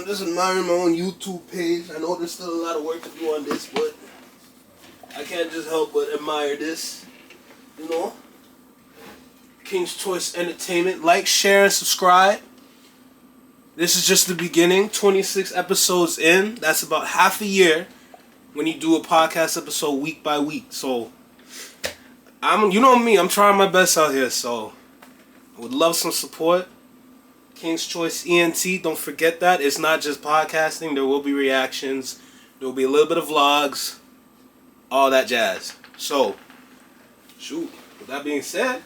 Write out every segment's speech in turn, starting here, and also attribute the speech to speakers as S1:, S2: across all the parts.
S1: just admiring my own YouTube page. I know there's still a lot of work to do on this, but I can't just help but admire this. You know? King's Choice Entertainment. Like, share, and subscribe. This is just the beginning. 26 episodes in. That's about half a year when you do a podcast episode week by week. So, you know me, I'm trying my best out here. So, I would love some support. King's Choice ENT, don't forget that. It's not just podcasting. There will be reactions. There will be a little bit of vlogs. All that jazz. So, shoot. With that being said,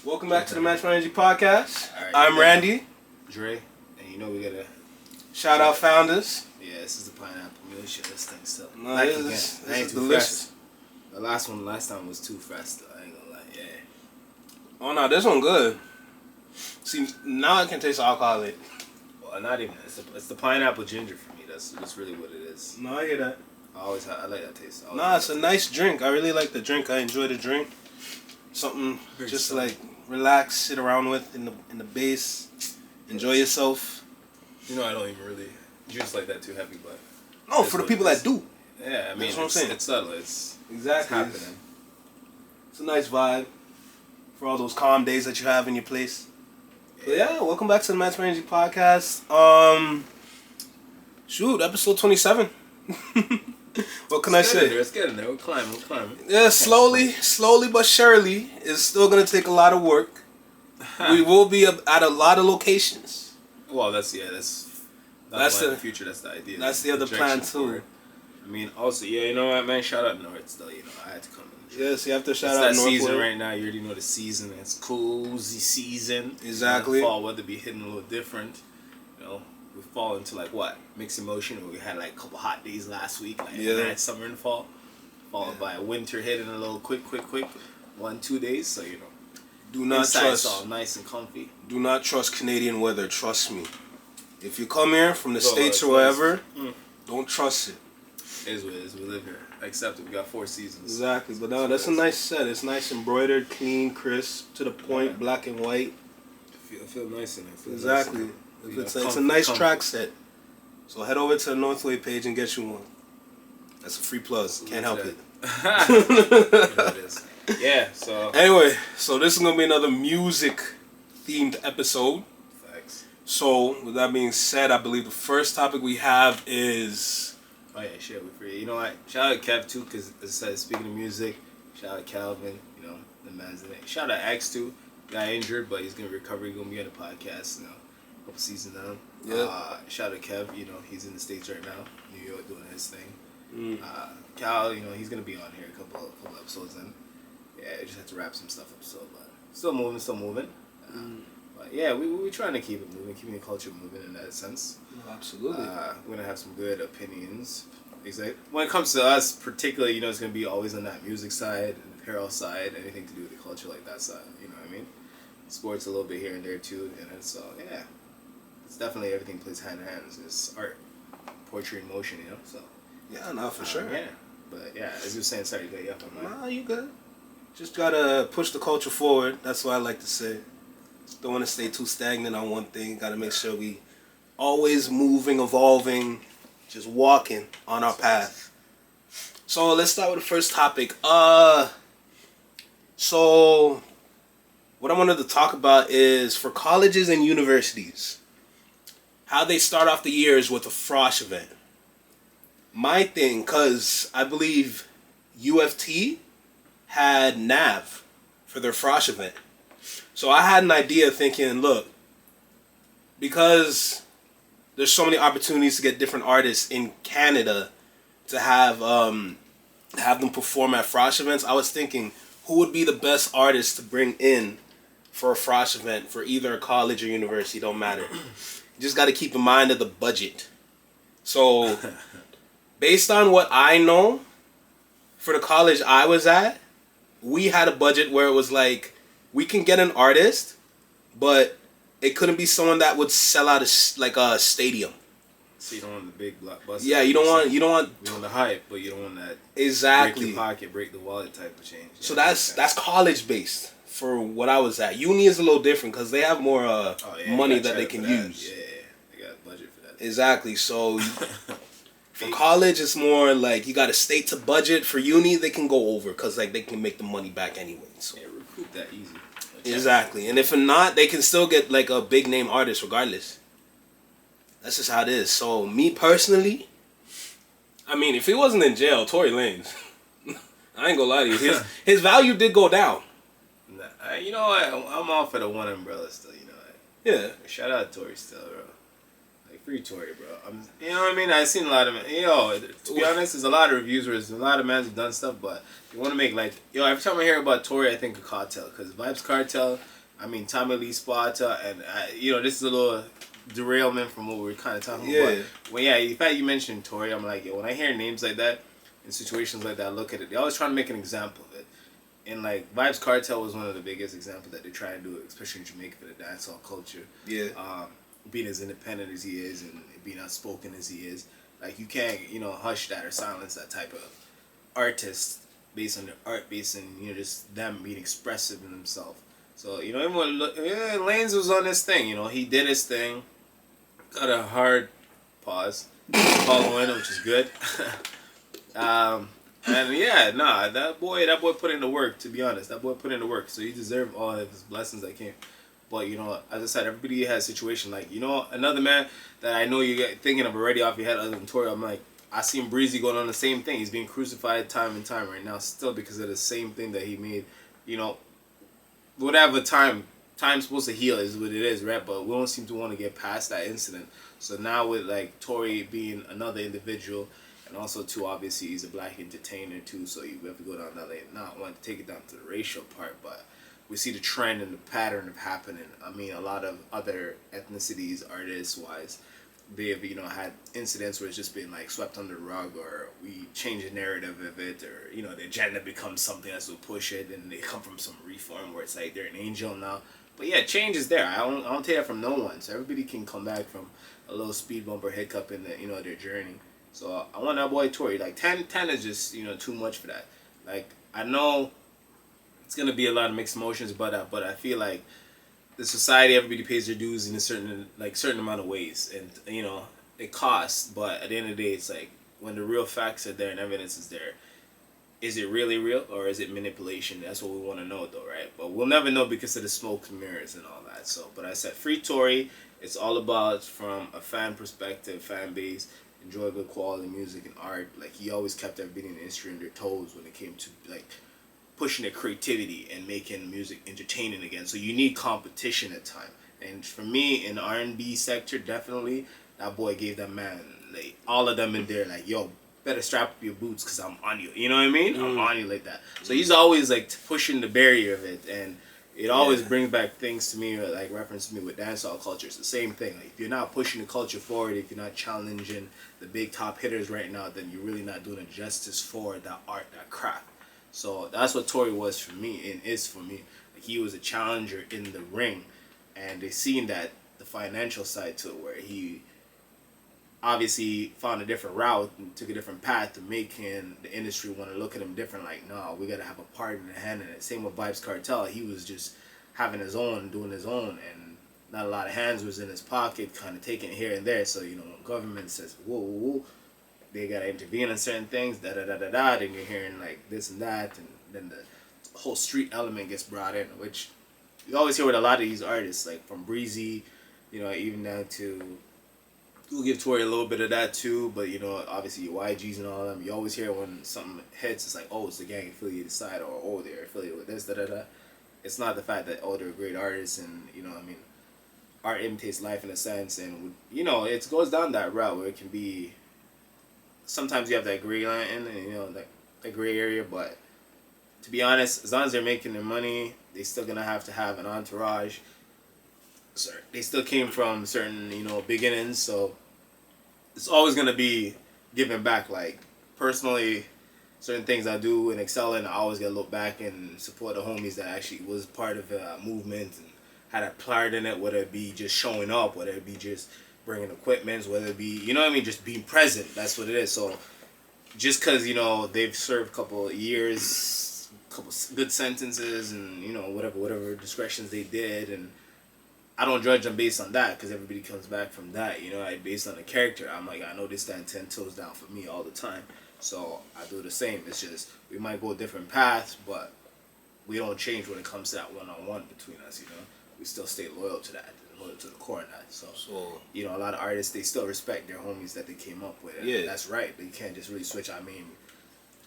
S1: welcome back to the Match My Energy Podcast. Right, I'm Randy.
S2: Dre. And you know we gotta...
S1: Shout out founders.
S2: Yeah, this is the pineapple milk shit. This thing still.
S1: No, this is delicious.
S2: The last time was too fresh though. I ain't gonna lie. Yeah.
S1: Oh no, this one good. See, now I can taste the alcohol in it.
S2: Well, not even. It's the pineapple ginger for me. That's really what it is.
S1: No, I hear that.
S2: I like that taste.
S1: Nah, it's a nice drink. I really like the drink. I enjoy the drink. Something very just simple. Like relax, sit around with in the base. Enjoy yourself.
S2: You know, I don't even really juice like that too heavy, but
S1: no, for the people that do.
S2: Yeah, I mean,
S1: that's what I'm saying.
S2: It's subtle. It's
S1: exactly.
S2: It's happening.
S1: It's a nice vibe for all those calm days that you have in your place. But yeah, welcome back to the Match My Energy Podcast. Shoot, episode 27. What can I say?
S2: Let's get in there. We're climbing.
S1: Yeah, slowly but surely. It's still gonna take a lot of work. We will be at a lot of locations.
S2: Well, that's the future. That's the idea.
S1: That's the other plan too.
S2: I mean, also, you know what, man? Shout out North still. You know, I had to come in.
S1: Yes, you have to shout out
S2: North. It's that season right now. You already know the season. It's cozy season.
S1: Exactly.
S2: Fall weather be hitting a little different. You know, we fall into like what mixed emotion. We had like a couple hot days last week. Like mad summer and fall, followed by a winter hitting a little quick. 1-2 days. So you know,
S1: do not trust.
S2: All nice and comfy.
S1: Do not trust Canadian weather. Trust me. If you come here from the States or wherever, don't trust it.
S2: It is what it is. We live here. Except we got 4 seasons.
S1: Exactly, but no, that's a nice set. It's nice embroidered, clean, crisp, to the point, black and white.
S2: I feel nice in it.
S1: Exactly. Nice it's a nice track set. So head over to the Northway page and get you one. That's a free plug. Can't help it.
S2: Yeah, so...
S1: Anyway, so this is going to be another music-themed episode.
S2: Thanks.
S1: So, with that being said, I believe the first topic we have is...
S2: Oh yeah, shit, we free. You know what? Shout out Kev too, because speaking of music, shout out Calvin, you know, the man's in it. Shout out X too, got injured, but he's gonna recover. He's gonna be on the podcast, you know, a couple seasons down. Yeah. Shout out Kev, you know, he's in the States right now, New York, doing his thing. Cal, you know, he's gonna be on here a couple episodes in. Yeah, I just have to wrap some stuff up, so but still moving. But yeah, we're trying to keep it moving, keeping the culture moving in that sense.
S1: Absolutely.
S2: We're gonna have some good opinions. Exactly. When it comes to us, particularly, you know, it's gonna be always on that music side, and apparel side, anything to do with the culture like that side. You know what I mean? Sports a little bit here and there too, and so yeah, it's definitely everything plays hand in hand. It's art, poetry in motion, you know. So
S1: yeah, no, for sure.
S2: Yeah, but yeah, as you were saying, sorry to cut you up on that.
S1: Nah, you good. Just gotta push the culture forward. That's what I like to say. Don't want to stay too stagnant on one thing. Got to make sure we always moving, evolving, just walking on our path. So let's start with the first topic. So what I wanted to talk about is for colleges and universities, how they start off the years with a frosh event. My thing, because I believe UFT had NAV for their frosh event. So I had an idea thinking, look, because there's so many opportunities to get different artists in Canada to have them perform at frosh events, I was thinking, who would be the best artist to bring in for a frosh event for either a college or university, don't matter. You just got to keep in mind of the budget. So based on what I know, for the college I was at, we had a budget where it was like, we can get an artist, but it couldn't be someone that would sell out a stadium.
S2: So you don't want the big blockbuster.
S1: Yeah, you don't want.
S2: You want the hype, but you don't want that
S1: exactly
S2: break your pocket, break the wallet type of change.
S1: So that's college based for what I was at. Uni is a little different because they have more money that they can use.
S2: Yeah, they got a budget for that.
S1: Exactly. So for college, it's more like you got to state to budget. For uni, they can go over because like they can make the money back anyway. So
S2: Yeah, recruit that easy.
S1: exactly. And if not, they can still get like a big name artist regardless. That's just how it is. So me personally, I mean, if he wasn't in jail, Tory Lanez, I ain't gonna lie to you, his value did go down.
S2: Nah, you know what? I'm all for the one umbrella still. You know what?
S1: Yeah.
S2: Shout out Tory still, bro. Like free Tory, bro. You know what I mean? I've seen a lot of to be honest, there's a lot of reviews where there's a lot of men who've done stuff, but you want to make like every time I hear about Tory, I think of Cartel because Vibes Cartel. I mean, Tommy Lee Sparta, and this is a little derailment from what we were kind of talking about. Well, yeah, in fact, you mentioned Tory, I'm like, when I hear names like that in situations like that, I look at it. They always try to make an example of it. And like Vibes Cartel was one of the biggest examples that they try to do, especially in Jamaica for the dancehall culture.
S1: Yeah.
S2: Being as independent as he is and being outspoken as he is, like you can't hush that or silence that type of artist based on their art, based on just them being expressive in themselves. So everyone Lanes was on this thing. He did his thing. Got a hard pause following, which is good. And yeah, that boy put in the work. To be honest, that boy put in the work. So he deserved all of his blessings that came. But as I said, everybody has a situation. Like another man that I know you get thinking of already off your head, other than Tory. I'm like, I seen Breezy going on the same thing. He's being crucified time and time right now, still because of the same thing that he made. Whatever time's supposed to heal is what it is, right? But we don't seem to want to get past that incident. So now with like Tory being another individual. And also, too, obviously, he's a black entertainer, too, so you have to go down that lane. Not want to take it down to the racial part, but we see the trend and the pattern of happening. I mean, a lot of other ethnicities, artists-wise, they've, had incidents where it's just been, like, swept under the rug, or we change the narrative of it, or, the agenda becomes something that's will push it, and they come from some reform where it's like they're an angel now. But, yeah, change is there. I don't take that from no one, so everybody can come back from a little speed bump or hiccup in their journey. So I want that boy Tory. Like 10 is just too much for that. Like I know it's gonna be a lot of mixed emotions, but I feel like the society, everybody pays their dues in a certain amount of ways, and it costs. But at the end of the day, it's like when the real facts are there and evidence is there, is it really real or is it manipulation? That's what we want to know, though, right? But we'll never know because of the smoke and mirrors and all that. So, but I said free Tory. It's all about from a fan perspective, fan base. Enjoy good quality music and art. Like he always kept everybody in the industry on their toes when it came to like pushing their creativity and making music entertaining again. So you need competition at time. And for me in the R&B sector, definitely that boy gave that man like all of them in there like, yo, better strap up your boots because I'm on you. You know what I mean? I'm on you like that. So he's always like pushing the barrier of it, and it always brings back things to me, like reference to me with dancehall culture. It's the same thing. Like if you're not pushing the culture forward, if you're not challenging the big top hitters right now, then you're really not doing a justice for that art, that craft. So that's what Tory was for me and is for me. Like he was a challenger in the ring, and they seen that the financial side to it, where he obviously found a different route and took a different path to making the industry want to look at him different. Like, no, we got to have a part in the hand in it. Same with Vibes Cartel. He was just having his own, doing his own, and not a lot of hands was in his pocket, kind of taking it here and there. So, when government says, whoa, they got to intervene in certain things, da-da-da-da-da, then you're hearing, like, this and that, and then the whole street element gets brought in, which you always hear with a lot of these artists, like, from Breezy, even down to... We'll give Tory a little bit of that too, but obviously your YGs and all of them, you always hear when something hits, it's like, oh, it's the gang affiliated side, or oh, they're affiliated with this, da-da-da. It's not the fact that, oh, they're great artists, and, art imitates life in a sense, and, it goes down that route where it can be, sometimes you have that gray line, and, that gray area, but to be honest, as long as they're making their money, they're still going to have an entourage. Sorry, they still came from certain, beginnings, so it's always going to be giving back. Like, personally, certain things I do and excel in, I always got to look back and support the homies that actually was part of a movement and had a part in it, whether it be just showing up, whether it be just bringing equipment, whether it be, just being present. That's what it is. So just because, they've served a couple of years, couple good sentences and, whatever discretions they did, and I don't judge them based on that because everybody comes back from that. You know, based on the character, I'm like, I know they stand 10 toes down for me all the time. So I do the same. It's just we might go different paths, but we don't change when it comes to that one-on-one between us. You know, we still stay loyal to that, loyal to the core of that. So you know, a lot of artists, they still respect their homies that they came up with. And that's right. But you can't just really switch. I mean,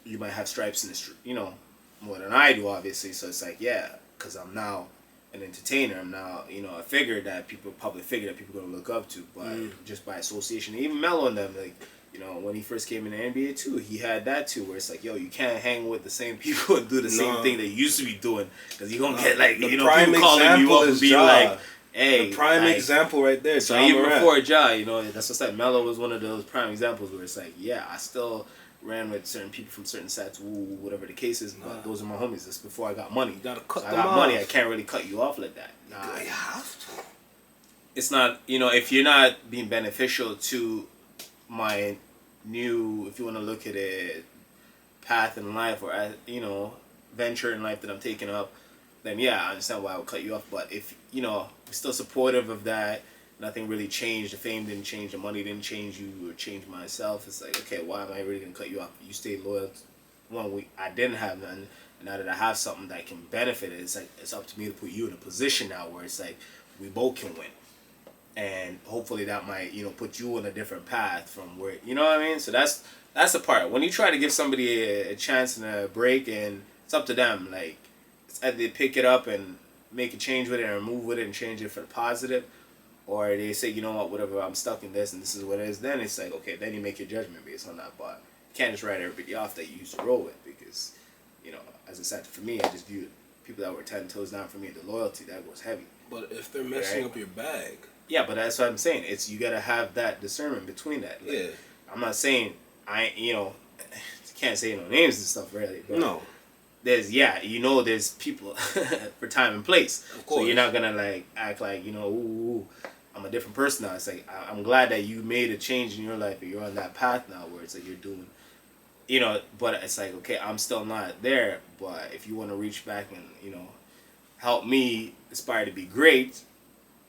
S2: you might have stripes in the street, you know, more than I do, obviously. So it's like, yeah, because I'm now an entertainer. I'm now, you know, a figure that public figure that people are gonna look up to, but just by association. Even Melo and them, like, you know, when he first came in the NBA too, he had that too, where it's like, yo, you can't hang with the same people and do the same thing that you used to be doing, because you're gonna get like, you know, people calling you up and be like, hey,
S1: the prime example right there.
S2: So even before Ja, you know, that's what I said. Melo was one of those prime examples where it's like, yeah, I still ran with certain people from certain sets, whatever the case is, but those are my homies. That's before I got money. You
S1: gotta cut
S2: them
S1: off. I got
S2: money, I can't really cut you off like that.
S1: Nah, you have to.
S2: It's not, you know, if you're not being beneficial to my new, if you want to look at it, path in life or, you know, venture in life that I'm taking up, then yeah, I understand why I would cut you off. But if, you know, we're still supportive of that, nothing really changed, the fame didn't change, the money didn't change you or change myself, it's like, okay, why am I really going to cut you off? You stayed loyal. 1 week, I didn't have none, and now that I have something that can benefit it, it's like, it's up to me to put you in a position now where it's like, we both can win. And hopefully that might, you know, put you on a different path from where, you know what I mean? So that's the part. When you try to give somebody a chance and a break, and it's up to them, like, it's either they pick it up and make a change with it or move with it and change it for the positive, or they say, you know what, whatever, I'm stuck in this and this is what it is, then it's like, okay, then you make your judgment based on that. But you can't just write everybody off that you used to roll with, because, you know, as I said, for me, I just viewed people that were 10 toes down for me, the loyalty, that goes heavy.
S1: But if they're messing up your bag.
S2: Yeah, but that's what I'm saying. It's, you got to have that discernment between that. Like,
S1: yeah.
S2: I'm not saying, you know, can't say no names and stuff, really. But no. There's people for time and place. Of course. So you're not going to, like, act like, you know, ooh, I'm a different person now. It's like, I'm glad that you made a change in your life, and you're on that path now where it's like you're doing, you know, but it's like, okay, I'm still not there, but if you want to reach back and, you know, help me aspire to be great,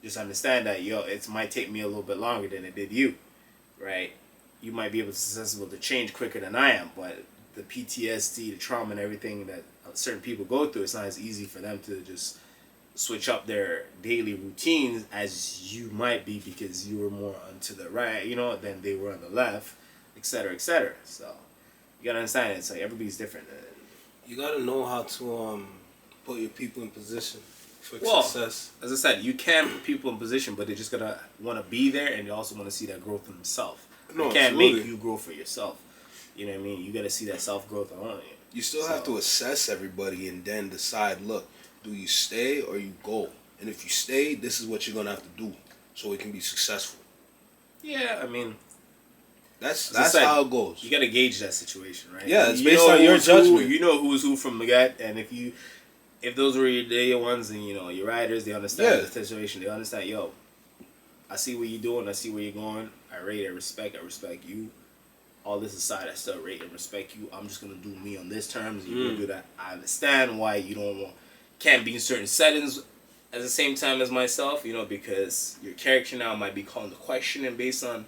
S2: just understand that, yo, it might take me a little bit longer than it did you, right? You might be able to change quicker than I am, but the PTSD, the trauma and everything that certain people go through, it's not as easy for them to just switch up their daily routines as you might be, because you were more onto the right, you know, than they were on the left, etc., etc. So you gotta understand, it's like everybody's different.
S1: You gotta know how to put your people in position for success.
S2: As I said, you can put people in position, but they just gotta want to be there, and they also want to see that growth in themselves. No, you can't make you grow for yourself. You know what I mean? You gotta see that self growth on you.
S1: You still have to assess everybody and then decide, look, do you stay or you go? And if you stay, this is what you're gonna have to do so it can be successful.
S2: Yeah, I mean,
S1: that's how it goes.
S2: You gotta gauge that situation, right?
S1: Yeah, it's based on your judgment.
S2: You know who's who from the get, and if those were your day ones, and you know your riders, they understand the situation. They understand, yo, I see what you're doing, I see where you're going. I rate and respect. I respect you. All this aside, I still rate and respect you. I'm just gonna do me on this terms. You gonna do that. I understand why you can't be in certain settings at the same time as myself, you know, because your character now might be called into question and based on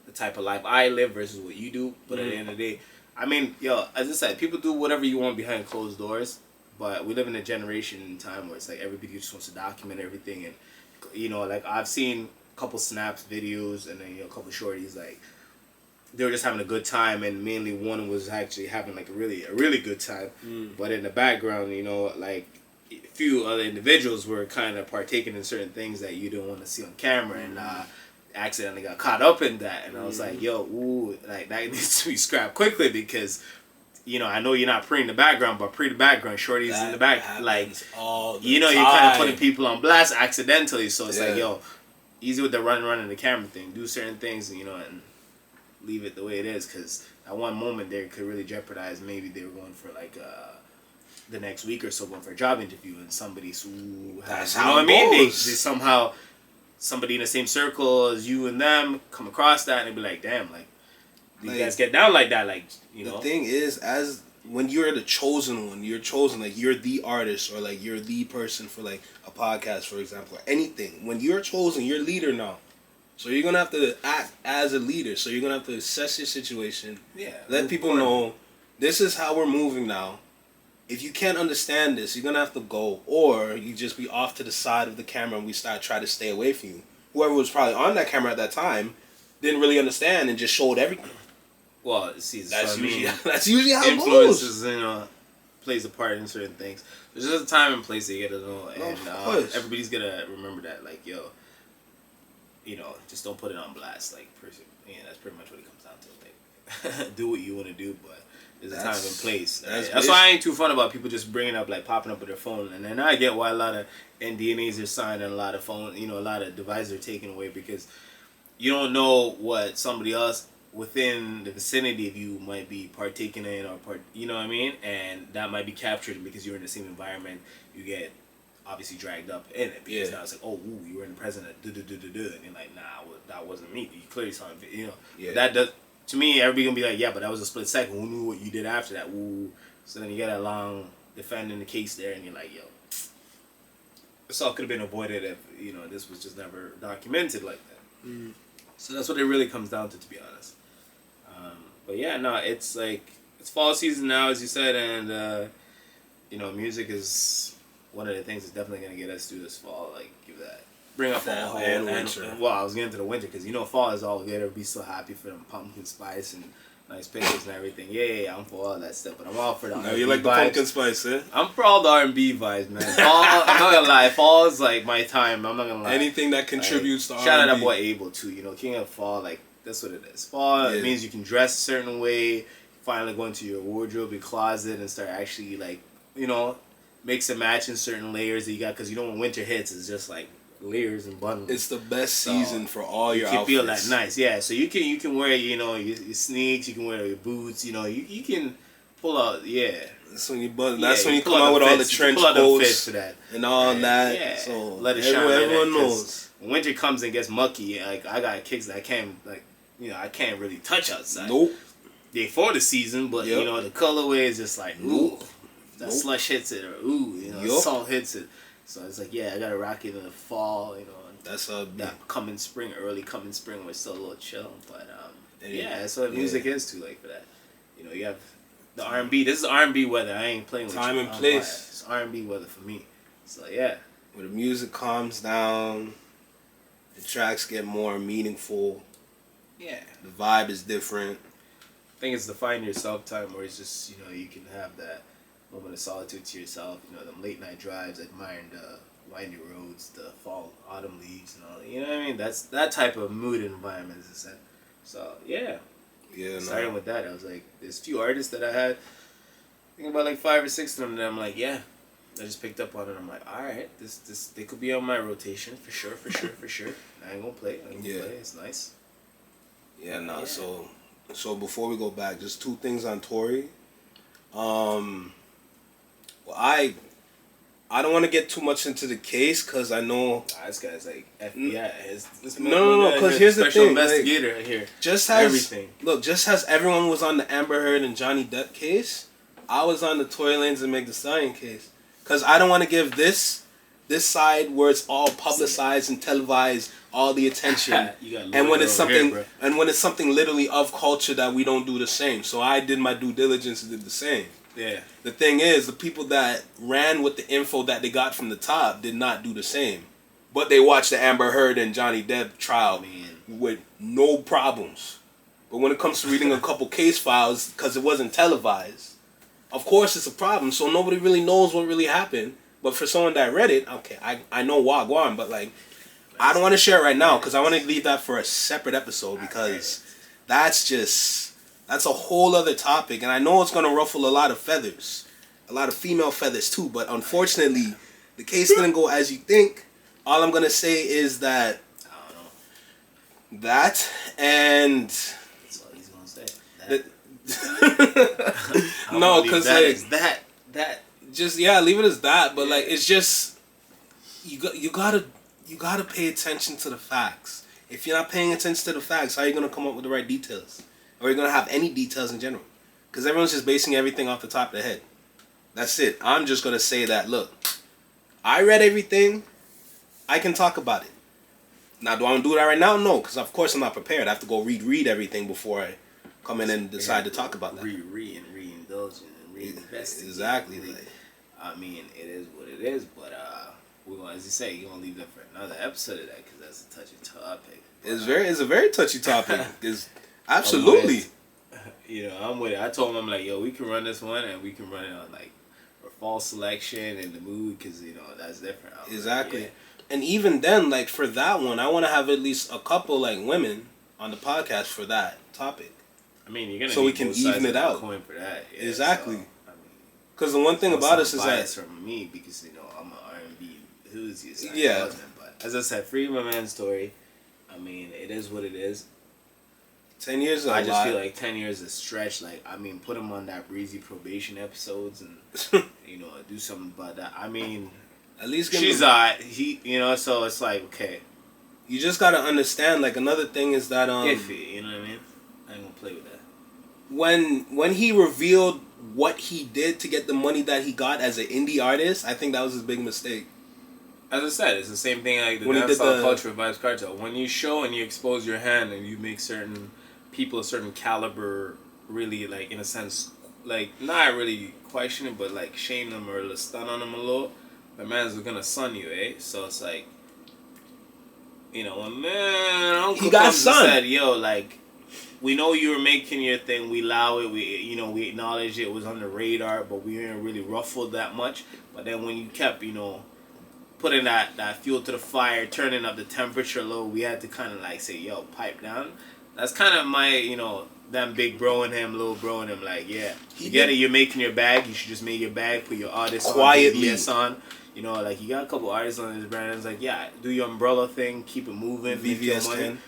S2: the type of life I live versus what you do. But at the end of the day, I mean, yo, as I said, people do whatever you want behind closed doors, but we live in a generation and time where it's like everybody just wants to document everything. And, you know, like I've seen a couple snaps, videos, and then, you know, a couple shorties, like, they were just having a good time, and mainly one was actually having like a really good time. But in the background, you know, like a few other individuals were kind of partaking in certain things that you don't want to see on camera, and accidentally got caught up in that. And I was like, yo, like that needs to be scrapped quickly, because, you know, I know you're not pre in the background, but pre the background, shorty's in the back, like, you know, you're kind of putting people on blast accidentally. So it's like, yo, easy with the running the camera thing. Do certain things, you know, and leave it the way it is, because at one moment there could really jeopardize. Maybe they were going for like the next week or so, going for a job interview, and somebody who has, you know what I mean? They somehow, somebody in the same circle as you and them come across that and be like, damn, like these guys get down like that, like, you know.
S1: The thing is, as when you're the chosen one, you're chosen, like you're the artist or like you're the person for like a podcast, for example, or anything. When you're chosen, you're leader now. So you're gonna have to act as a leader. So you're gonna have to assess your situation.
S2: Yeah.
S1: Let people know this is how we're moving now. If you can't understand this, you're gonna have to go, or you just be off to the side of the camera and we start trying to stay away from you. Whoever was probably on that camera at that time didn't really understand and just showed everything.
S2: Well, see,
S1: That's
S2: so
S1: usually that's usually how it goes.
S2: influences, plays a part in certain things. There's just a time and place that you gotta know, and everybody's gonna remember that. Like, yo, just don't put it on blast. Like, that's pretty much what it comes down to. Like, do what you want to do, but there's a time and place. That's why I ain't too fun about people just bringing up, like, popping up with their phone. And then I get why a lot of NDNAs are signed and a lot of a lot of devices are taken away, because you don't know what somebody else within the vicinity of you might be partaking in, or you know what I mean, and that might be captured because you're in the same environment. You get obviously dragged up in it because now it's like, oh, ooh, you were in the present of and you're like, nah, that wasn't me. You clearly saw it, But that does, to me, everybody gonna be like, yeah, but that was a split second. Who knew what you did after that? Ooh. So then you get a long defending the case there, and you're like, yo, this all could have been avoided if this was just never documented like that.
S1: Mm.
S2: So that's what it really comes down to be honest. But yeah, no, it's like, it's fall season now, as you said, and music is one of the things that's definitely gonna get us through this fall. Like, bring up fall and winter. Well, I was getting to the winter because fall is all good. Everybody be so happy for them pumpkin spice and nice pictures and everything. Yeah, I'm for all that stuff, but I'm all for the R&B
S1: you like the pumpkin spice, eh?
S2: I'm for all the R&B vibes, man. Fall, I'm not gonna lie, fall is like my time. I'm not gonna lie.
S1: Anything that contributes to R&B.
S2: Shout out that boy Abel too. King of Fall, like, that's what it is. Fall, it means you can dress a certain way. Finally go into your wardrobe, your closet, and start actually, like, mix and match in certain layers that you got, because when winter hits, it's just like layers and bundles.
S1: It's the best season for all your outfits.
S2: You can feel that nice, yeah. So you can wear your sneaks, you can wear your boots, you can pull out,
S1: That's when that's when you come out with all the trench coats
S2: for that.
S1: And all that.
S2: Yeah.
S1: So
S2: let it shine.
S1: Everyone knows.
S2: When winter comes and gets mucky, like, I got kicks that I can't, like, I can't really touch outside.
S1: Nope.
S2: They for the season, but the colorway is just like, ooh, that slush hits it, or ooh, salt hits it. So it's like, I gotta rock it in the fall,
S1: That's
S2: that coming spring, early coming spring, we're still a little chill, but that's what music is too, like, for that. You have the R&B. This is R&B weather. I ain't playing with
S1: time
S2: you.
S1: and place.
S2: It's R&B weather for me. So yeah,
S1: where the music calms down, the tracks get more meaningful.
S2: Yeah,
S1: the vibe is different.
S2: I think it's the find yourself time, where it's just you can have that moment of solitude to yourself. Them late night drives, admiring the windy roads, the fall, autumn leaves, and all. You know what I mean? That's that type of mood and environment, as I said. So yeah. Starting with that, I was like, there's a few artists that I had. I think about like 5 or 6 of them. And I'm like, I just picked up on it. I'm like, all right, this they could be on my rotation for sure. I ain't gonna play. It's nice.
S1: So before we go back, just 2 things on Tory. I don't want to get too much into the case because I know
S2: this guy's like FBI.
S1: No. Because here's the thing,
S2: special investigator here.
S1: Just as everyone was on the Amber Heard and Johnny Depp case, I was on the Tory Lanez and Meg Thee Stallion case. Because I don't want to give this side where it's all publicized and televised all the attention, and when it's something literally of culture that we don't do the same. So I did my due diligence and did the same.
S2: Yeah.
S1: The thing is, the people that ran with the info that they got from the top did not do the same. But they watched the Amber Heard and Johnny Depp trial with no problems. But when it comes to reading a couple case files, because it wasn't televised, of course it's a problem. So nobody really knows what really happened. But for someone that read it, okay, I know Wagwan, but like, I don't want to share it right now because I want to leave that for a separate episode, because that's a whole other topic, and I know it's going to ruffle a lot of feathers, a lot of female feathers too, but unfortunately, the case didn't go as you think. All I'm going to say is that,
S2: I don't know.
S1: That, and...
S2: That's all he's going to say.
S1: No, because like...
S2: That.
S1: Just, leave it as that, but like, it's just... You gotta pay attention to the facts. If you're not paying attention to the facts, how are you going to come up with the right details? Or you're going to have any details in general. Because everyone's just basing everything off the top of their head. That's it. I'm just going to say that, look, I read everything. I can talk about it. Now, do I want to do that right now? No, because of course I'm not prepared. I have to go read everything before I come in and decide to talk about that.
S2: Re-indulge and reinvest.
S1: Exactly.
S2: I mean, it is what it is, but we're going, as you say, you're going to leave that for another episode of that because that's a touchy topic. But,
S1: it's a very touchy topic. It's absolutely.
S2: I'm with it. I told him, I'm like, yo, we can run this one and we can run it on like for fall selection and the mood because, that's different.
S1: Exactly.
S2: Like,
S1: And even then, like, for that one, I want to have at least a couple, like, women on the podcast for that topic.
S2: I mean, you're going to
S1: so we can even it out.
S2: Coin for that. Yeah,
S1: exactly.
S2: So,
S1: because the one thing about us is that...
S2: from me because, I'm an R&B enthusiast.
S1: Yeah.
S2: But as I said, free my man's story. I mean, it is what it is.
S1: 10 years is a lot.
S2: I just feel like 10 years is a stretch. Like, I mean, put him on that breezy probation episodes and, do something about that. I mean...
S1: At least
S2: she's alright. So it's like, okay.
S1: You just gotta understand, like, another thing is that,
S2: iffy, you know what I mean? I ain't gonna play with that.
S1: When he revealed what he did to get the money that he got as an indie artist, I think that was his big mistake.
S2: As I said, it's the same thing like the dancehall culture of Vibes Cartel. When you show and you expose your hand and you make certain people a certain caliber really, like, in a sense, like, not really question it, but, like, shame them or stun on them a little, the man's gonna son you, eh? So it's like, when uncle comes and said, yo, like, we know you were making your thing, we allow it, we acknowledge it was on the radar, but we didn't really ruffle that much. But then when you kept, putting that fuel to the fire, turning up the temperature low, we had to kind of like say, yo, pipe down. That's kind of my, them big bro and him, little bro and him, like, yeah, you get it, you're making your bag, you should just make your bag, put your artist
S1: quietly
S2: on, like, you got a couple artists on this brand, it's like, yeah, do your umbrella thing, keep it moving,
S1: VVS 10.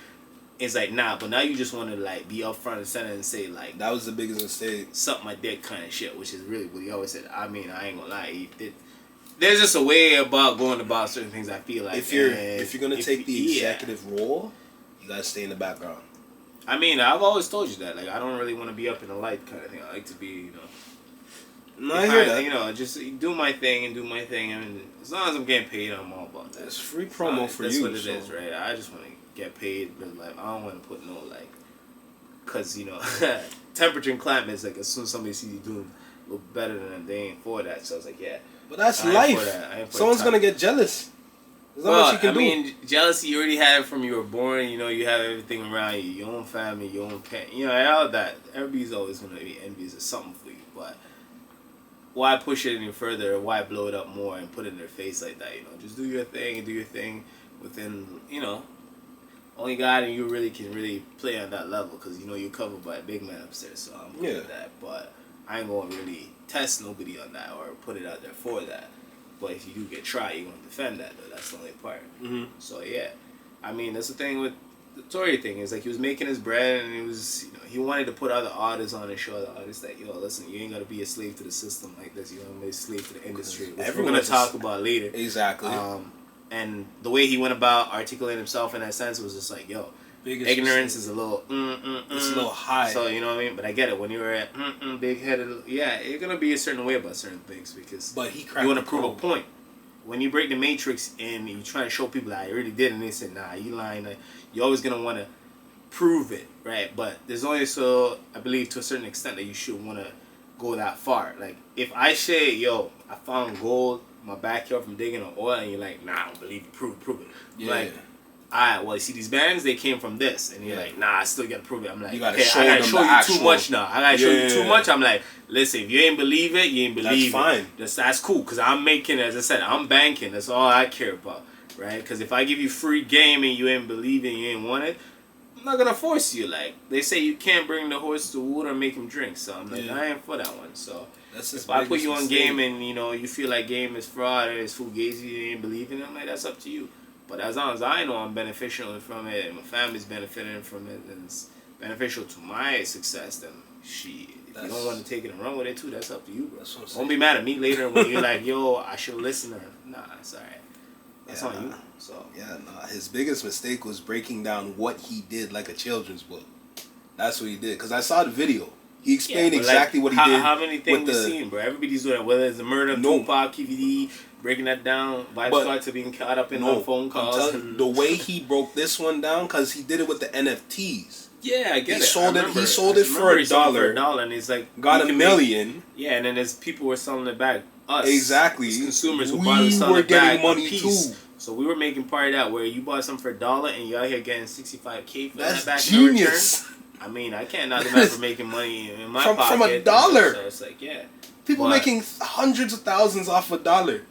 S2: It's like, nah, but now you just want to, like, be up front and center and say, like...
S1: That was the biggest mistake.
S2: Suck my dick kind of shit, which is really what he always said. I mean, I ain't gonna lie. There's just a way about going about certain things, I feel like.
S1: If you're going to take the executive role, you got to stay in the background.
S2: I mean, I've always told you that. Like, I don't really want to be up in the light kind of thing. I like to be,
S1: No, I hear that.
S2: Just do my thing. And as long as I'm getting paid, I'm all about that.
S1: It's free promo for
S2: that's
S1: you.
S2: That's what it is, right? I just want to get paid, but like I don't want to put no like, cause temperature and climate is like as soon as somebody sees you doing a little better than them, they ain't for that. So it's like, yeah.
S1: But that's life. Someone's gonna get jealous. There's not much you can do. I mean,
S2: jealousy you already had it from you were born. You have everything around you, your own family, your own parents. All that. Everybody's always gonna be envious of something for you, but why push it any further? Or why blow it up more and put it in their face like that? Just do your thing and do your thing within only God and you really can really play on that level because you're covered by a big man upstairs, so I'm good with that. But I ain't gonna really test nobody on that or put it out there for that. But if you do get tried, you're gonna defend that though. That's the only part.
S1: Mm-hmm.
S2: So yeah, I mean that's the thing with the Tory thing is like he was making his bread and he was he wanted to put other artists on and show other artists that listen, you ain't gotta be a slave to the system like this. You gotta be a slave to the industry, which we're gonna talk about later.
S1: Exactly.
S2: And the way he went about articulating himself in that sense was just like, ignorance is a little,
S1: it's a little high.
S2: So, you know what I mean? But I get it. When you're at big-headed, you're going to be a certain way about certain things because you want to prove a point. When you break the matrix and you try to show people that I already did and they say, nah, you lying, you're always going to want to prove it, right? But there's only I believe to a certain extent that you should want to go that far. Like, if I say, I found gold my backyard from digging on oil and you're like, nah, I don't believe it, prove it.
S1: Yeah.
S2: Like, alright, well, you see these bands, they came from this. And you're like, nah, I still gotta prove it. I'm like,
S1: you gotta
S2: okay,
S1: show
S2: I gotta show you too much now. I gotta show you too much. I'm like, listen, if you ain't believe it, you ain't believe
S1: it.
S2: That's cool, because I'm making, as I said, I'm banking. That's all I care about, right? Because if I give you free game and you ain't believe it, you ain't want it, I'm not gonna force you. Like, they say you can't bring the horse to water and make him drink. So I'm like, I ain't for that one. So if I put you on game and you feel like game is fraud or it's fugazi, you ain't believing it, I'm like, that's up to you. But as long as I know I'm beneficial from it and my family's benefiting from it and it's beneficial to my success, then if you don't want to take it and run with it too, that's up to you, bro. Don't be mad at me later when you're like, I should listen or nah, it's alright. That's on you. So
S1: his biggest mistake was breaking down what he did like a children's book. That's what he did. Because I saw the video. He explained exactly what he did.
S2: How many things
S1: with
S2: we've seen, bro? Everybody's doing it. Whether it's the murder of Tupac, KVD, breaking that down, Vibe Squad to being caught up in on phone calls.
S1: The way he broke this one down, because he did it with the NFTs.
S2: Yeah, I get
S1: he
S2: it.
S1: Sold it. He sold it for $1.
S2: And he's like
S1: got $1 million.
S2: Yeah, and then there's people were selling it back. Us,
S1: exactly.
S2: As consumers who bought it, selling
S1: were
S2: it back
S1: getting money too.
S2: So we were making part of that, where you bought something for $1 and you out here getting $65K for
S1: that back
S2: genius. In return. I mean, I can't knock them out for making money in my pocket.
S1: From $1.
S2: So it's like, yeah.
S1: People making hundreds of thousands off $1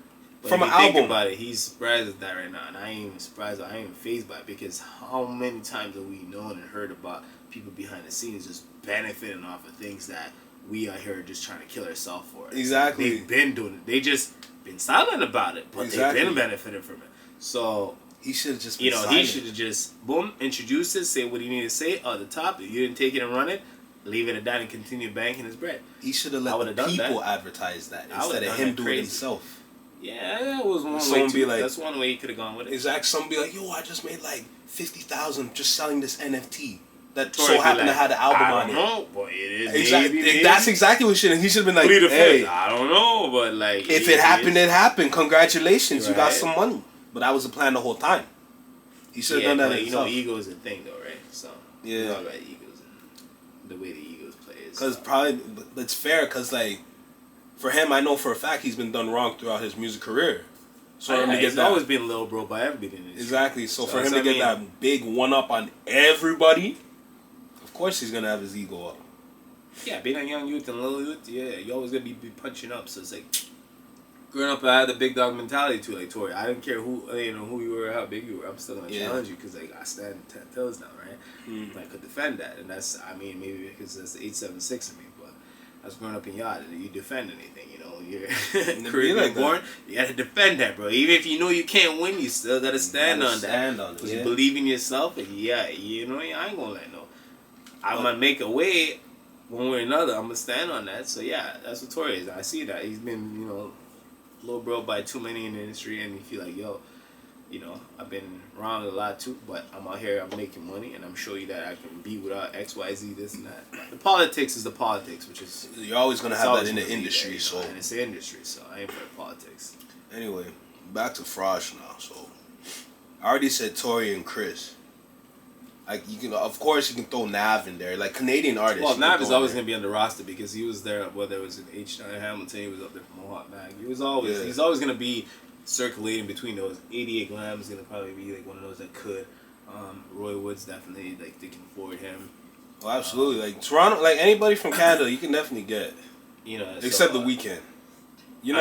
S1: from an
S2: album.
S1: Think
S2: about it, he's surprised at that right now, and I ain't even surprised. I ain't even fazed by it, because how many times have we known and heard about people behind the scenes just benefiting off of things that we out here just trying to kill ourselves for?
S1: Exactly.
S2: They've been doing it. They just been silent about it, but they've been benefiting from it. So
S1: he should have just
S2: been silent. He should have just boom, introduced it, say what he needed to say at the top. If you didn't take it and run it, leave it at that and continue banking his bread.
S1: He should have let the people advertise that instead of him doing it himself.
S2: Yeah, that was one way. Be like, that's one way he could have gone with it.
S1: Exactly. Someone be like, "Yo, I just made like 50,000 just selling this NFT that so happened to have the album on it."
S2: I don't know, but it is.
S1: Exactly. Maybe. That's exactly what he should have been like.
S2: Hey, I don't know, but like,
S1: if it happened, it happened. Congratulations, you got some money. But that was the plan the whole time. He should have done that.
S2: You know, ego is a thing, though, right? So
S1: yeah,
S2: we all got egos, and the way the egos play is.
S1: Because probably, but it's fair. Because like, for him, I know for a fact he's been done wrong throughout his music career. So
S2: he's always been little bro by everybody.
S1: Exactly. So for him to get that big one up on everybody, of course he's gonna have his ego up.
S2: Yeah, being a young youth and little youth, yeah, you always gonna be punching up. So it's like, growing up, I had the big dog mentality too. Like Tori, I didn't care who you were, how big you were. I'm still gonna challenge you, because like I stand 10 toes now, right? I could defend that, and that's, I mean, maybe because that's the 876 of me, but I was growing up in yard, and you defend anything, you're Caribbean born, you gotta defend that, bro. Even if you know you can't win, you still gotta stand on that. Because you believe in yourself, and I ain't gonna let no. I'm gonna make a way one way or another. I'm gonna stand on that. So yeah, that's what Tori is. I see that he's been, little bro by too many in the industry, and you feel like, I've been wrong a lot too, but I'm out here, I'm making money, and I'm showing you that I can be without X, Y, Z, this and that. The politics is the politics, which is,
S1: you're always gonna have that in the industry,
S2: and it's the industry, so I ain't for the politics.
S1: Anyway, back to Frosh now. So I already said Tori and Chris. Like, you can, of course, you can throw Nav in there, like Canadian artists.
S2: Well, Nav is always gonna be on the roster, because he was there. Whether it was in H9 Hamilton, he was up there for Mohawk Mag. He's always gonna be circulating between those. 88 Glam is gonna probably be like one of those that could. Roy Woods definitely, like, they can afford him.
S1: Oh, absolutely. Like Toronto, like anybody from Canada, you can definitely get. Except the Weeknd.
S2: The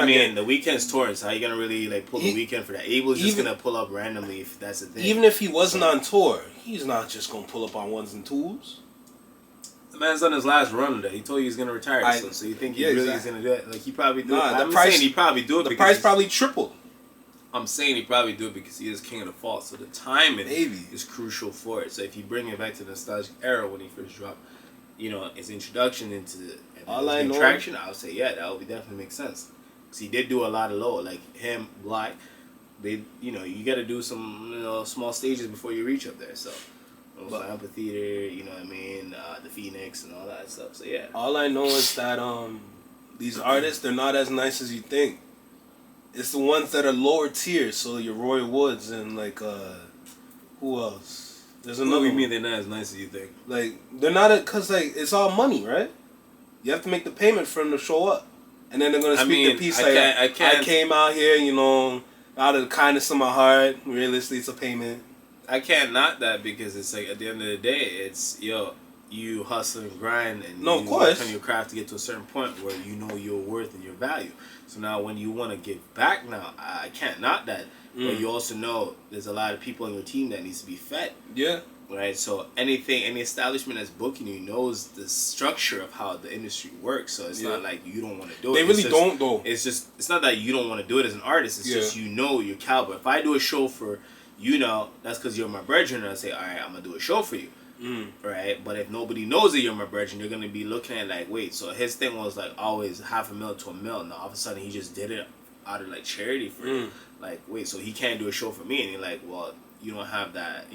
S2: Weeknd's touring, so how you gonna really like pull the Weeknd for that? Abel's just gonna pull up randomly if that's the thing.
S1: Even if he wasn't on tour, he's not just gonna pull up on ones and twos.
S2: The man's on his last run there. He told you he's gonna retire. So you think he really is gonna do it? Like, he probably do it. I'm saying he probably do it.
S1: The price probably tripled.
S2: I'm saying he probably do it because he is king of the fall. So the timing is crucial for it. So if you bring it back to the nostalgic era when he first dropped, his introduction into the traction, I would say that would definitely make sense. Because he did do a lot of low, like him, Black. They, you got to do some small stages before you reach up there. So amphitheater, the Phoenix and all that stuff. So yeah.
S1: All I know is that these artists, they're not as nice as you think. It's the ones that are lower tier, so your Roy Woods and like who else? There's another.
S2: What do you mean they're not as nice as you think?
S1: Like, they're not, cause like it's all money, right? You have to make the payment for them to show up, and then they're gonna speak their piece. I came out here, out of the kindness of my heart. Realistically, it's a payment.
S2: I can't knock that, because it's like, at the end of the day, it's you hustle and grind, and you work on your craft to get to a certain point where you know your worth and your value. So now when you want to give back, now I can't knock that, but you also know there's a lot of people on your team that needs to be fed. Yeah. Right. So any establishment that's booking you knows the structure of how the industry works. So it's not like you don't want to do it.
S1: They really don't though.
S2: It's not that you don't want to do it as an artist. It's just your caliber. If I do a show for that's because you're my brethren, and I say, all right, I'm gonna do a show for you. Right, but if nobody knows that you're my brethren, you're gonna be looking at like, wait, so his thing was like always $500,000 to $1 million. Now all of a sudden he just did it out of like charity for like, wait, so he can't do a show for me? And you're like, well, you don't have that,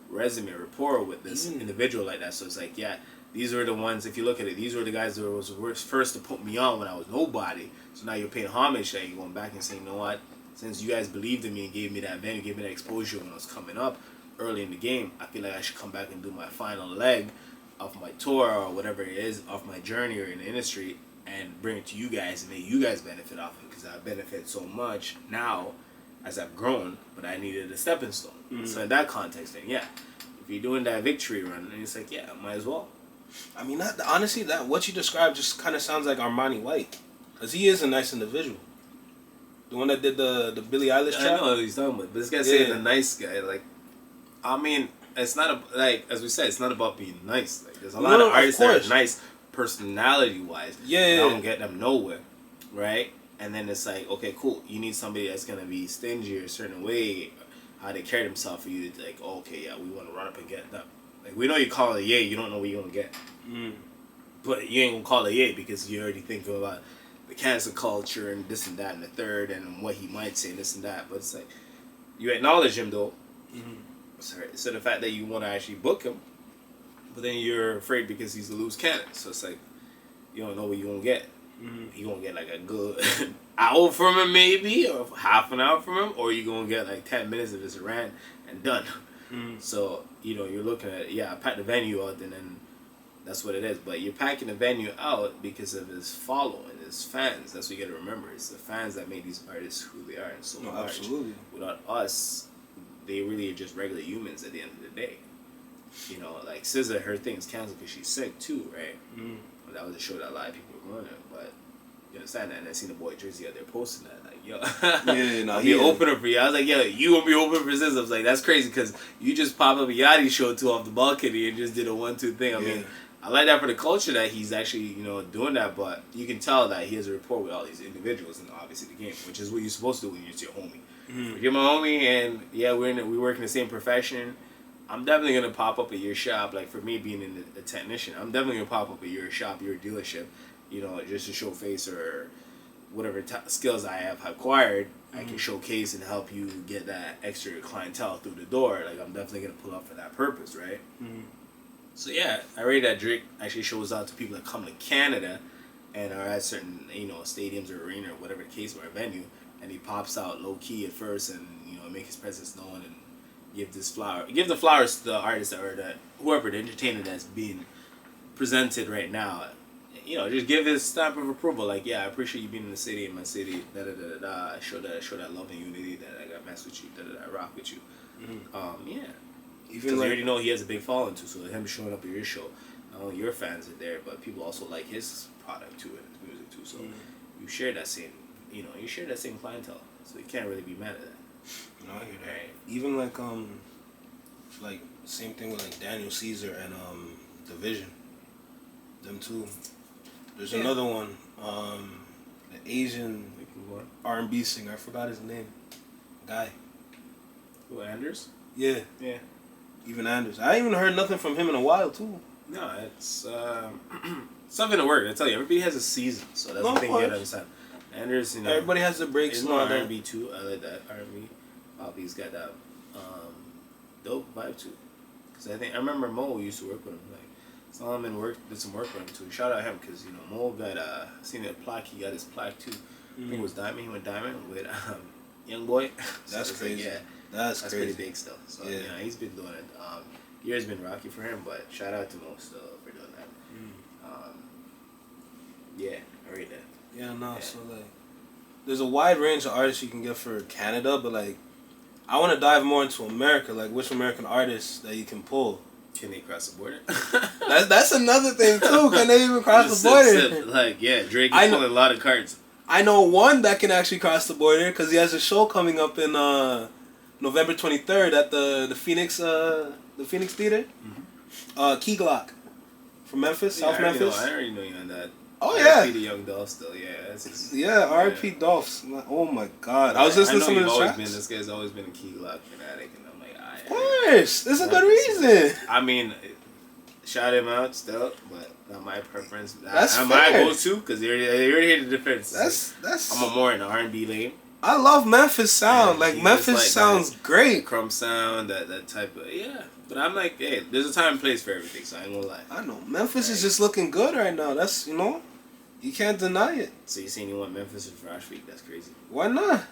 S2: resume, rapport with this individual like that. So it's like, yeah, these were the ones, if you look at it, these were the guys that was first to put me on when I was nobody. So now you're paying homage, that you're going back and saying, you know what, since you guys believed in me and gave me that venue, gave me that exposure when I was coming up early in the game, I feel like I should come back and do my final leg of my tour or whatever it is, of my journey or in the industry, and bring it to you guys and make you guys benefit off of it, because I benefit so much now as I've grown, but I needed a stepping stone. Mm-hmm. So in that context, then yeah, if you're doing that victory run, then it's like, yeah, might as well.
S1: I mean, honestly, that what you described just kind of sounds like Armani White, because he is a nice individual. The one that did the Billie Eilish track.
S2: I know what he's talking about, but this guy's saying the nice guy. Like, I mean, it's not like, as we said, it's not about being nice. Like, there's a lot of artists that are nice personality wise. I don't get them nowhere, right? And then it's like, okay, cool. You need somebody that's gonna be stingy or a certain way, how they carry themselves for you to like, oh, okay, yeah, we want to run up and get them. Like, we know you call it a yay, you don't know what you're gonna get. But you ain't gonna call it a yay because you already think about the cancel culture and this and that and the third and what he might say, this and that. But it's like, you acknowledge him though. Sorry. So the fact that you want to actually book him, but then you're afraid because he's a loose cannon. So it's like, you don't know what you're gonna get. You gonna get like a good hour from him maybe, or half an hour from him, or you gonna get like 10 minutes of his rant and done. So, you know, you're looking at, yeah, pack the venue out, and then that's what it is. But you're packing the venue out because of his following, his fans. That's what you gotta remember. It's the fans that make these artists who they are, and so much.
S1: Absolutely.
S2: Without us, they really are just regular humans at the end of the day. You know, like SZA, her thing is canceled because she's sick too, right? That was a show that a lot of people were going to, but you understand that. And I seen the boy Jersey out there posting that, like, yo, I'll be opener for you. I was like, yo, you gonna be opening for SZA? I was like, that's crazy because you just popped up a Yachty show too off the balcony and just did a 1-2 thing. I mean, I like that for the culture that he's actually, you know, doing that, but you can tell that he has a rapport with all these individuals and obviously the game, which is what you're supposed to do when you're your homie. You're my homie, and yeah, we work in the same profession. I'm definitely gonna pop up at your shop. Like, for me being a technician, I'm definitely gonna pop up at your shop, your dealership, you know, just to show face or whatever skills I have acquired. I can showcase and help you get that extra clientele through the door. Like, I'm definitely gonna pull up for that purpose, right? So yeah, I rate that Drake actually shows out to people that come to Canada and are at certain, you know, stadiums or arena or whatever the case, or a venue, and he pops out low key at first and, you know, make his presence known and give the flowers to the artist or whoever, the entertainer that's being presented right now. You know, just give his stamp of approval. Like, yeah, I appreciate you being in the city, in my city. Da da da da da. Show that love and unity that I got mess with you. Da da da. I rock with you. Yeah. Even like, you already know he has a big following too. So him showing up at your show, not only your fans are there, but people also like his product too and his music too. So you share that same, you know, clientele. So you can't really be mad at that.
S1: No, I hear that. Right. Even like same thing with like Daniel Caesar and Division. Them two. There's another one, the Asian R&B singer. I forgot his name. Guy.
S2: Who, Anders?
S1: Yeah.
S2: Yeah.
S1: Even Anders. I ain't even heard nothing from him in a while too.
S2: No, it's something to work. I tell you, everybody has a season, so that's the thing you gotta understand. Anders, you know,
S1: everybody has their breaks.
S2: It's more R&B too. I like that R&B. Poppy's got that dope vibe too. Cause I remember Mo used to work with him. Like, saw him and did some work with him too. Shout out him, cause you know Mo got seen that plaque. He got his plaque too. I think it was Diamond. He went Diamond with Young Boy. So
S1: that's crazy.
S2: Like, yeah, that's crazy. Pretty big stuff. So yeah, he's been doing it. Year's been rocky for him, but shout out to Mo still for doing that. Yeah, I read that.
S1: Yeah, no. Yeah. So like, there's a wide range of artists you can get for Canada, but like, I want to dive more into America. Like, which American artists that you can pull?
S2: Can they cross the border?
S1: that's another thing too. Can they even cross the border?
S2: Like, yeah, Drake is pulling a lot of cards.
S1: I know one that can actually cross the border because he has a show coming up in November 23rd at the Phoenix Theater. Key Glock from Memphis, South Memphis.
S2: I already know you on that.
S1: Oh yeah,
S2: R.I.P. to Young Dolph still.
S1: Yeah, R.I.P. Dolphs. Oh my God, I was listening to some of the tracks.
S2: This guy's always been a Key Glock fanatic, and I'm like,
S1: of course, there's a good reason.
S2: I mean, shout him out still, but not my preference.
S1: That's
S2: fair.
S1: My
S2: go-to because they already hit the defense.
S1: That's.
S2: I'm more in the R&B lane.
S1: I love Memphis sound. Memphis sounds great.
S2: Crumb sound, that type of But I'm like, hey, there's a time and place for everything, so I ain't gonna lie.
S1: I know. Memphis is just looking good right now. That's, you can't deny it.
S2: So you saying you want Memphis for Ash Week? That's crazy.
S1: Why not?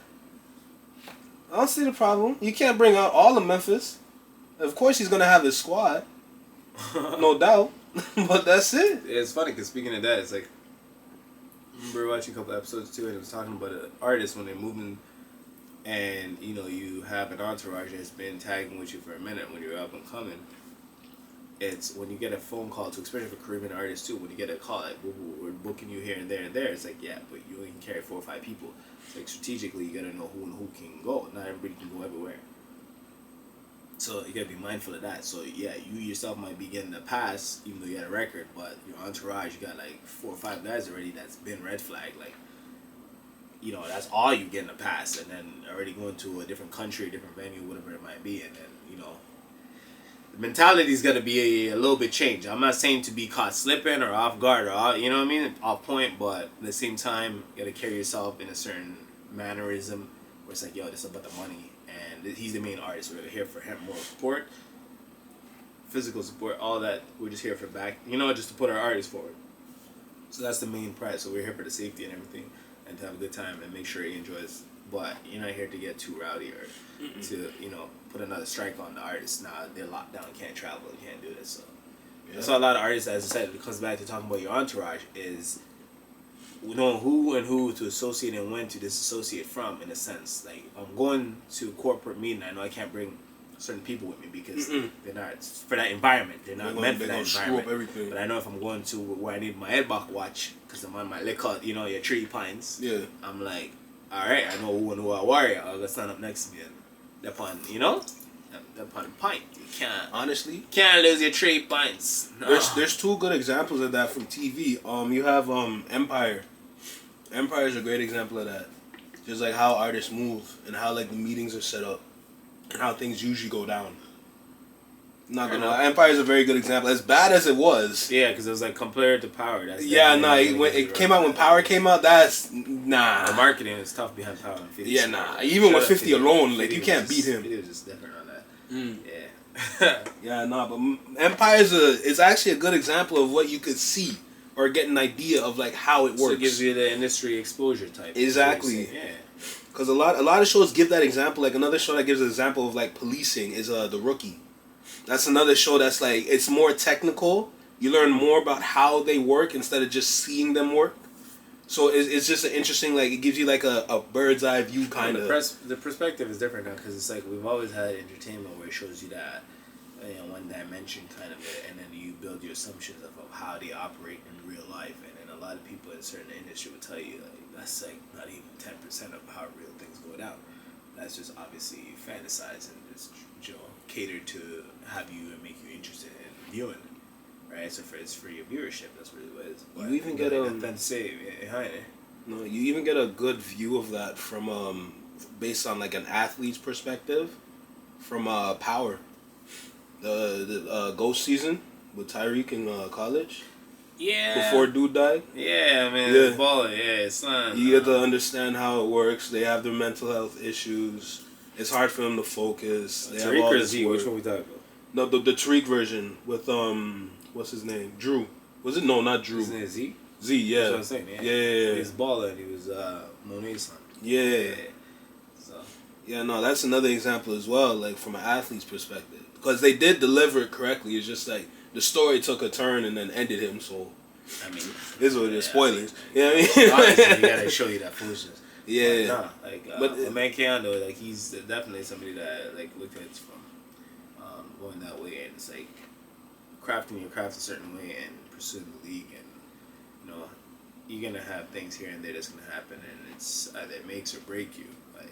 S1: I don't see the problem. You can't bring out all of Memphis. Of course he's going to have his squad. No doubt. But that's it.
S2: Yeah, it's funny because speaking of that, it's like, I remember watching a couple episodes too, and it was talking about an artist when they're moving, and you have an entourage that's been tagging with you for a minute when you're up and coming. It's when you get a phone call to, especially for Caribbean artists too, when you get a call like, we're booking you here and there and there, it's like, yeah, but you only can carry 4 or 5 people. It's like strategically you gotta know who and who can go. Not everybody can go everywhere. So you gotta be mindful of that. So yeah, you yourself might be getting a pass even though you had a record, but your entourage, you got like 4 or 5 guys already that's been red flag. Like, that's all you getting a pass, and then already going to a different country, a different venue, whatever it might be, and then the mentality's gotta be a little bit changed. I'm not saying to be caught slipping or off guard or off point, but at the same time, you gotta carry yourself in a certain mannerism where it's like, yo, this is about the money. And he's the main artist. We're here for him, more support, physical support, all that. We're just here for back, just to put our artists forward. So that's the main prize. So we're here for the safety and everything, and to have a good time and make sure he enjoys. But you're not here to get too rowdy or to put another strike on the artist. Nah, they're locked down, can't travel, can't do this. So that's why a lot of artists, as I said, it comes back to talking about your entourage is knowing who and who to associate and when to disassociate from, in a sense. Like, if I'm going to a corporate meeting, I know I can't bring certain people with me because they're not for that environment. They're not meant for that environment.
S1: Everything.
S2: But I know if I'm going to where I need my headbuck watch because I'm on my liquor, your 3 pints.
S1: Yeah.
S2: I'm like, all right, I know who and who I warrior. I'll go stand up next to me and upon a pint. You can't lose your 3 pints. No.
S1: There's 2 good examples of that from TV. You have Empire. Empire is a great example of that. Just like how artists move and how like the meetings are set up and how things usually go down. Not gonna lie, Empire is a very good example. As bad as it was.
S2: Yeah, because it was like compared to Power. That's
S1: it came out when Power came out. That's nah.
S2: The marketing is tough behind Power. And 50.
S1: Yeah, nah. Even with 50 alone, like you can't beat him.
S2: 50 was just different on that.
S1: Yeah. Yeah, nah. But Empire is actually a good example of what you could see or get an idea of like how it works.
S2: So it gives you the industry exposure type.
S1: Exactly.
S2: Yeah.
S1: Because a lot of shows give that example. Like another show that gives an example of like policing is The Rookie. That's another show that's like, it's more technical. You learn more about how they work instead of just seeing them work. So it's just an interesting, like, it gives you like a bird's eye view kind of.
S2: The perspective is different now because it's like we've always had entertainment where it shows you that one dimension kind of it, and then you build your assumptions of how they operate in real life. And then a lot of people in certain industry will tell you like that's like not even 10% of how real things go down. That's just obviously fantasized and just catered to have you and make you interested in viewing, right? So it's for your viewership. That's really what it is.
S1: You even get
S2: No,
S1: you even get a good view of that from based on like an athlete's perspective from Power, the Ghost season with Tyreek in college.
S2: Yeah.
S1: Before dude died.
S2: Yeah, man.
S1: Yeah.
S2: Baller. Yeah, son.
S1: You get to understand how it works. They have their mental health issues. It's hard for them to focus. They have all this
S2: Z,
S1: work.
S2: which one we talking about?
S1: No, the Tariq version with what's his name? Drew. Was it? No, not Drew.
S2: His name is Z.
S1: Z, yeah.
S2: That's what I'm saying.
S1: Yeah.
S2: He was baller. And he was Monet's son.
S1: Yeah.
S2: So.
S1: Yeah, no, that's another example as well, like from an athlete's perspective, because they did deliver it correctly. It's just like the story took a turn and then ended him. So,
S2: I mean,
S1: this is what it is. Spoilers. You know what I
S2: mean?
S1: mean?
S2: Honestly, you gotta show you that foolishness.
S1: Yeah.
S2: But my man Keanu, like he's definitely somebody that like looked at it from going that way, and it's like crafting your craft a certain way and pursuing the league, and you're gonna have things here and there that's gonna happen, and it's either it makes or break you. Like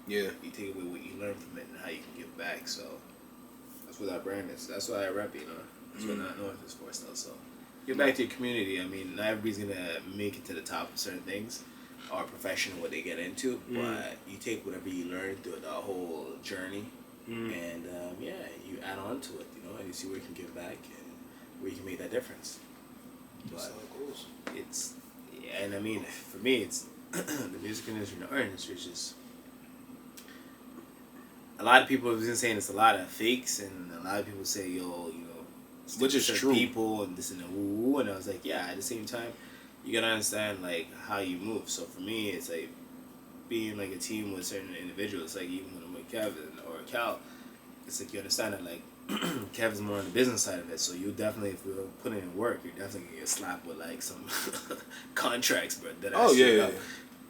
S1: yeah,
S2: you take away what you learn from it and how you can give back. So that's what our brand is. That's why I rep. That's what Not North is for still. So give back to your community. I mean, not everybody's gonna make it to the top of certain things or profession what they get into, but you take whatever you learn through the whole journey, and you add on to it, and you see where you can give back and where you can make that difference.
S1: That's how it goes.
S2: It's and I mean for me it's the music industry and the art industry is just lot of people have been saying it's a lot of fakes, and a lot of people say, yo,
S1: which is true.
S2: People and this and that, woo, and I was like, yeah. At the same time, you gotta understand like how you move. So for me, it's like being like a team with certain individuals. Like even when I'm with Kevin or Cal, it's like you understand that like Kevin's more on the business side of it. So you definitely, if we're putting in work, you're definitely gonna get slapped with like some contracts, bro.
S1: Yeah.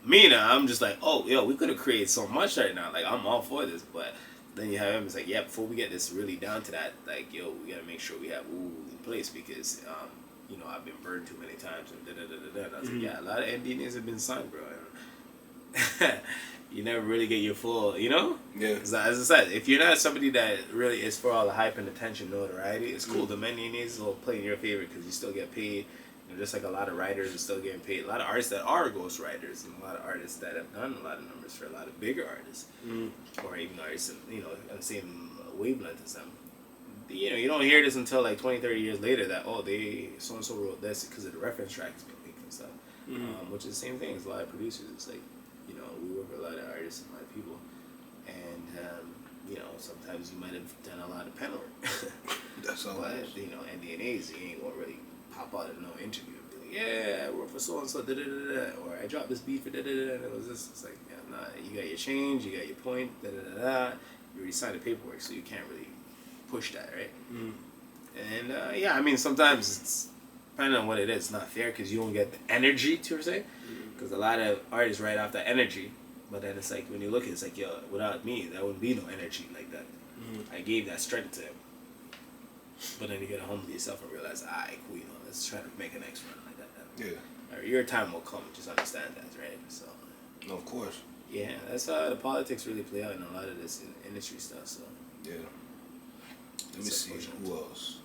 S2: Me now, I'm just like, oh, yo, we could have created so much right now. Like I'm all for this, but then you have him. It's like, yeah, before we get this really down to that, like, yo, we gotta make sure we have rules in place because, I've been burned too many times and da. And I was like, yeah, a lot of NDAs have been signed, bro. And you never really get your full,
S1: Yeah.
S2: Because as I said, if you're not somebody that really is for all the hype and attention, notoriety, it's cool. The NDAs will play in your favor because you still get paid. Just like a lot of writers are still getting paid. A lot of artists that are ghost writers, and a lot of artists that have done a lot of numbers for a lot of bigger artists, or even artists, on the same wavelength as them. You don't hear this until like 20, 30 years later that they so and so wrote this because of the reference tracks being leaked and stuff. Which is the same thing as a lot of producers. It's like we work with a lot of artists and a lot of people, and sometimes you might have done a lot of pen work.
S1: That's all.
S2: But NDAs, you ain't gonna really pop out in no interview and be like, yeah, I work for so and so, or I dropped this beat for and it was this. It's like, yeah, nah, you got your change, you got your point, You already signed the paperwork, so you can't really push that, right? And I mean, sometimes it's depending on what it is, it's not fair because you don't get the energy to say, because a lot of artists write off that energy, but then it's like when you look at it, it's like, yo, without me, there wouldn't be no energy like that. I gave that strength to him. But then you gotta humble yourself and realize, alright, cool, let's try to make a next run like that. Yeah. Or your time will come, just understand that, right? So.
S1: No, of course.
S2: Yeah, that's how the politics really play out in a lot of this industry stuff, so.
S1: Yeah. Let me see, who else?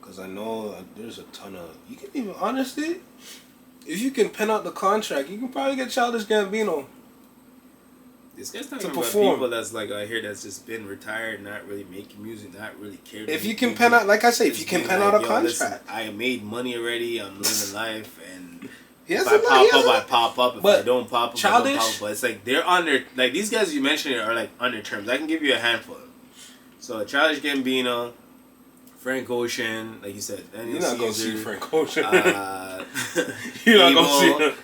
S1: Because I know there's a ton of, you can even, honestly, if you can pen out the contract, you can probably get Childish Gambino.
S2: This guy's talking about people that's like I hear that's just been retired, not really making music, not really caring.
S1: If you can pen out, like I say, if you can pen out a contract,
S2: listen, I made money already. I'm living life, and
S1: if
S2: I pop up, I pop up. If I don't pop up,
S1: Childish,
S2: I don't pop up. But it's like they're under like these guys you mentioned are like under terms. I can give you a handful of them. So Childish Gambino, Frank Ocean, like you said,
S1: you're not gonna see Frank Ocean.
S2: You're not gonna see him.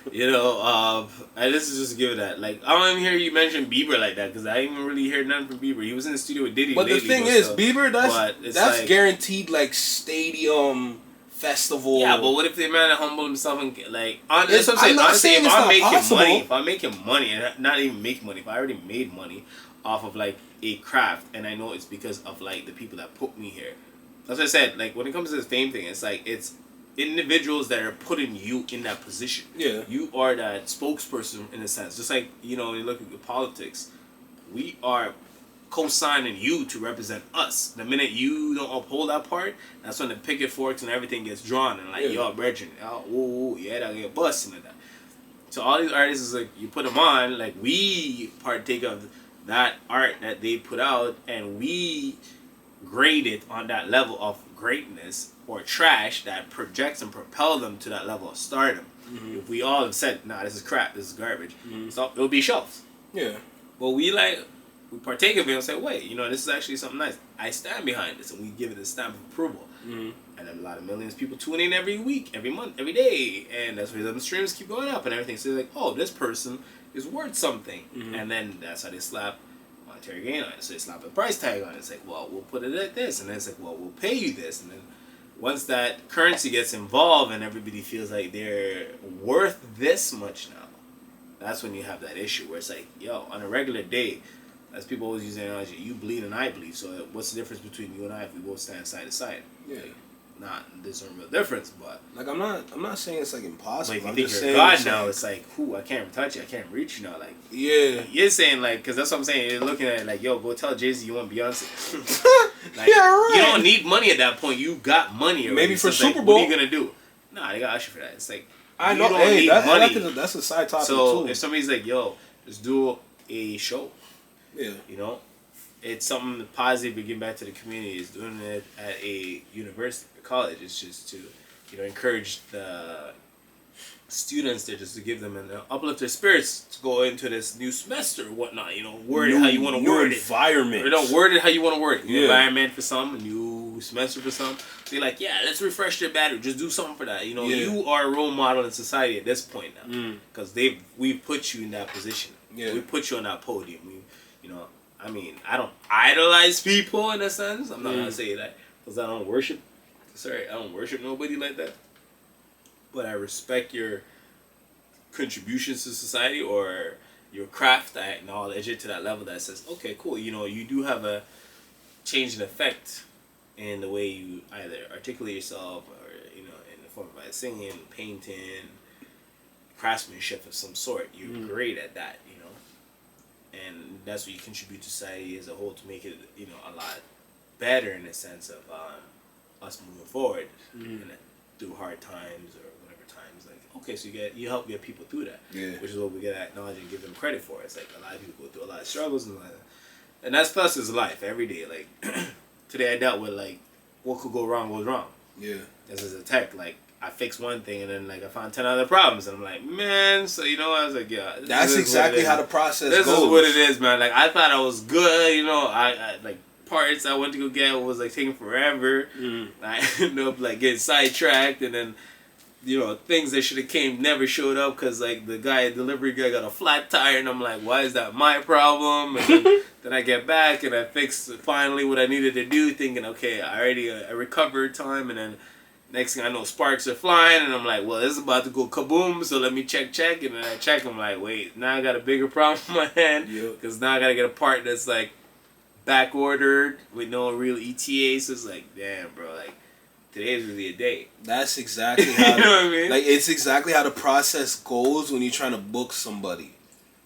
S2: I just give it that. Like I don't even hear you mention Bieber like that because I didn't even really hear nothing from Bieber. He was in the studio with Diddy.
S1: But the thing is, Bieber, that's like, guaranteed like stadium festival.
S2: Yeah, but what if the man humble himself and like? That's what I'm saying. Honestly, if I'm making money and not even make money, if I already made money off of like a craft, and I know it's because of like the people that put me here. That's what I said. Like when it comes to this fame thing, it's like it's individuals that are putting you in that position.
S1: Yeah.
S2: You are that spokesperson in a sense. Just like, when you look at the politics, we are co-signing you to represent us. The minute you don't uphold that part, that's when the picket forks and everything gets drawn and like, yo, brethren, that'll get busted and that. So all these artists is like, you put them on, like we partake of that art that they put out and we grade it on that level of greatness or trash that projects and propel them to that level of stardom. If we all have said, nah, this is crap, this is garbage, so it'll be shelves.
S1: Yeah.
S2: But we partake of it and say, wait, this is actually something nice. I stand behind this, and we give it a stamp of approval. And then a lot of millions of people tune in every week, every month, every day, and that's why the streams keep going up and everything. So they're like, oh, this person is worth something, and then that's how they slap monetary gain on it. So they slap a price tag on it. It's like, well, we'll put it at this, and then it's like, well, we'll pay you this, and then once that currency gets involved and everybody feels like they're worth this much now, that's when you have that issue where it's like, yo, on a regular day, as people always use the analogy, you bleed and I bleed. So what's the difference between you and I if we both stand side to side?
S1: Yeah.
S2: There's no real difference, but
S1: like I'm not saying it's like impossible.
S2: But if you think you're God now, it's like, I can't touch you, I can't reach you now. Like, you're saying like, because that's what I'm saying. You're looking at it like, yo, go tell Jay-Z you want Beyonce. Like, yeah, right. You don't need money at that point. You got money already.
S1: Maybe for Super Bowl.
S2: What are you gonna do? Nah, they got usher for that. It's like
S1: I know. Hey, that's a side topic
S2: so
S1: too.
S2: If somebody's like, yo, let's do a show.
S1: Yeah.
S2: It's something positive to give back to the community. Is doing it at a university, a college. It's just to, encourage the students there just to give them and uplift their spirits to go into this new semester or whatnot. You know, word it how you want to word it.
S1: Environment.
S2: Or don't word it how you want to word it. New
S1: Yeah.
S2: environment for some, a new semester for some. So you're like, yeah, let's refresh their battery. Just do something for that. You know, you are a role model in society at this point now because we've put you in that position.
S1: Yeah.
S2: We put you on that podium. You know, I mean, I don't idolize people in a sense. I'm not gonna say that because I don't worship. Sorry, I don't worship nobody like that. But I respect your contributions to society or your craft. I acknowledge it to that level that says, okay, cool. You know, you do have a change in effect in the way you either articulate yourself or, you know, in the form of like singing, painting, craftsmanship of some sort. You're great at that, you know. And that's what you contribute to society as a whole to make it, you know, a lot better in the sense of us moving forward and through hard times or whatever times. Like, okay, so you help get people through that, which is what we get acknowledge and give them credit for. It's like a lot of people go through a lot of struggles and that's plus is life every day. Like today, I dealt with like what could go wrong goes wrong. Yeah, this is a tech. Like I fixed one thing and then like I found 10 other problems and I'm like, man. So you know, I was like, yeah,
S1: that's exactly how the process goes.
S2: This is what it is, man. Like I thought I was good. You know, I like. Parts I went to go get was like taking forever. I ended up like getting sidetracked, and then you know things that should have came never showed up because like the delivery guy got a flat tire, and I'm like, why is that my problem? And then I get back and I fixed finally what I needed to do, thinking okay, I recovered time, and then next thing I know sparks are flying, and I'm like, well, this is about to go kaboom, so let me check, and then I check, I'm like, wait, now I got a bigger problem in my hand because now I gotta get a part that's like back ordered with no real ETA, so it's like, damn, bro, like today is really a day.
S1: That's exactly how
S2: you know what I mean?
S1: Like it's exactly how the process goes when you're trying to book somebody,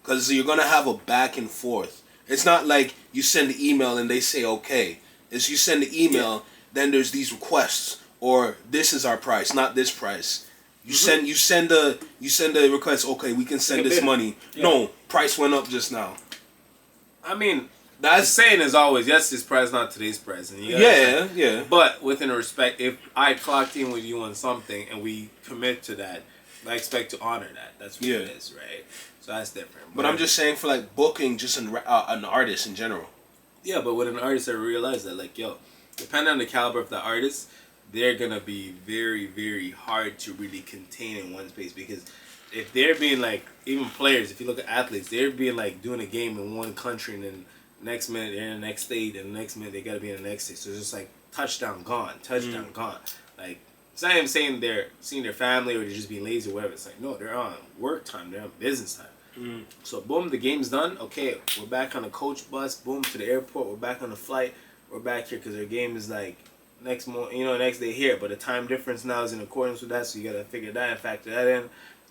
S1: because you're gonna have a back and forth. It's not like you send the email and they say okay. It's you send the email, then there's these requests or this is our price, not this price. You send a request. Okay, we can send this money. No, price went up just now.
S2: I mean. That's saying is always yes, this price, not today's price. And
S1: yeah.
S2: But within respect, if I clocked in with you on something and we commit to that, I expect to honor that. That's what it is, right? So that's different.
S1: But I'm just saying for like booking, just an artist in general.
S2: Yeah, but with an artist, I realize that like depending on the caliber of the artist, they're gonna be very, very hard to really contain in one space because if they're being like even players, if you look at athletes, they're being like doing a game in one country and then. Next minute they're in the next state, and the next minute they gotta be in the next state. So it's just like touchdown gone. Like it's not even saying they're seeing their family or they're just being lazy or whatever. It's like no, they're on work time, they're on business time. So boom, the game's done. Okay, we're back on the coach bus. Boom, to the airport. We're back on the flight. We're back here because their game is like next day here. But the time difference now is in accordance with that, so you gotta figure that and factor that in.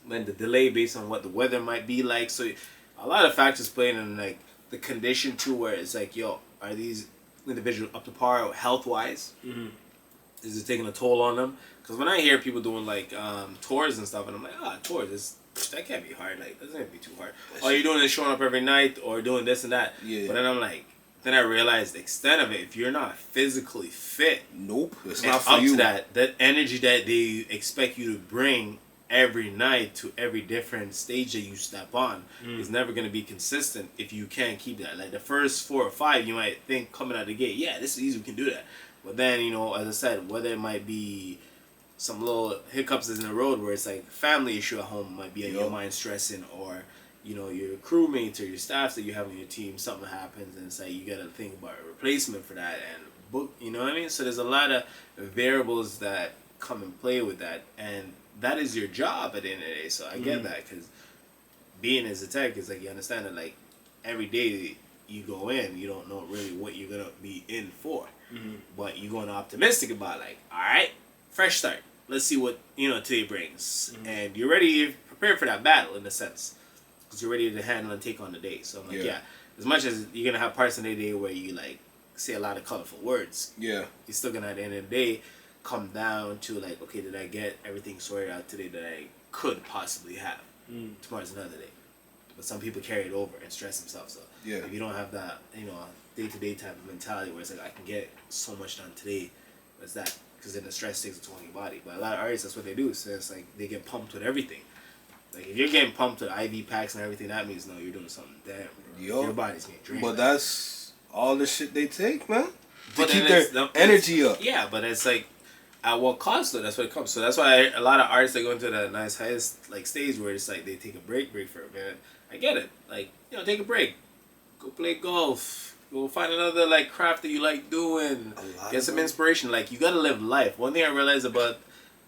S2: Then the delay based on what the weather might be like. So a lot of factors playing in like. The condition too, where it's like, are these individuals up to par health wise? Is it taking a toll on them? Because when I hear people doing like tours and stuff, and I'm like, tours, that can't be hard. Like, that doesn't be too hard. All you're doing is showing up every night or doing this and that. Yeah. But then I'm like, then I realized the extent of it. If you're not physically fit,
S1: nope, it's not for
S2: up
S1: you.
S2: To that energy that they expect you to bring. Every night to every different stage that you step on is never going to be consistent if you can't keep that. Like the first 4 or 5, you might think coming out of the gate, yeah, this is easy, we can do that. But then, as I said, whether it might be some little hiccups in the road where it's like family issue at home might be in your mind stressing, or your crewmates or your staffs that you have on your team, something happens and it's like you got to think about a replacement for that and book. You know what I mean? So there's a lot of variables that come and play with that, and that is your job at the end of the day. So I get that, because being as a tech is like, you understand that like every day you go in, you don't know really what you're gonna be in for, but you're going optimistic about like, all right, fresh start. Let's see what today brings, and you're ready, you're prepared for that battle in a sense, because you're ready to handle and take on the day. So I'm like, as much as you're gonna have parts in the day where you like say a lot of colorful words, you're still gonna at the end of the day come down to like, okay, did I get everything sorted out today that I could possibly have? Tomorrow's another day. But some people carry it over and stress themselves. So if you don't have that, day-to-day type of mentality where it's like, I can get so much done today, what's that? because then the stress takes a toll on your body. But a lot of artists, that's what they do. So it's like they get pumped with everything. Like if you're getting pumped with IV packs and everything, that means no, you're doing something damn. Bro. Your body's getting drained.
S1: But that's all the shit they take, man. To
S2: But
S1: keep their energy up.
S2: Yeah, but it's like at what cost though? That's what it comes. So that's why a lot of artists they go into that nice highest like stage where it's like they take a break for a minute. I get it. Like, take a break. Go play golf. Go find another like craft that you like doing. Get some inspiration. Like you gotta live life. One thing I realized about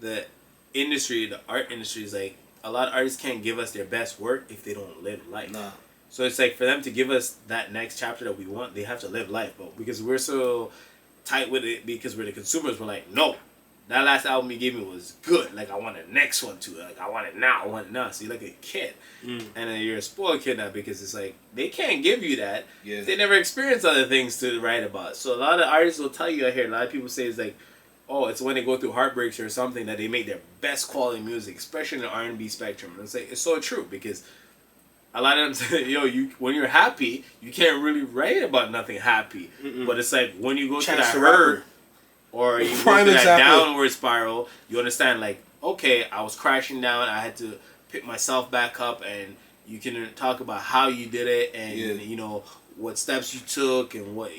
S2: the industry, the art industry, is like a lot of artists can't give us their best work if they don't live life.
S1: Nah.
S2: So it's like for them to give us that next chapter that we want, they have to live life. But because we're so tight with it, because we're the consumers, we're like, no, that last album you gave me was good. Like I want the next one too. Like I want it now. I want it now. So you're like a kid, and then you're a spoiled kid now because it's like they can't give you that. Yeah. They never experienced other things to write about. So a lot of artists will tell you. I hear a lot of people say it's like, oh, it's when they go through heartbreaks or something that they make their best quality music, especially in the R&B spectrum. And it's like it's so true because a lot of them say, when you're happy, you can't really write about nothing happy. But it's like when you go through that hurt or you go through that downward spiral, you understand like, okay, I was crashing down, I had to pick myself back up, and you can talk about how you did it and what steps you took and what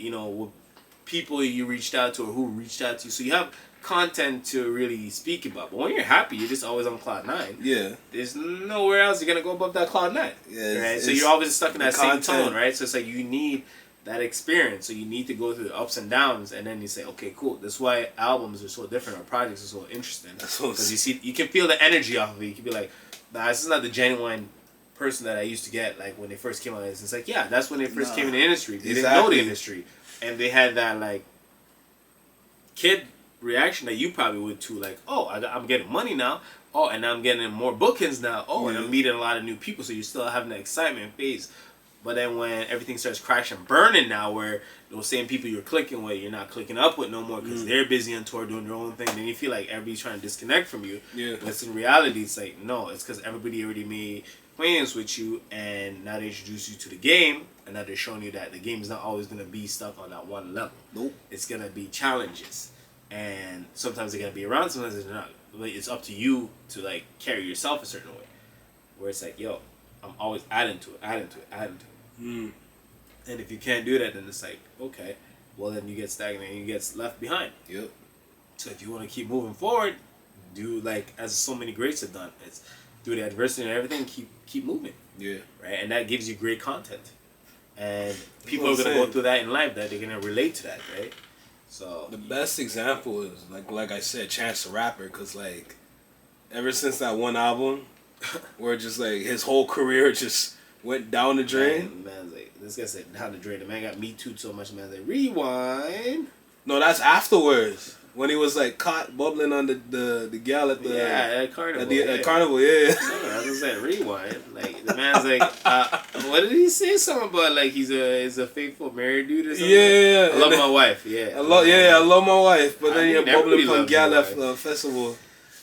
S2: people you reached out to or who reached out to you. So you have content to really speak about. But when you're happy, you're just always on cloud 9. Yeah. There's nowhere else you're gonna go above that cloud 9. Yeah. Right. So you're always stuck in that same tone, right? So it's like you need that experience. So you need to go through the ups and downs, and then you say, okay, cool. That's why albums are so different. Our projects are so interesting because you can feel the energy off of it. You can be like, nah, this is not the genuine person that I used to get. Like when they first came out, it's like, yeah, that's when they first came in the industry. They didn't know the industry, and they had that like kid reaction that you probably would too, like, oh, I'm getting money now, oh, and I'm getting more bookings now, oh, and I'm meeting a lot of new people, so you're still having the excitement phase. But then when everything starts crashing, burning now, where those same people you're clicking with, you're not clicking up with no more because they're busy on tour doing their own thing, then you feel like everybody's trying to disconnect from you. Yeah. But in reality, it's like, no, it's because everybody already made acquaintance with you, and now they introduce you to the game, and now they're showing you that the game is not always going to be stuck on that one level. Nope. It's going to be challenges. And sometimes they're gonna be around, sometimes they're not. But it's up to you to like carry yourself a certain way. Where it's like, yo, I'm always adding to it. And if you can't do that, then it's like, okay, well then you get stagnant and you get left behind. Yep. So if you want to keep moving forward, do like as so many greats have done. It's through the adversity and everything, keep moving. Yeah. Right, and that gives you great content. And people are gonna go through that in life that they're gonna relate to that, right? So
S1: the best example is like I said, Chance the Rapper, because like ever since that one album, where just like his whole career just went down the drain.
S2: Man's like, this guy said down the drain. The man got Me Too'd so much. Man's like, rewind.
S1: No, that's afterwards. When he was like caught bubbling on the gal at the
S2: at Carnival.
S1: At Carnival, yeah.
S2: I was just saying rewind. Like the man's like, what did he say? Something about like he's a faithful married dude or something.
S1: Yeah.
S2: I love my wife. Yeah.
S1: I love my wife. But then you're bubbling on gal at festival.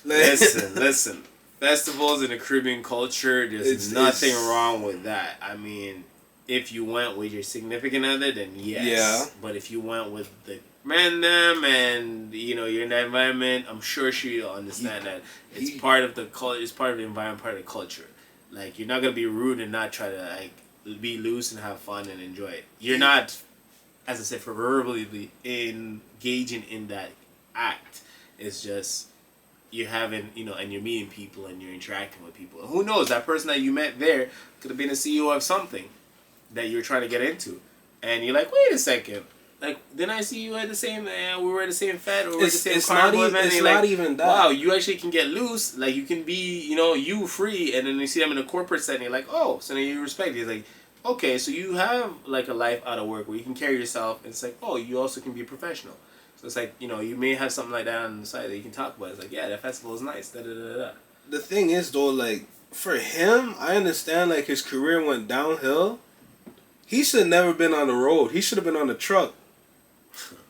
S2: Listen. Festivals in the Caribbean culture, there's nothing wrong with that. I mean, if you went with your significant other, then yes. Yeah. But if you went with the random and you're in that environment, I'm sure she'll understand that it's part of the culture. It's part of the environment, part of the culture. Like you're not gonna be rude and not try to like be loose and have fun and enjoy it. You're not, as I said, verbally engaging in that act. It's just you're having and you're meeting people and you're interacting with people. And who knows, that person that you met there could have been a CEO of something that you're trying to get into, and you're like, wait a second. Like, didn't I see you at the same, we were at the same fed, or we were at the same carnival event? It's not even that. Wow, you actually can get loose. Like, you can be, you free, and then you see them in a corporate setting, you're like, oh, so then you respect it. It's like, okay, so you have, like, a life out of work where you can carry yourself, and it's like, oh, you also can be a professional. So it's like, you may have something like that on the side that you can talk about. It's like, yeah, that festival is nice, da-da-da-da.
S1: The thing is, though, like, for him, I understand, like, his career went downhill. He should have never been on the road. He should have been on the truck.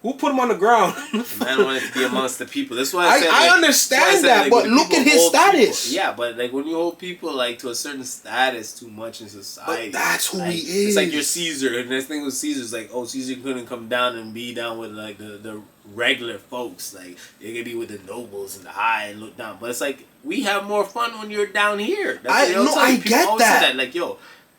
S1: Who put him on the ground?
S2: Man wanted to be amongst the people. That's why I said.
S1: I understand that, but look at his status.
S2: People, yeah, but like when you hold people like to a certain status too much in society,
S1: but that's who
S2: like,
S1: he is.
S2: It's like you're Caesar, and the thing with Caesar is like, oh, Caesar couldn't come down and be down with like the regular folks. Like they could be with the nobles and the high and look down. But it's like we have more fun when you're down here. That's
S1: I get that.
S2: Like yo,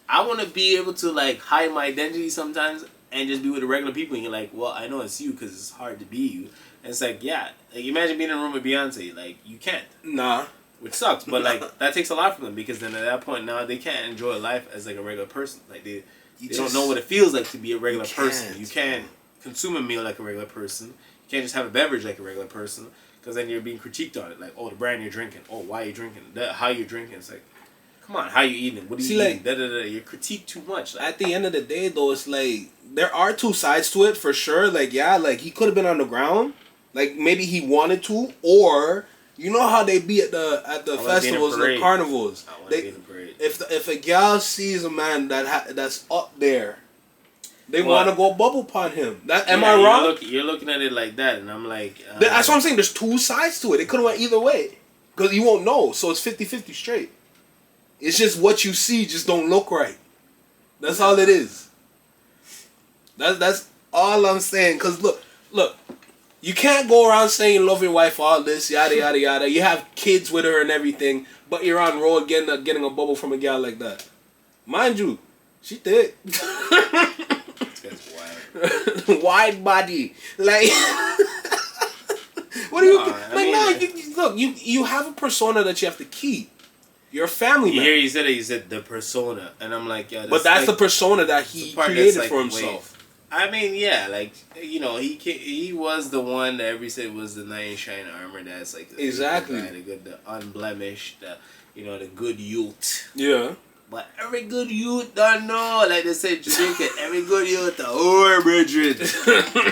S2: I want to be able to like hide my identity sometimes. And just be with the regular people, and you're like, well, I know it's you because it's hard to be you. And it's like, yeah, like imagine being in a room with Beyonce, like you can't,
S1: nah,
S2: which sucks. But like that takes a lot from them because then at that point now they can't enjoy life as like a regular person. Like they don't know what it feels like to be a regular person. You can't consume a meal like a regular person. You can't just have a beverage like a regular person because then you're being critiqued on it. Like, oh, the brand you're drinking, oh, why you drinking, how you drinking. It's like, come on, how you eating? What are you eating? You're critiqued too much. Like,
S1: at the end of the day, though, it's like there are two sides to it for sure. Like, yeah, like he could have been on the ground, like maybe he wanted to, or you know how they be at the festivals, the carnivals.
S2: I want to be in the parade.
S1: If a gal sees a man that's up there, they want to go bubble upon him. Am I wrong?
S2: You're looking at it like that, and I'm like,
S1: that's what I'm saying. There's two sides to it. It could have went either way because you won't know. So it's 50-50 straight. It's just what you see just don't look right. That's all it is. That's all I'm saying. Cause look, you can't go around saying you love your wife, all this, yada yada yada. You have kids with her and everything, but you're on road getting a bubble from a gal like that. Mind you, she thick.
S2: This guy's wild.
S1: Wide body, like. What do you look? You have a persona that you have to keep. You're a family man.
S2: Here you said the persona, and I'm like, yeah.
S1: But that's like, the persona that he created like, for himself.
S2: Wait. I mean, yeah, like you know, he was the one that every said was the knight in shining armor. That's like
S1: exactly
S2: the unblemished, the good youth.
S1: Yeah.
S2: But every good youth don't know, like they say Jamaica, every good youth the whore brethren.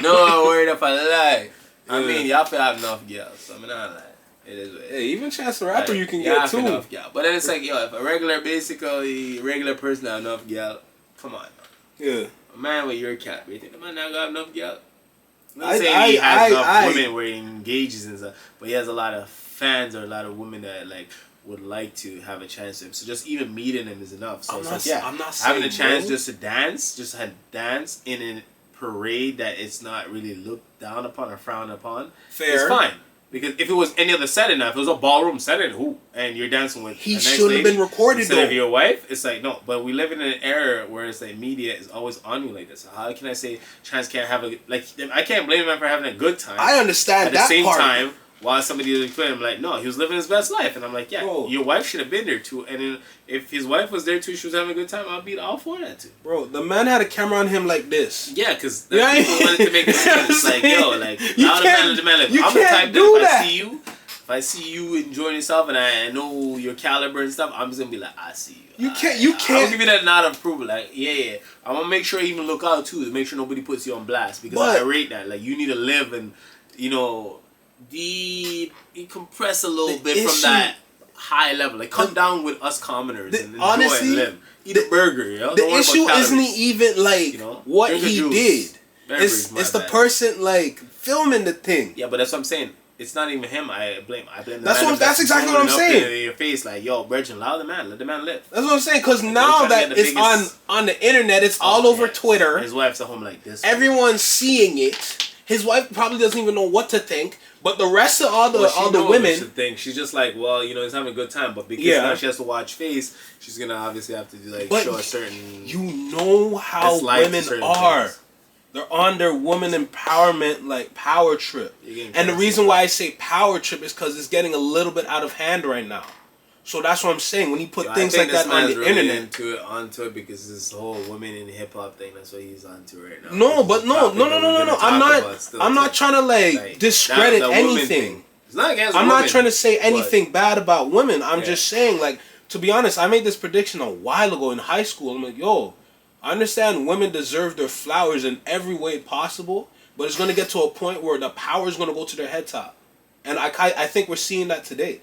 S2: No word of a lie. Yeah. I mean, y'all feel have enough girls, so I'm not lying. It is what it is.
S1: Hey, even Chance the Rapper you can get too.
S2: Enough, yeah. But then it's like, yo, if a regular person have enough gal, come on.
S1: Yeah.
S2: A man with your cap, you think the man not got enough gal? I'm not saying he has enough women where he engages and stuff, but he has a lot of fans or a lot of women that like would like to have a chance to him. So just even meeting him is enough. So I'm not saying having a chance just to dance in a parade that it's not really looked down upon or frowned upon.
S1: Fair.
S2: It's fine. Because if it was any other setting now, if it was a ballroom setting, and you're dancing with
S1: he should have been recorded
S2: instead of your wife, it's like, no. But we live in an era where it's like media is always on you like this. So how can I say Chance can't have I can't blame him for having a good time.
S1: I understand that part. At the same time,
S2: while somebody is playing, I'm like, no, he was living his best life. And I'm like, yeah, bro, your wife should have been there too. And then if his wife was there too, she was having a good time, I'll be all for that too.
S1: Bro, the man had a camera on him like this.
S2: Yeah, because people wanted to make it seem it's like, yo, like, now the man, like, I'm the type that if I see you enjoying yourself and I know your caliber and stuff, I'm just going to be like, I see you.
S1: You can't.
S2: I'll give you that nod of approval. Like, yeah. I'm going to make sure you even look out too to make sure nobody puts you on blast. Because I rate that. Like, you need to live and, decompress a little bit from that high level. Like, come down with us commoners and enjoy and live. Eat a burger,
S1: The issue isn't even like what he did. It's the person like filming the thing.
S2: Yeah, but that's what I'm saying. It's not even him. I blame.
S1: That's exactly what I'm saying.
S2: In your face, like, yo, Virgin, allow the man, let the man live.
S1: That's what I'm saying. Because now that it's on the internet, it's all over Twitter.
S2: His wife's at home like this.
S1: Everyone's seeing it. His wife probably doesn't even know what to think. But the rest of all the women,
S2: think she's just like, well, he's having a good time. But because now she has to watch face, she's gonna obviously have to show a certain.
S1: You know how women are. Things. They're on their woman empowerment, like, power trip. And the reason why I say power trip is because it's getting a little bit out of hand right now. So that's what I'm saying. When you put things like that on the internet.
S2: Onto it because this whole women in hip hop thing, that's what he's onto right now.
S1: No. I'm not trying to, discredit anything.
S2: It's not against
S1: I'm not trying to say anything bad about women. I'm just saying, like, to be honest, I made this prediction a while ago in high school. I'm like, yo, I understand women deserve their flowers in every way possible, but it's going to get to a point where the power is going to go to their head top. And I think we're seeing that today.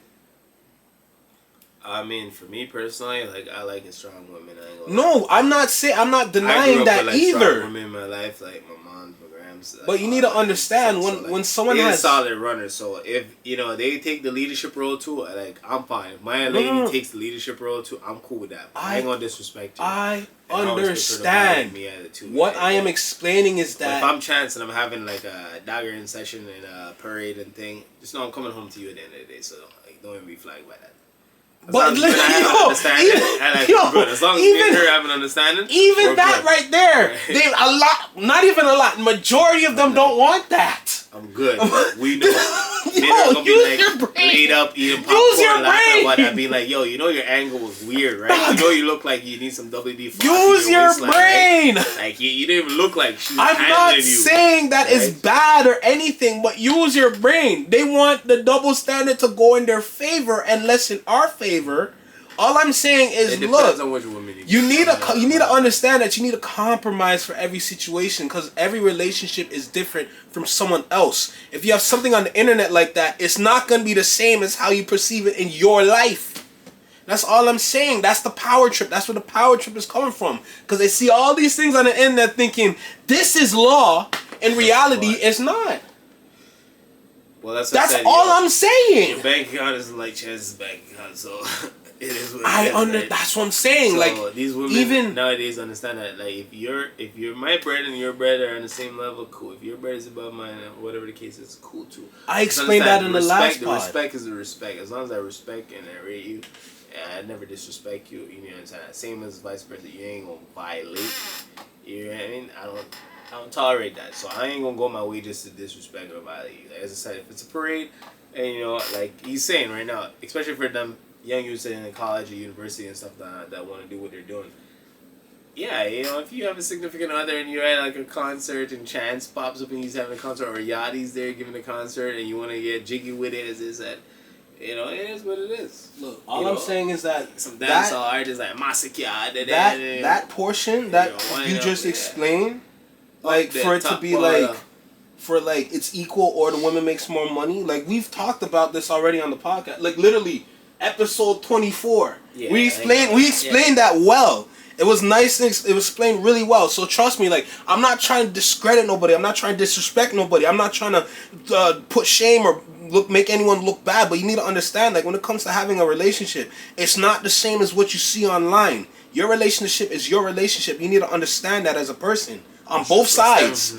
S2: I mean, for me personally, like I like a strong woman. I ain't gonna
S1: No,
S2: lie.
S1: I'm not
S2: I
S1: denying
S2: grew up
S1: that
S2: with, like,
S1: either.
S2: strong women in my life, like my mom, my grams. Like,
S1: But you need to understand when someone
S2: they're
S1: has
S2: solid runners. So if they take the leadership role too, like I'm fine. If my lady
S1: no.
S2: takes the leadership role too, I'm cool with that. But I ain't gonna disrespect you.
S1: I
S2: And I don't expect her to
S1: understand.
S2: violate me either, too.
S1: What I am
S2: But
S1: explaining is
S2: if
S1: that
S2: I'm chance and I'm having like a dagger in session and a parade and thing, just know I'm coming home to you at the end of the day. So like, don't even be flagged by that.
S1: but
S2: As long as me and her have an understanding,
S1: even
S2: we're
S1: that
S2: good.
S1: right there,
S2: Right.
S1: they a lot, not even a lot. Majority of them don't want that.
S2: I'm good. We know.
S1: Yo,
S2: Me and her gonna be
S1: use
S2: like
S1: your brain.
S2: laid up eating
S1: Use
S2: popcorn,
S1: your
S2: laughing
S1: brain.
S2: at what I'd be like, yo, you know your angle was weird, right? You know you look like you need some WD.
S1: Use your brain.
S2: Right? Like you didn't even look like she was
S1: I'm
S2: handling
S1: not
S2: you.
S1: saying that is
S2: Right?
S1: bad or anything, but use your brain. They want the double standard to go in their favor and less in our favor. All I'm saying is,
S2: It depends
S1: look,
S2: on which woman
S1: you need to understand that you need to compromise for every situation because every relationship is different from someone else. If you have something on the internet like that, it's not going to be the same as how you perceive it in your life. That's all I'm saying. That's the power trip. That's where the power trip is coming from. Because they see all these things on the internet thinking, this is law. In reality, it's not.
S2: Well, that's
S1: all I'm saying.
S2: Your bank account isn't like Chance's bank account, so it is what it is. Right?
S1: That's what I'm saying.
S2: So
S1: like
S2: these women
S1: even
S2: nowadays understand that, like, if you're my bread and your bread are on the same level, cool. If your bread is above mine, or whatever the case is, cool too.
S1: I explained that in the last
S2: The
S1: pod.
S2: respect is the respect. As long as I respect and I rate you, and I never disrespect you. You know what I'm saying? Same as vice versa. You ain't gonna violate. You know what I mean? I don't tolerate that. So I ain't gonna go my way just to disrespect or violate you. Like, as I said, if it's a parade, and like he's saying right now, especially for them young youths in college or university and stuff that want to do what they're doing. Yeah, if you have a significant other and you're at like a concert and Chance pops up and he's having a concert, or Yachty's there giving a concert and you want to get jiggy with it, it is what it is.
S1: Look, all I'm saying is that
S2: some dancehall artists like Masakia,
S1: that portion that you just explained, like for it to be like, it's equal or the woman makes more money. Like we've talked about this already on the podcast. Like literally, episode 24.
S2: Yeah,
S1: we explained that well. It was nice. It was explained really well. So trust me, like I'm not trying to discredit nobody. I'm not trying to disrespect nobody. I'm not trying to put shame or make anyone look bad. But you need to understand, like when it comes to having a relationship, it's not the same as what you see online. Your relationship is your relationship. You need to understand that as a person on both sides,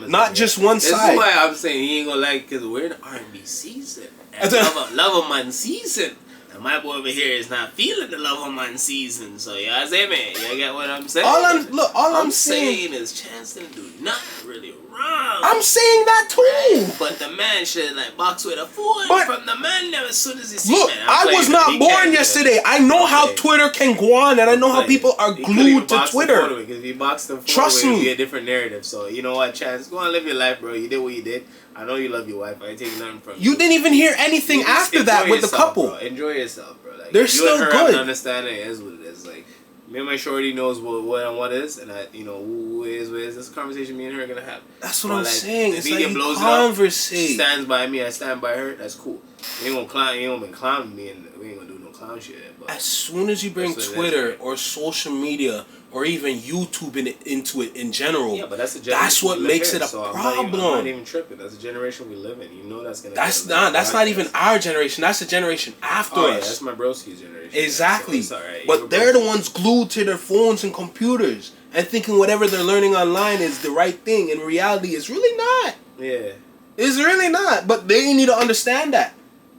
S1: not just one side.
S2: This is why I'm saying he ain't gonna like, because we're in R&B season, and love of man season. And my boy over here is not feeling the love of man season. So you know what I'm saying, man? You get what I'm saying?
S1: All I'm saying
S2: is Chance didn't do nothing really wrong.
S1: I'm saying that too.
S2: But the man should like box with a foot from the man there as soon as he sees.
S1: Look, I was not born yesterday. I know how Twitter can go on, and I know how people are glued to Twitter.
S2: Because if he boxed them,
S1: trust me,
S2: it'll be a different narrative. So you know what, Chance, go on, live your life, bro. You did what you did. I know you love your wife. I ain't taking nothing from you.
S1: You didn't even hear anything after that with the couple.
S2: Bro. Enjoy yourself, bro. Like,
S1: they're still
S2: good.
S1: good.
S2: Understanding is what it is. Like, me and my shorty knows what is, and who is what is. This conversation me and her are gonna have.
S1: That's what I'm saying. It's like
S2: conversation. She stands by me. I stand by her. That's cool. You ain't gonna clown. You ain't gonna clown me, and we ain't gonna do no clown shit. But
S1: as soon as you bring Twitter or social media or even YouTube into it in general,
S2: yeah, but that's
S1: what makes it a problem.
S2: I'm not even tripping. That's a generation we live in. You know that's gonna.
S1: That's not even our generation. That's the generation after us.
S2: Yeah, that's my broski's generation.
S1: Exactly.
S2: So right.
S1: But they're the ones glued to their phones and computers and thinking whatever they're learning online is the right thing. In reality, it's really not.
S2: Yeah.
S1: It's really not. But they need to understand that.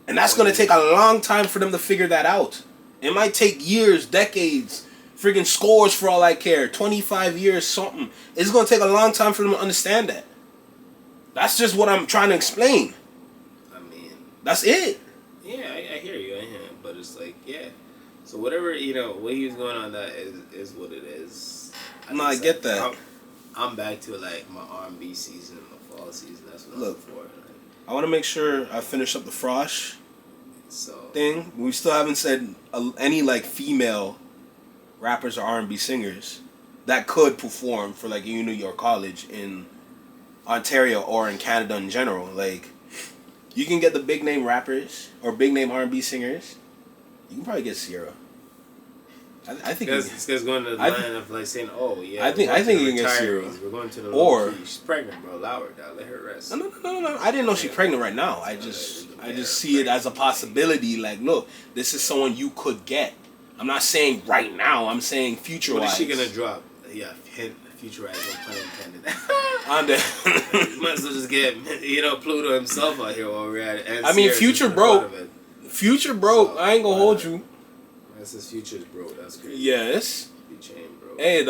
S1: And that's going to take a long time for them to figure that out. It might take years, decades, friggin' scores for all I care, 25 years, something. It's going to take a long time for them to understand that. That's just what I'm trying to explain.
S2: I mean,
S1: that's it.
S2: Yeah, I hear you. But it's like, yeah. So whatever, what he was going on, that is what it is.
S1: I get that.
S2: I'm back to like my R&B season, my fall season. That's what I'm looking for. Like,
S1: I want to make sure I finish up the Frosh thing. We still haven't said any like female rappers or R&B singers that could perform for like uni or college in Ontario or in Canada in general. Like, you can get the big name rappers or big name R&B singers, You can probably get Sierra. I think
S2: this guy's going to the line of like saying, "Oh yeah."
S1: I think you can get Sierra.
S2: We're going to the
S1: or
S2: she's pregnant, bro. Allow her, dog. Let her rest.
S1: No. I didn't know she's pregnant right now. I just see it as a possibility. Like, look, this is someone you could get. I'm not saying right now. I'm saying future wise.
S2: What is she gonna drop? Yeah, future wise. No pun intended.
S1: On the
S2: Might as well just get Pluto himself out here while we're at it. And
S1: I mean,
S2: Sierra's
S1: Future broke. Future broke. So, I ain't gonna hold you.
S2: That's his Future's broke. That's crazy.
S1: Yes.
S2: Chain, bro.
S1: Hey,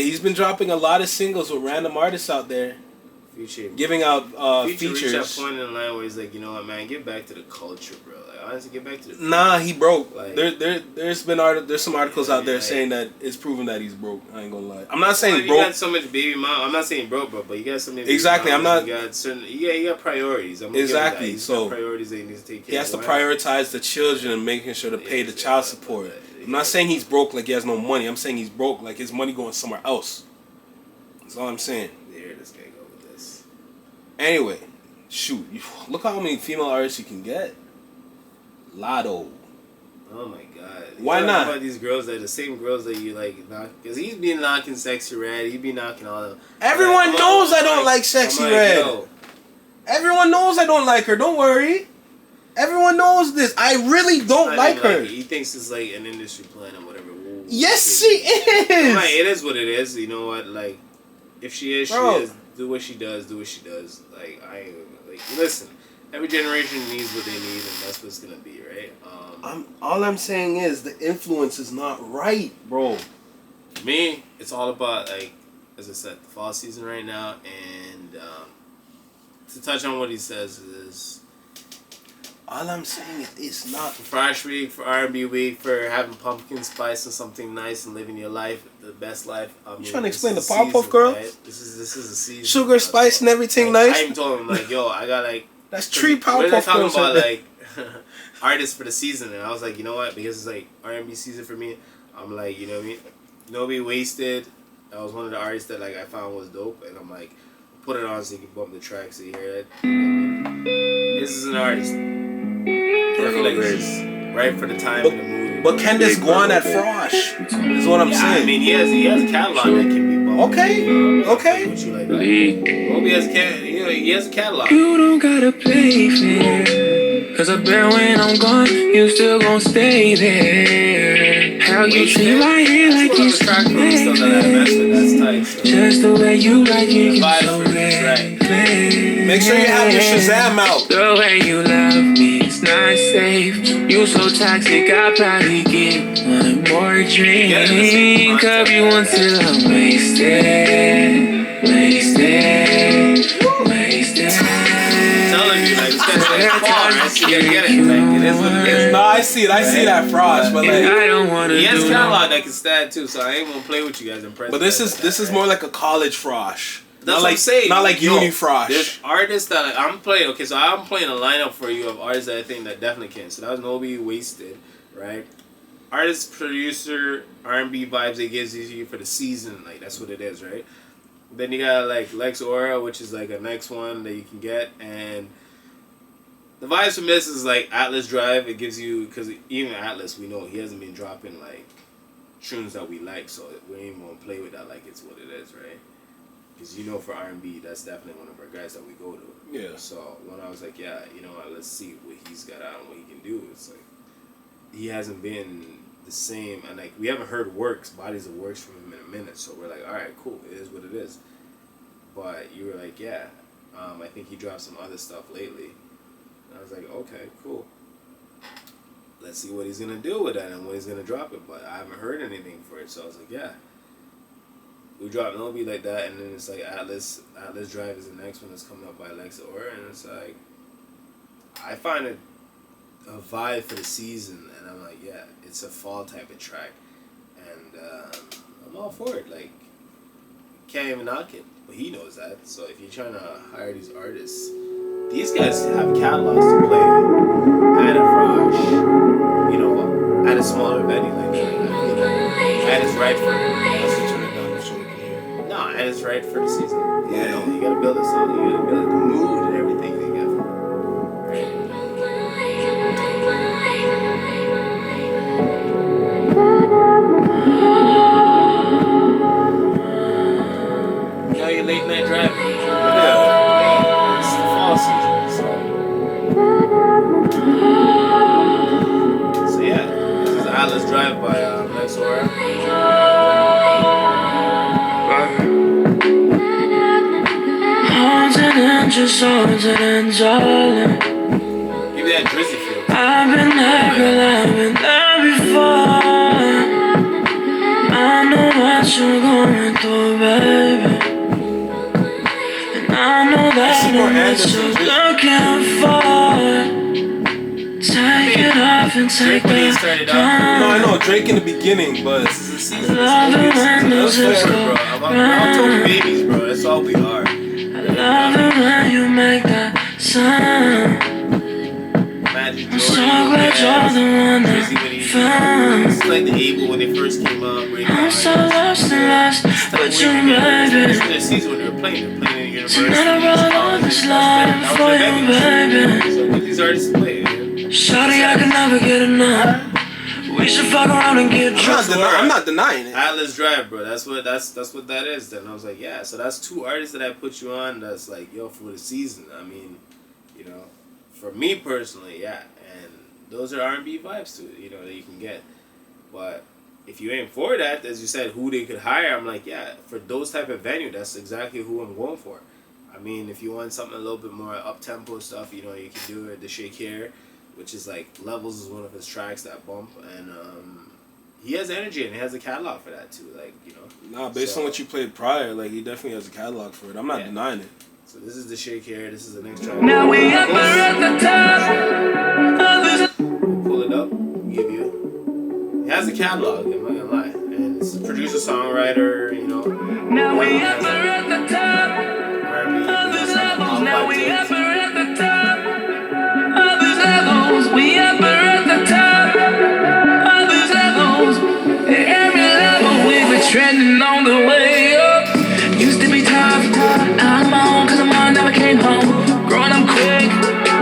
S1: he's been dropping a lot of singles with random artists out there.
S2: Future,
S1: giving out
S2: Future
S1: features.
S2: reached that point in line where he's like, you know what, man, get back to the culture, bro. Like, honestly, get back to the.
S1: Nah, he broke.
S2: Like,
S1: there's some articles out there saying that it's proven that he's broke. I ain't gonna lie. I'm not saying
S2: you
S1: broke.
S2: You got so much baby mom. I'm not saying broke, bro, but you got so many.
S1: Exactly. I'm not.
S2: You got certain. You got priorities.
S1: Exactly. So
S2: priorities that he needs to take care of.
S1: He has to prioritize the children and making sure to pay the child support. I'm not saying he's broke like he has no money. I'm saying he's broke like his money going somewhere else. That's all I'm saying.
S2: There, this guy go with this.
S1: Anyway, shoot. Look how many female artists you can get. Lotto.
S2: Oh my god.
S1: Why not?
S2: About these girls that the same girls that you like knock, because he's been knocking Sexy Red. He be knocking all of them.
S1: Everyone knows I don't like Sexy Red. Yo. Everyone knows I don't like her. Don't worry. Everyone knows this. I really don't like her.
S2: He thinks it's like an industry plan or whatever. Whoa,
S1: yes, she is.
S2: Like, it is what it is. You know what? Like, if she is,
S1: Bro.
S2: she is. Do what she does. Do what she does. Like, listen. Every generation needs what they need, and that's what it's gonna be, right?
S1: All I'm saying is the influence is not right, bro.
S2: For me, it's all about, like, as I said, the fall season right now, and to touch on what he says is.
S1: All I'm saying is it's not
S2: for Fresh Week, for R&B Week, for having pumpkin spice and something nice and living your life, the best life.
S1: You trying to explain the Powerpuff Girls?
S2: Right? This is a season.
S1: Sugar, spice, and everything
S2: like,
S1: nice.
S2: I even told him like, yo, I got like
S1: that's 3 Powerpuff Girls.
S2: We're talking about like artists for the season, and I was like, you know what? Because it's like R&B season for me. I'm like, you know what I mean? Nobody Wasted. That was one of the artists that like I found was dope, and I'm like, put it on so you can bump the track so you hear it. This is an artist. Right for the time of the movie.
S1: But Candace Guan at Frosh is what I'm saying.
S2: I mean, he has a catalog that can be bumped.
S1: Okay.
S2: What you like? Obi he has a catalog.
S3: You don't gotta play fair, 'cause I bet when I'm gone, you still gon' stay there. How you treat my hair like it's
S2: That's tight. So.
S3: Just the way you like it, you so
S2: right.
S1: Make sure you have your Shazam out.
S3: The way you love me, it's not safe. You so toxic, I'll probably get one more drink of you until I'm wasted.
S2: Telling you, like, it is what it is.
S1: No, I see that Frosh, but like
S3: I don't wanna.
S2: He has catalog that can stand too, so I ain't gonna play with you guys in press.
S1: But this is more like a college Frosh.
S2: That's what I'm saying.
S1: Not like uni Frosh.
S2: There's artists that like, I'm playing. Okay, so I'm playing a lineup for you of artists that I think that definitely can. So that was Nobi Wasted, right? Artist, producer, R&B vibes it gives you for the season. Like that's what it is, right? Then you got like Lex Aura, which is like a next one that you can get, and the vibes from this is like Atlas Drive. It gives you, because even Atlas, we know he hasn't been dropping like tunes that we like, so we ain't gonna play with that like it's what it is, right? Because you know, for R&B, that's definitely one of our guys that we go to.
S1: Yeah.
S2: So when I was like, yeah, you know what, let's see what he's got out and what he can do. It's like he hasn't been the same, and like we haven't heard bodies of works from him in a minute. So we're like, all right, cool, it is what it is. But you were like, yeah, I think he dropped some other stuff lately. And I was like, okay, cool. Let's see what he's gonna do with that and when he's gonna drop it. But I haven't heard anything for it, so I was like, yeah. We dropped Nobi like that, and then it's like Atlas Drive is the next one that's coming up by Alexa Ora, and it's like I find it a vibe for the season, and I'm like, yeah, it's a fall type of track, and I'm all for it. Like, can't even knock it, but he knows that. So if you're trying to hire these artists, these guys have catalogs to play at a Frosh, you know, at a smaller venue like that. You know, and it's right for and it's right for the season.
S1: Yeah.
S2: You know, you gotta build a song, you gotta build the mood and everything together. Right? Atlas Drive by Lex Aura. Give me that Drizzy feel.
S3: I've been there, girl, I've been there before. I know what you're going through, baby. And I know that I'm what you're looking for. Take it off and take
S2: Drake
S3: it
S1: No, I know Drake in the beginning, but
S2: this is the season. Let's forward, bro. I'm talking babies, bro. That's all we are.
S3: I love it when you make that sound.
S2: Magic
S3: I'm so glad you're the one that found.
S2: It's like the Able when they first came out.
S3: I'm so lost and lost with you, baby.
S2: The season when they were playing in university.
S3: Tonight I roll on this line for you, baby.
S2: So get these artists to play, man.
S3: Shawty, I can never get enough. We should fuck around and get drunk.
S1: I'm not denying it.
S2: Atlas Drive, bro. That's what that is. Then I was like, yeah. So that's two artists that I put you on. That's like, yo, for the season. I mean, you know, for me personally, yeah. And those are R&B vibes to it, you know, that you can get. But if you ain't for that, as you said, who they could hire, I'm like, yeah, for those type of venue, that's exactly who I'm going for. I mean, if you want something a little bit more up-tempo stuff, you know, you can do it. The Shake Here, which is like Levels is one of his tracks that bump, and he has energy and he has a catalog for that too, like, you know.
S1: Nah, based on what you played prior, like, he definitely has a catalog for it. I'm not denying it.
S2: So this is the Shake Here. This is the next track.
S3: Now we up at the top.
S2: We'll pull it up. Give you. He has a catalog. I'm not gonna lie, and it's a producer, songwriter. You know.
S3: Now we up at the top. Now we up at the top. All these levels, we up at the top. All these levels, at every level we've been trending on the way up. Used to be tough, now I'm on 'cause I'm on, never came home. Growing up quick,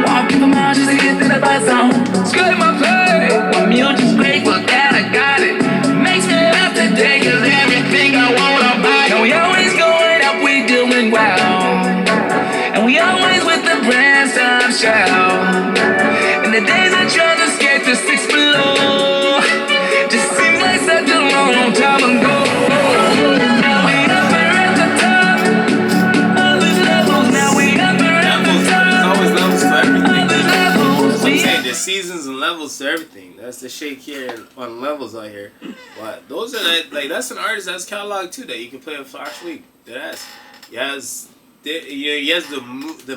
S3: walking for miles just to get to the bus zone. Scrape my pay, my music's great, but that I got it. Makes me laugh today 'cause everything I wanna buy. And we always going up, we doing well. And we always with the brand stop shout. And the days I tried to skate to 6 below just seems like such a long time ago. Now we up at the top. All these levels, now we up at the top.
S2: There's always levels to everything.
S3: All these levels,
S2: I'm saying there's seasons and levels to everything. That's the Shake Here on levels out here. But those are like that's an artist that's catalog too that you can play with Flash Week. That's he has the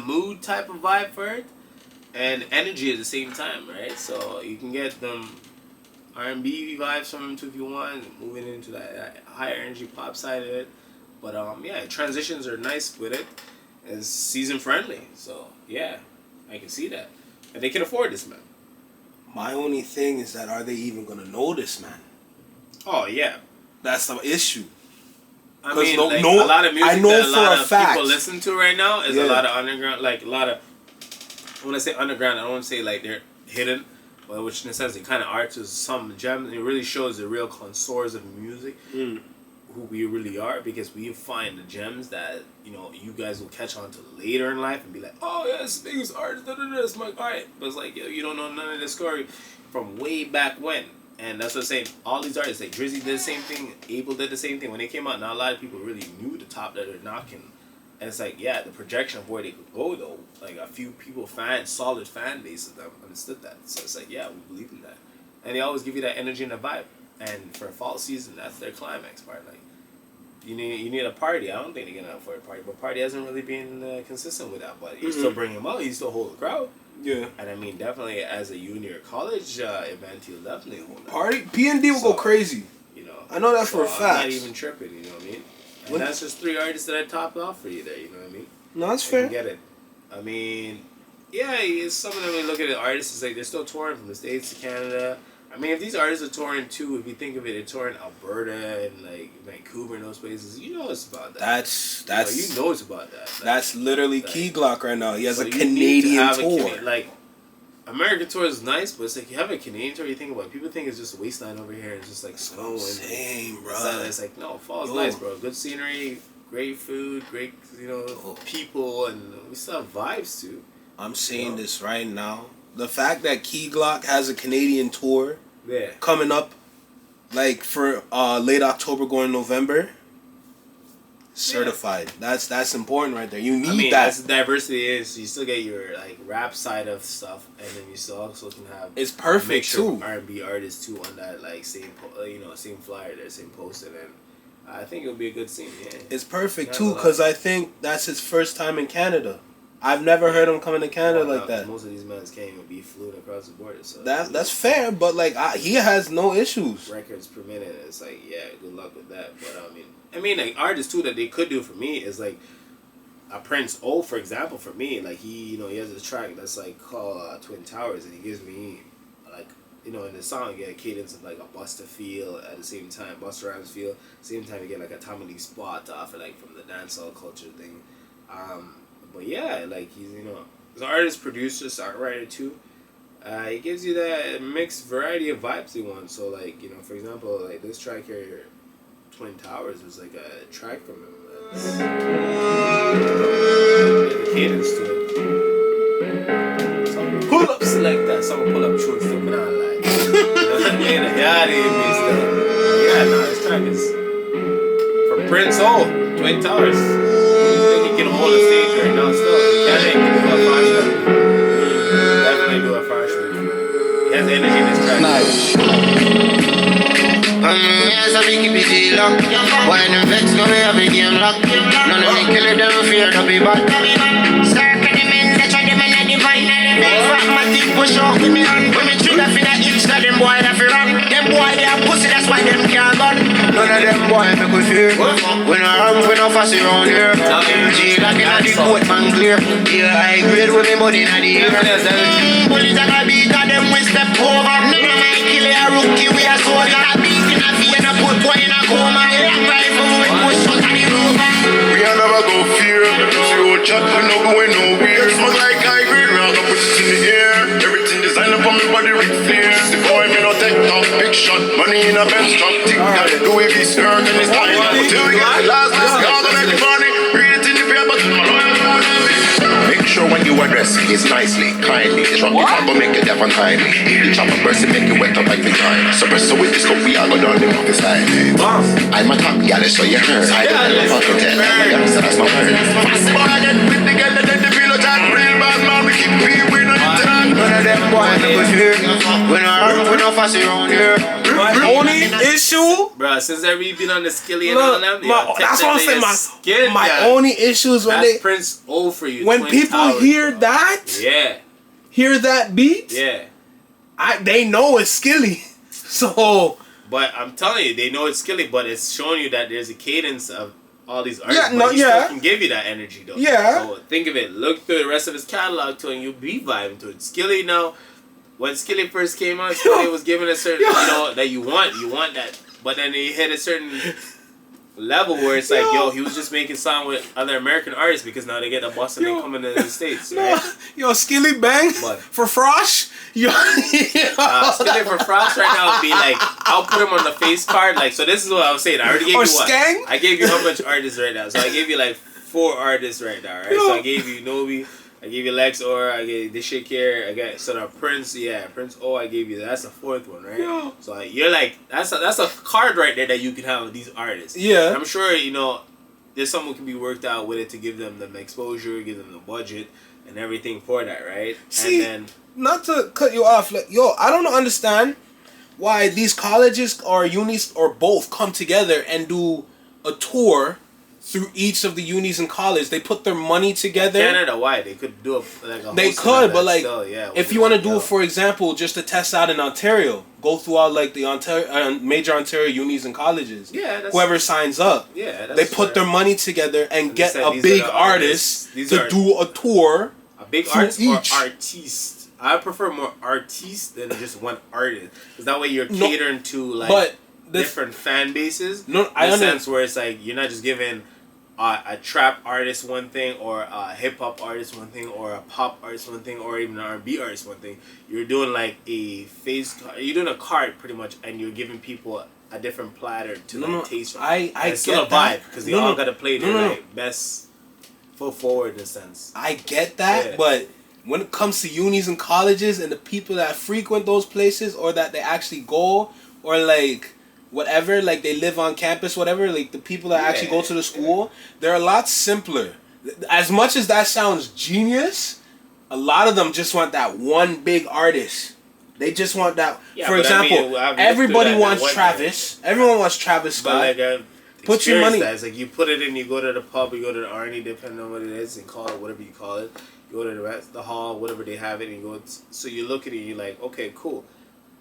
S2: mood type of vibe for it and energy at the same time, right? So you can get them R&B vibes from him too if you want, moving into that higher energy pop side of it. But yeah, transitions are nice with it. It's season friendly, so yeah, I can see that, and they can afford this, man.
S1: My only thing is that are they even gonna know this man?
S2: Oh yeah,
S1: that's the issue.
S2: I mean, a lot of music
S1: I know
S2: that a lot
S1: for a
S2: of
S1: fact
S2: people listen to right now is a lot of underground, like a lot of. When I say underground, I don't want to say like they're hidden, but which in a sense they kind of are to some gems. It really shows the real connoisseurs of music, who we really are, because we find the gems that you guys will catch on to later in life and be like, oh yeah, this biggest artist, It's like, all right, but it's like, yo, you don't know none of the story from way back when. And that's what I'm saying. All these artists, like Drizzy did the same thing, Abel did the same thing. When they came out, not a lot of people really knew the top that they're knocking. And it's like, yeah, the projection of where they could go, though. Like, a few people, solid fan base of them understood that. So it's like, yeah, we believe in that. And they always give you that energy and the vibe. And for fall season, that's their climax part. Like, you need a party. I don't think they're getting out for a party. But party hasn't really been consistent with that. But you still bring him out. You still hold the crowd.
S1: Yeah.
S2: And I mean, definitely as a uni or college event, he'll definitely hold that.
S1: Party? P&D will go crazy. I know that for a fact.
S2: I'm not even tripping, you know what I mean? And that's just 3 artists that I topped off for you there, you know what I mean?
S1: No, that's fair.
S2: I get it. I mean, yeah, some of them, when you look at the artists, it's like they're still touring from the States to Canada. I mean, if these artists are touring too, if you think of it, they're touring Alberta and like Vancouver and those places, you know it's about that.
S1: That's
S2: you know it's about that.
S1: That's literally Key Glock right now. He has a Canadian tour.
S2: Like, American tour is nice, but it's like you have a Canadian tour. You think about it, people think it's just a wasteland over here. It's just like snow
S1: Same, bro.
S2: It's like no, fall's nice, bro. Good scenery, great food, great people, and we still have vibes too.
S1: I'm saying this right now. The fact that Key Glock has a Canadian tour
S2: Yeah.
S1: coming up, like for late October going November. Certified. That's important right there. You need that.
S2: That's diversity is. You still get your like rap side of stuff, and then you still also can have.
S1: It's perfect too.
S2: R&B artists too on that like same same flyer there, same poster, and I think it'll be a good scene. Yeah.
S1: It's perfect too because I think that's his first time in Canada. I've never heard him coming to Canada like that.
S2: Most of these men can't even be fluent across the border. So
S1: That's fair, but like he has no issues.
S2: Records per minute. It's like good luck with that. But I mean, like artists too that they could do for me is like a Prince O, for example. For me, like he has a track that's like called Twin Towers, and he gives me like in the song you get a cadence of like a Busta feel at the same time, Busta Rhymes feel. At the same time you get like a Tommy Lee spot off like from the dancehall culture thing. But yeah, like he's an artist, producer, songwriter too. He gives you that mixed variety of vibes you want. So like for example, like this track here, Twin Towers, was like a track from him. There's a cadence to it. Some pull ups like that. Some pull up tunes to me not like. Yeah, this track is from Prince O, Twin Towers. He can hold the stage right now still. He can do a flashback. Definitely do a flashback. He has energy in this track.
S1: Nice.
S4: Yes, I be keep it chill up. Why them vex no way I be game lock. None of me kill it, them fear to be bad. Circle the men, that's why them in the divine. Big fat my team push off with me hand. When me trigger for that itch, that them boy that fi run. Them boy they are pussy, that's why them can't gun. None of them boy make we fear. When I run, we no fussy round here. G like in the coat man clear. Yeah, I grade with me money in the ear. Police and I beat at them we step over. None of my kill a rookie, we a soldier. And I put boy in a coma. Rifle we push shot on the rover.
S5: We a never go fear. See old chat, we no going nowhere. Smoke like high grade, round up, put it in the air. Everything designed up on me body with flair. The boy me no take talk, big shot. Money in a Benz truck, tick that. Louis V skirt and it's time. Till we get the last discard on every money. Read it in the paper, till my lawyer.
S6: Make sure when you address me it's nicely, kindly. Drop it up, but make it deaf and kindly. The chopper burst and make it wet up like the time. So press with this cup, we are go down them off the side. I'm a top gal, so you heard. I don't know fucking tell them, so that's my word.
S5: Fast boy, I get with the girl, then the pillow chat. Real bad man, we keep people in the internet.
S4: None of them boys make us fear. We no fussy round here.
S1: My only issue,
S2: Bro, since we've been on the skilly and all them,
S1: that's what I'm saying. My
S2: guy.
S1: only issue is when
S2: That's Prince O for you.
S1: when
S2: Twin
S1: people
S2: Towers,
S1: hear
S2: bro.
S1: that, hear that beat, they know it's skilly. So,
S2: but I'm telling you, they know it's skilly, but it's showing you that there's a cadence of all these artists.
S1: Yeah, no,
S2: but he
S1: yeah.
S2: still can give you that energy though.
S1: Yeah.
S2: So think of it. Look through the rest of his catalog too, and you'll be vibing to it. Skilly now, when Skilly first came out, Skilly was given a certain, that you want that, but then he hit a certain level where it's like, he was just making song with other American artists because now they get a bus and they come into the States, right?
S1: Skilly bang
S2: But-
S1: for Frosh.
S2: Skilly for Frost right now would be like, I'll put him on the face card. Like, so this is what I was saying. I already gave
S1: Or
S2: you what?
S1: Skang?
S2: I gave you how much artists right now? So I gave you like 4 artists right now, right? So I gave you Nobi, I gave you Lex Or, I gave you This Shit Care, I got Prince, Prince O, I gave you that's the 4th one, right?
S1: Yeah.
S2: So like, you're like, that's a card right there that you can have with these artists.
S1: Yeah.
S2: And I'm sure, there's something can be worked out with it to give them the exposure, give them the budget and everything for that, right?
S1: See,
S2: and then
S1: not to cut you off, like, I don't understand why these colleges or unis or both come together and do a tour through each of the unis and college. They put their money together.
S2: Canada, why? They could do a
S1: They could, but like,
S2: still,
S1: if you want to do it, for example, just to test out in Ontario, go through all like the major Ontario unis and colleges.
S2: Yeah, that's,
S1: whoever signs up,
S2: that's
S1: they put their money together and get a big artist to do a tour.
S2: A big artist or artiste. I prefer more artistes than just one artist, because that way you're catering to like different fan bases.
S1: No, I
S2: in a
S1: understand.
S2: sense where it's like you're not just giving a trap artist one thing, or a hip hop artist one thing, or a pop artist one thing, or even an R&B artist one thing. You're doing like a you're doing a card pretty much, and you're giving people a different platter to taste.
S1: I
S2: it's still a vibe because they all gotta play their like best foot forward in a sense.
S1: I get that, but when it comes to unis and colleges and the people that frequent those places or that they actually go or like whatever, like they live on campus, whatever, like the people that actually go to the school, they're a lot simpler. As much as that sounds genius, a lot of them just want that one big artist. They just want that.
S2: Yeah,
S1: for
S2: but I
S1: example,
S2: mean, I've
S1: everybody
S2: looked at
S1: wants
S2: that
S1: Travis. Everyone wants Travis Scott.
S2: But like,
S1: Put your money.
S2: That. It's like you put it in, you go to the pub, you go to the Arnie, depending on what it is, and call it whatever you call it. You go to the hall, whatever they have it, and you go. So you look at it, and you're like, okay, cool.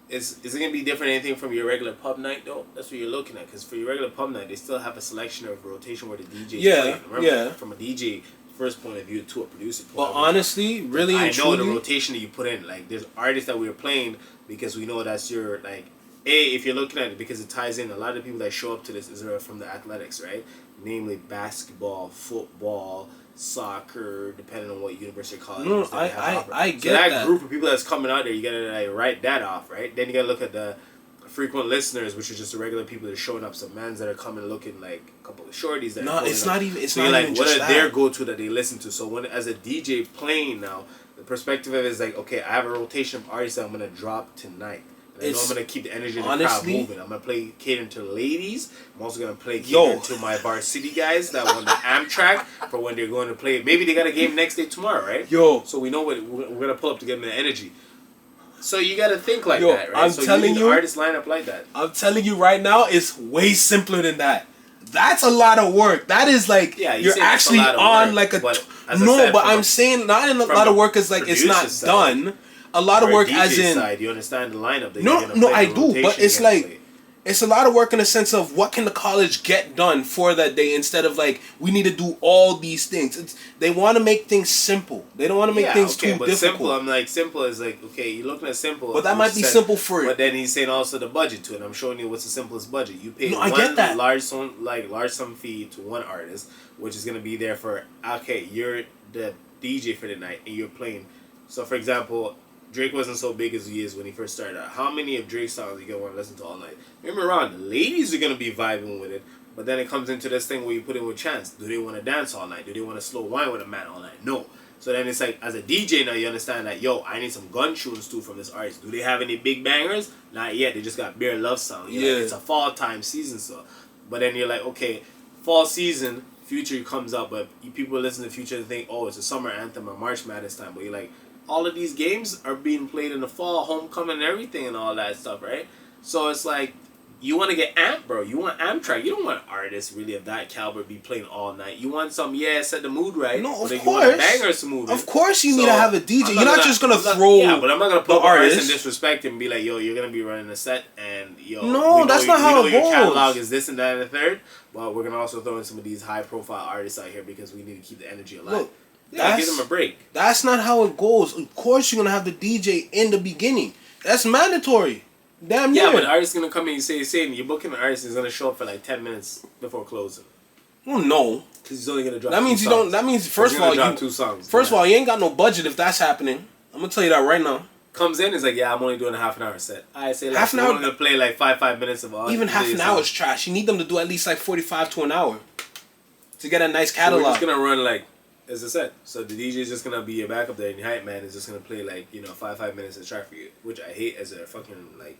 S2: Is it gonna be different anything from your regular pub night though? That's what you're looking at, because for your regular pub night, they still have a selection of rotation where the DJ is playing. Remember, from a DJ first point of view to a producer point of view.
S1: Honestly, really,
S2: I know the rotation that you put in. Like, there's artists that we are playing because we know that's your like. If you're looking at it because it ties in, a lot of the people that show up to this is from the athletics, right? Namely basketball, football, soccer, depending on what university or college.
S1: No, I get
S2: so that
S1: that
S2: group of people that's coming out there, you gotta like write that off, right? Then you gotta look at the frequent listeners, which are just the regular people that are showing up. Some mans that are coming looking like a couple of shorties. That
S1: no, it's not even. It's
S2: so
S1: not
S2: like,
S1: even
S2: what
S1: just
S2: are
S1: that.
S2: their go-to that they listen to? So when as a DJ playing now, the perspective of it is like, okay, I have a rotation of artists that I'm gonna drop tonight. I know I'm gonna keep the energy in the crowd moving. I'm gonna play catering to the ladies. I'm also gonna play catering to my varsity guys that want the Amtrak for when they're going to play. Maybe they got a game next day tomorrow, right? So we know what we're gonna pull up to get them the energy. So you gotta think like that, right?
S1: I'm
S2: so
S1: telling you,
S2: artists line up like that.
S1: I'm telling you right now, it's way simpler than that. That's a lot of work. That is like you're actually on like a but I'm saying not in a lot of work is like it's not done. A lot of work as in
S2: side, you understand the lineup.
S1: No, I do, but it's like it's a lot of work in the sense of what can the college get done for that day instead of like we need to do all these things. They want to make things simple. They don't want to make things too difficult.
S2: Simple, I'm like simple is like okay, you're looking at simple.
S1: But that might be simple for it.
S2: But then he's saying also the budget to it. I'm showing you what's the simplest budget. You pay
S1: I get that.
S2: large sum fee to one artist, which is gonna be there for okay, you're the DJ for the night and you're playing. So for example, Drake wasn't so big as he is when he first started out. How many of Drake's songs you gonna want to listen to all night? Remember, the ladies are gonna be vibing with it, but then it comes into this thing where you put in with Chance. Do they want to dance all night? Do they want to slow wine with a man all night? No. So then it's like, as a DJ now, you understand that, I need some gun tunes too from this artist. Do they have any big bangers? Not yet. They just got bare love songs. Like, it's a fall time season, so. But then you're like, okay, fall season, Future comes up, but people listen to Future and think, oh, it's a summer anthem or March Madness time. But you're like, all of these games are being played in the fall, homecoming and everything and all that stuff, right? So it's like, you want to get amped, bro. You want Amtrak. You don't want artists really of that caliber be playing all night. You want some, set the mood right.
S1: No, of course.
S2: You want bangers to move.
S1: Of course you need to have a DJ. You're not just going to throw
S2: Yeah, but I'm not going to put artists in disrespect and be like, you're going to be running a set and,
S1: No, that's not how it goes.
S2: Your catalog is this and that and the third, but we're going to also throw in some of these high-profile artists out here because we need to keep the energy alive.
S1: Look,
S2: give them a break.
S1: That's not how it goes. Of course you're going to have the DJ in the beginning. That's mandatory. Damn
S2: yeah, but the artist's going to come in and say, you're booking an artist is going to show up for like 10 minutes before closing.
S1: Well, no.
S2: Because he's only going to drop
S1: that means you don't. That means, first of all,
S2: drop 2 songs.
S1: First of all, you ain't got no budget if that's happening. I'm going to tell you that right now.
S2: Comes in, is like, I'm only doing a half an hour set. I say, like, half an hour. I'm going to play like 5 minutes of all.
S1: Even half an hour is trash. You need them to do at least like 45 to an hour to get a nice catalog.
S2: So we're just going to run like, as I said, so the DJ is just going to be your backup there, and your hype man is just going to play like, 5 minutes of track for you, which I hate as a fucking, like,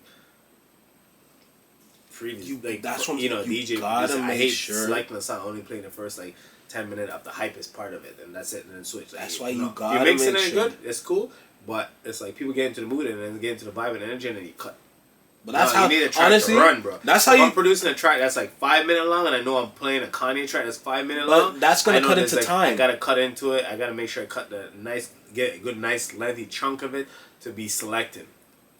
S2: previous,
S1: that's what
S2: DJ. I hate selecting a song, only playing the first like 10 minutes of the hypest part of it, and that's it, and then switch.
S1: That's why you gotta
S2: you're mixing it good. It's cool, but it's like people get into the mood and then get into the vibe and energy, and then you cut.
S1: But that's how
S2: you need a track
S1: honestly
S2: to run, bro.
S1: That's
S2: if
S1: how
S2: I'm producing a track that's like 5 minutes long, and I know I'm playing a Kanye track that's 5 minutes long.
S1: That's gonna cut into time.
S2: I gotta cut into it. I gotta make sure I cut get a good, nice, lengthy chunk of it to be selected.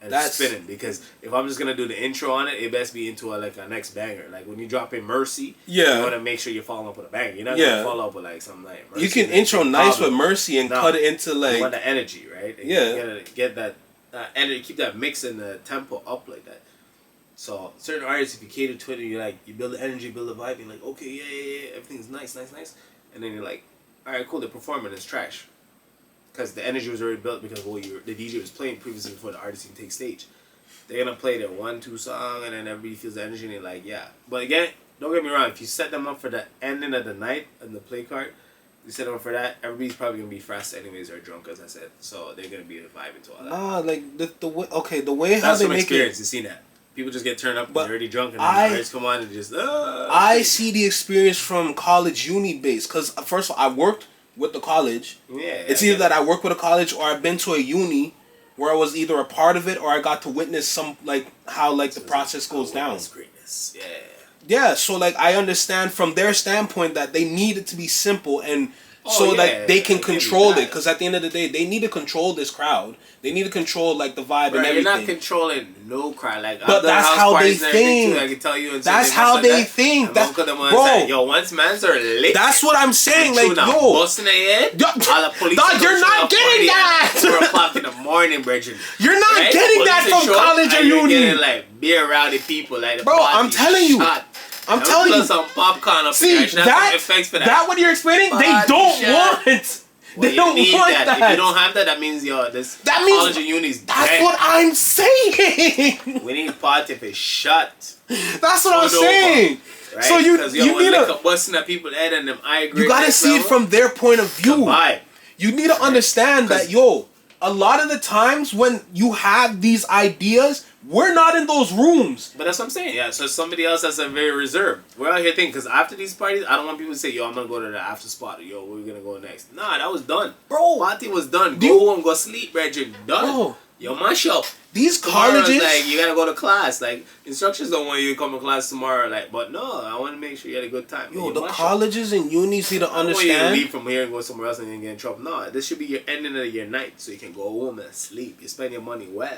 S2: And spinning, because if I'm just gonna do the intro on it, it best be into a next banger. Like when you drop in Mercy, you wanna make sure you're following up with a banger. You're not gonna follow up with like something like Mercy.
S1: You can intro nice with Mercy and cut it into like.
S2: You want the energy, right? And you gotta get that energy, keep that mix and the tempo up like that. So certain artists, if you cater to it, you build the energy, build the vibe. You're like, okay, yeah, everything's nice, and then you're like, all right, cool. The performance is trash. Because the energy was already built because the DJ was playing previously before the artist can take stage. They're going to play their 1-2 song and then everybody feels the energy and they're like, yeah. But again, don't get me wrong. If you set them up for the ending of the night and the play card, You set up for that. Everybody's probably gonna be fast anyways or drunk, as I said. So they're gonna be vibing to all that.
S1: Nah, like the way. Okay, the way how
S2: That's
S1: they
S2: from
S1: make
S2: experience.
S1: it.
S2: You seen that? People just get turned up,
S1: But
S2: they're already drunk, and then
S1: I-
S2: the lights come on and just.
S1: I see the experience from college uni base because first of all, I worked with the college.
S2: Yeah.
S1: It's either that I work with a college or I've been to a uni where I was either a part of it or I got to witness some like how like the process goes down.
S2: Greatness. Yeah.
S1: Yeah, so like I understand from their standpoint that they need it to be simple and
S2: Oh,
S1: that
S2: yeah,
S1: they can
S2: I give you
S1: control it
S2: that.
S1: because at the end of the day they need to control this crowd. They need to control like the vibe and
S2: Right, you're
S1: everything.
S2: not controlling no crowd. Like,
S1: But
S2: I've done
S1: that's
S2: house
S1: how
S2: parties
S1: they
S2: and everything,
S1: think.
S2: too. I can tell you. And
S1: That's
S2: say
S1: how
S2: like
S1: they
S2: that.
S1: think.
S2: And
S1: That's-
S2: most of them
S1: bro.
S2: like, yo, once mans are lit.
S1: That's what I'm saying.
S2: you
S1: Like,
S2: now
S1: yo,
S2: busting their head.
S1: Yo,
S2: All the police.
S1: dog,
S2: will
S1: you're
S2: show
S1: not
S2: up
S1: getting
S2: 40 at
S1: that.
S2: 4 o'clock in the morning, Bridget.
S1: you're not
S2: Right?
S1: getting that
S2: Police
S1: from
S2: will show up
S1: college or
S2: and you're
S1: uni.
S2: getting, like, beer rowdy people. Like, the
S1: Bro, I'm
S2: party
S1: telling you.
S2: shot.
S1: I'm
S2: And
S1: telling
S2: put
S1: you.
S2: some popcorn up
S1: See
S2: there. I should have some
S1: that?
S2: effects for
S1: That what you're explaining? They
S2: Party
S1: don't
S2: shot.
S1: want.
S2: Well,
S1: They don't
S2: need
S1: want
S2: that.
S1: that.
S2: If you don't have that, that means this
S1: That means-
S2: college and uni's
S1: That's
S2: dead.
S1: what I'm saying.
S2: We need party if it's shut.
S1: That's what I'm
S2: Pulled over,
S1: saying.
S2: Right?
S1: So you need
S2: to
S1: to
S2: busting at people head and them eye
S1: you gotta see it from their point of view.
S2: vibe.
S1: You need to understand that,
S2: 'Cause-
S1: yo, a lot of the times when you have these ideas, we're not in those rooms.
S2: But that's what I'm saying. Yeah, so somebody else that's very reserved. We're out here thinking, because after these parties, I don't want people to say, yo, I'm gonna go to the after spot, or yo, where we gonna go next. Nah, that was done.
S1: Bro.
S2: Party was done.
S1: Do
S2: Go
S1: you-
S2: home, go sleep, Reggie. Done.
S1: Bro.
S2: Yo, mash up.
S1: These
S2: Tomorrow's
S1: colleges,
S2: like, you gotta go to class. Like, instructors don't want you to come to class tomorrow. Like, but no, I want to make sure you had a good time.
S1: yo,
S2: You
S1: the
S2: mash up.
S1: colleges and unis need to
S2: I don't want you to
S1: understand.
S2: leave from here and go somewhere else and then get in trouble. No, this should be your ending of your night, so you can go home and sleep. You spend your money well.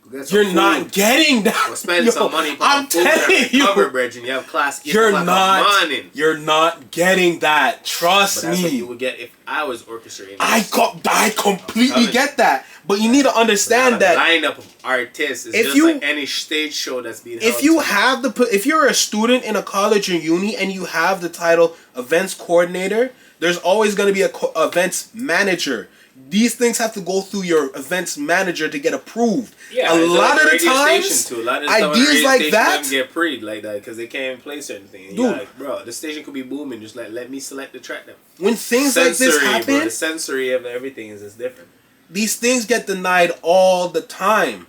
S2: Go get some
S1: You're
S2: food.
S1: not getting that.
S2: Or spend
S1: Yo,
S2: some money.
S1: I'm telling you,
S2: Cover bridge and you have class. 8
S1: you're
S2: o'clock in the
S1: not.
S2: morning.
S1: You're not getting that. Trust
S2: But that's what you
S1: me.
S2: would get if I was orchestrating.
S1: I completely
S2: telling
S1: get that. But you need to understand that
S2: lineup of artists is
S1: if
S2: just
S1: you-
S2: like any stage show that's being
S1: if
S2: held
S1: you
S2: to.
S1: have if you're a student in a college or uni and you have the title events coordinator, there's always going to be a events manager. These things have to go through your events manager to get approved.
S2: Yeah,
S1: a
S2: it's
S1: lot
S2: like
S1: of the
S2: radio
S1: times,
S2: station too. A lot of the stuff on the
S1: ideas
S2: radio
S1: like
S2: station
S1: that.
S2: don't get pre like that because they can't even play certain things. And
S1: Dude.
S2: you're like, bro, the station could be booming. Just like let me select the track. Now.
S1: When things like this
S2: Sensory,
S1: happen,
S2: bro, the sensory of everything is just different.
S1: these things get denied all the time.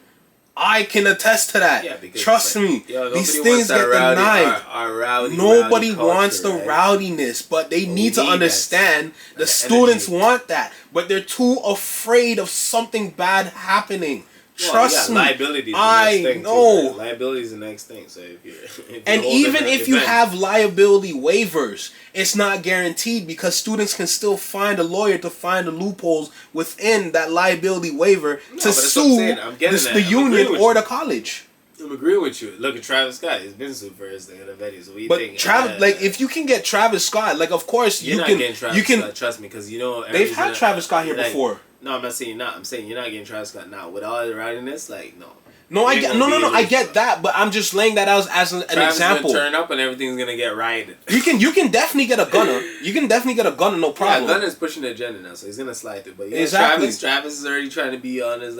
S1: I can attest to that.
S2: Yeah, because
S1: Trust
S2: like,
S1: me.
S2: yo,
S1: These
S2: nobody
S1: things
S2: wants that
S1: get
S2: rowdy,
S1: denied.
S2: our rowdy,
S1: Nobody
S2: rowdy
S1: wants the
S2: culture, right?
S1: rowdiness, but they
S2: But
S1: need
S2: we
S1: to
S2: need that.
S1: understand the
S2: That
S1: students
S2: energy.
S1: want that, but they're too afraid of something bad happening.
S2: Well,
S1: Trust
S2: yeah,
S1: me.
S2: liability is the
S1: I
S2: next thing
S1: know.
S2: Too, right? Liability is the next thing. So if you
S1: And
S2: hold
S1: even
S2: an
S1: if you
S2: event-
S1: have liability waivers, it's not guaranteed because students can still find a lawyer to find the loopholes within that liability waiver
S2: No,
S1: to
S2: but that's what I'm
S1: sue
S2: saying. I'm getting that.
S1: the
S2: I'm
S1: union
S2: agreeing with
S1: or
S2: you.
S1: the college.
S2: I'm agreeing with you. Look at Travis Scott. He's been sued for his thing at the Vetti. So what do you
S1: But
S2: think?
S1: Travis, like, if you can get Travis Scott, like, of course
S2: you're
S1: you
S2: not
S1: can.
S2: getting Travis
S1: You can.
S2: Scott, trust me, because you know
S1: They've
S2: everybody's
S1: had
S2: gonna-
S1: Travis Scott here
S2: like,
S1: before.
S2: No, I'm not saying you're not. I'm saying you're not getting Travis Scott now. With all the rowdiness, like, no.
S1: No, I
S2: Ain't
S1: get
S2: gonna
S1: no,
S2: be
S1: no, no.
S2: able
S1: I
S2: to-
S1: get that, but I'm just laying that out as an
S2: Travis
S1: example.
S2: is gonna turn up and everything's gonna get rioted.
S1: You can definitely get a gunner. You can definitely get a gunner, no problem.
S2: Yeah, Gunner's pushing the agenda now, so he's gonna slide through. But yeah,
S1: Exactly.
S2: Travis is already trying to be on his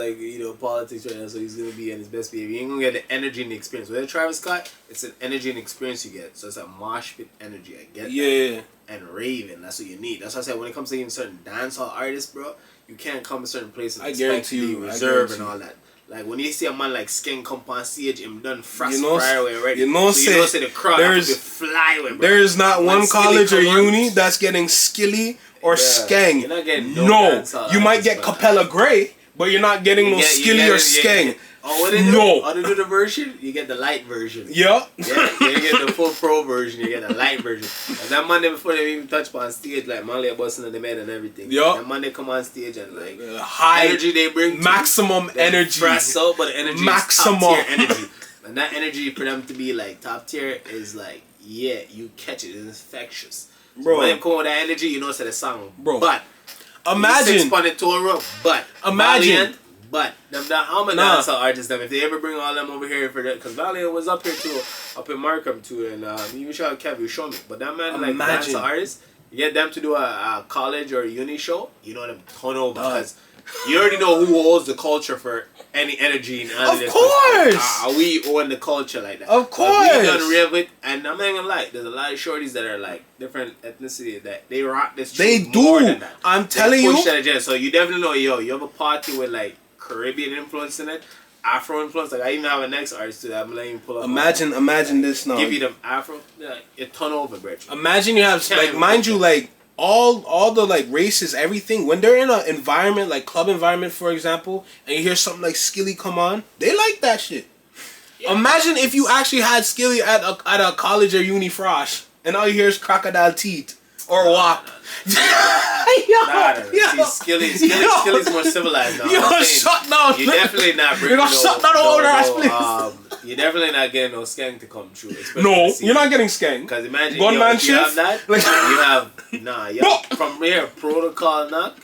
S2: politics right now, so he's gonna be in his best behavior. You ain't gonna get the energy and the experience. With Travis Scott, it's an energy and experience you get. So it's a mosh pit energy. I get that.
S1: Yeah.
S2: And raving, that's what you need. That's why I said when it comes to even certain dancehall artists, bro, you can't come to certain places and
S1: I
S2: expect
S1: guarantee
S2: to be
S1: you, I
S2: reserved and
S1: guarantee
S2: all that. Like when you see a man like Skin come on stage, him done frost
S1: You know,
S2: right away already.
S1: you know,
S2: so you know, say the crowd
S1: there's-
S2: have to be fly with, bro.
S1: There is not
S2: When
S1: one
S2: Skilly
S1: college or
S2: come on-
S1: uni that's getting Skilly or
S2: Yeah,
S1: Skeng.
S2: you're not getting no
S1: No,
S2: dancehall
S1: you might
S2: artists,
S1: get
S2: but-
S1: Capella Gray, but you're not getting no
S2: You
S1: Skilly or Skeng.
S2: Oh, what they do?
S1: No.
S2: Oh, they do the version? You get the light version.
S1: Yeah.
S2: Yeah, you get the full pro version, you get the light version. And that Monday before they even touch on stage, like Molly busting on the head and everything.
S1: Yup.
S2: And Monday come on stage and like
S1: High
S2: energy they bring to
S1: maximum
S2: they
S1: energy.
S2: press out, but the energy
S1: Maximum.
S2: is top tier energy. And that energy for them to be like top tier is like, yeah, you catch it, it's infectious. So
S1: Bro.
S2: when they come with that energy, you know it's a song.
S1: Bro.
S2: But
S1: Imagine.
S2: 6 Punnet Toro, but
S1: Imagine.
S2: Valiant, but I'm a
S1: Nah.
S2: dancehall artist. Them if they ever bring all them over here for that, because Valiant was up here too, up in Markham too, and even shout out Kev, you show me. But that man like
S1: Imagine.
S2: dancehall artist, You get them to do a college or a uni show, you know them ton over because you already know who holds the culture for any energy in
S1: Of course!
S2: We own the culture like that.
S1: Of course!
S2: We done real with, and I'm not gonna lie, there's a lot of shorties that are like different ethnicity that they rock this
S1: They
S2: shit more
S1: do.
S2: than that.
S1: I'm
S2: They
S1: telling
S2: push
S1: you.
S2: that agenda. So you definitely know, you have a party with like Caribbean influence in it, Afro influence. Like I even have a next artist too that I'm letting you pull up.
S1: Imagine this now.
S2: Give you them Afro, a ton over, bro.
S1: Imagine you have like, mind you, like all the like races, everything. When they're in an environment like club environment, for example, and you hear something like Skilly come on, they like that shit. Yeah. Imagine if you actually had Skilly at a college or uni frosh, and all you hear is crocodile teeth or WAP.
S2: See, Skilly's more civilized now.
S1: Yo, shut down.
S2: You're definitely not bringing
S1: You're gonna shut down the older ass, please.
S2: You're definitely not getting no skank to come true.
S1: No, you're not getting skank.
S2: Because imagine
S1: Gunman
S2: if you have that, you have from here protocol knock.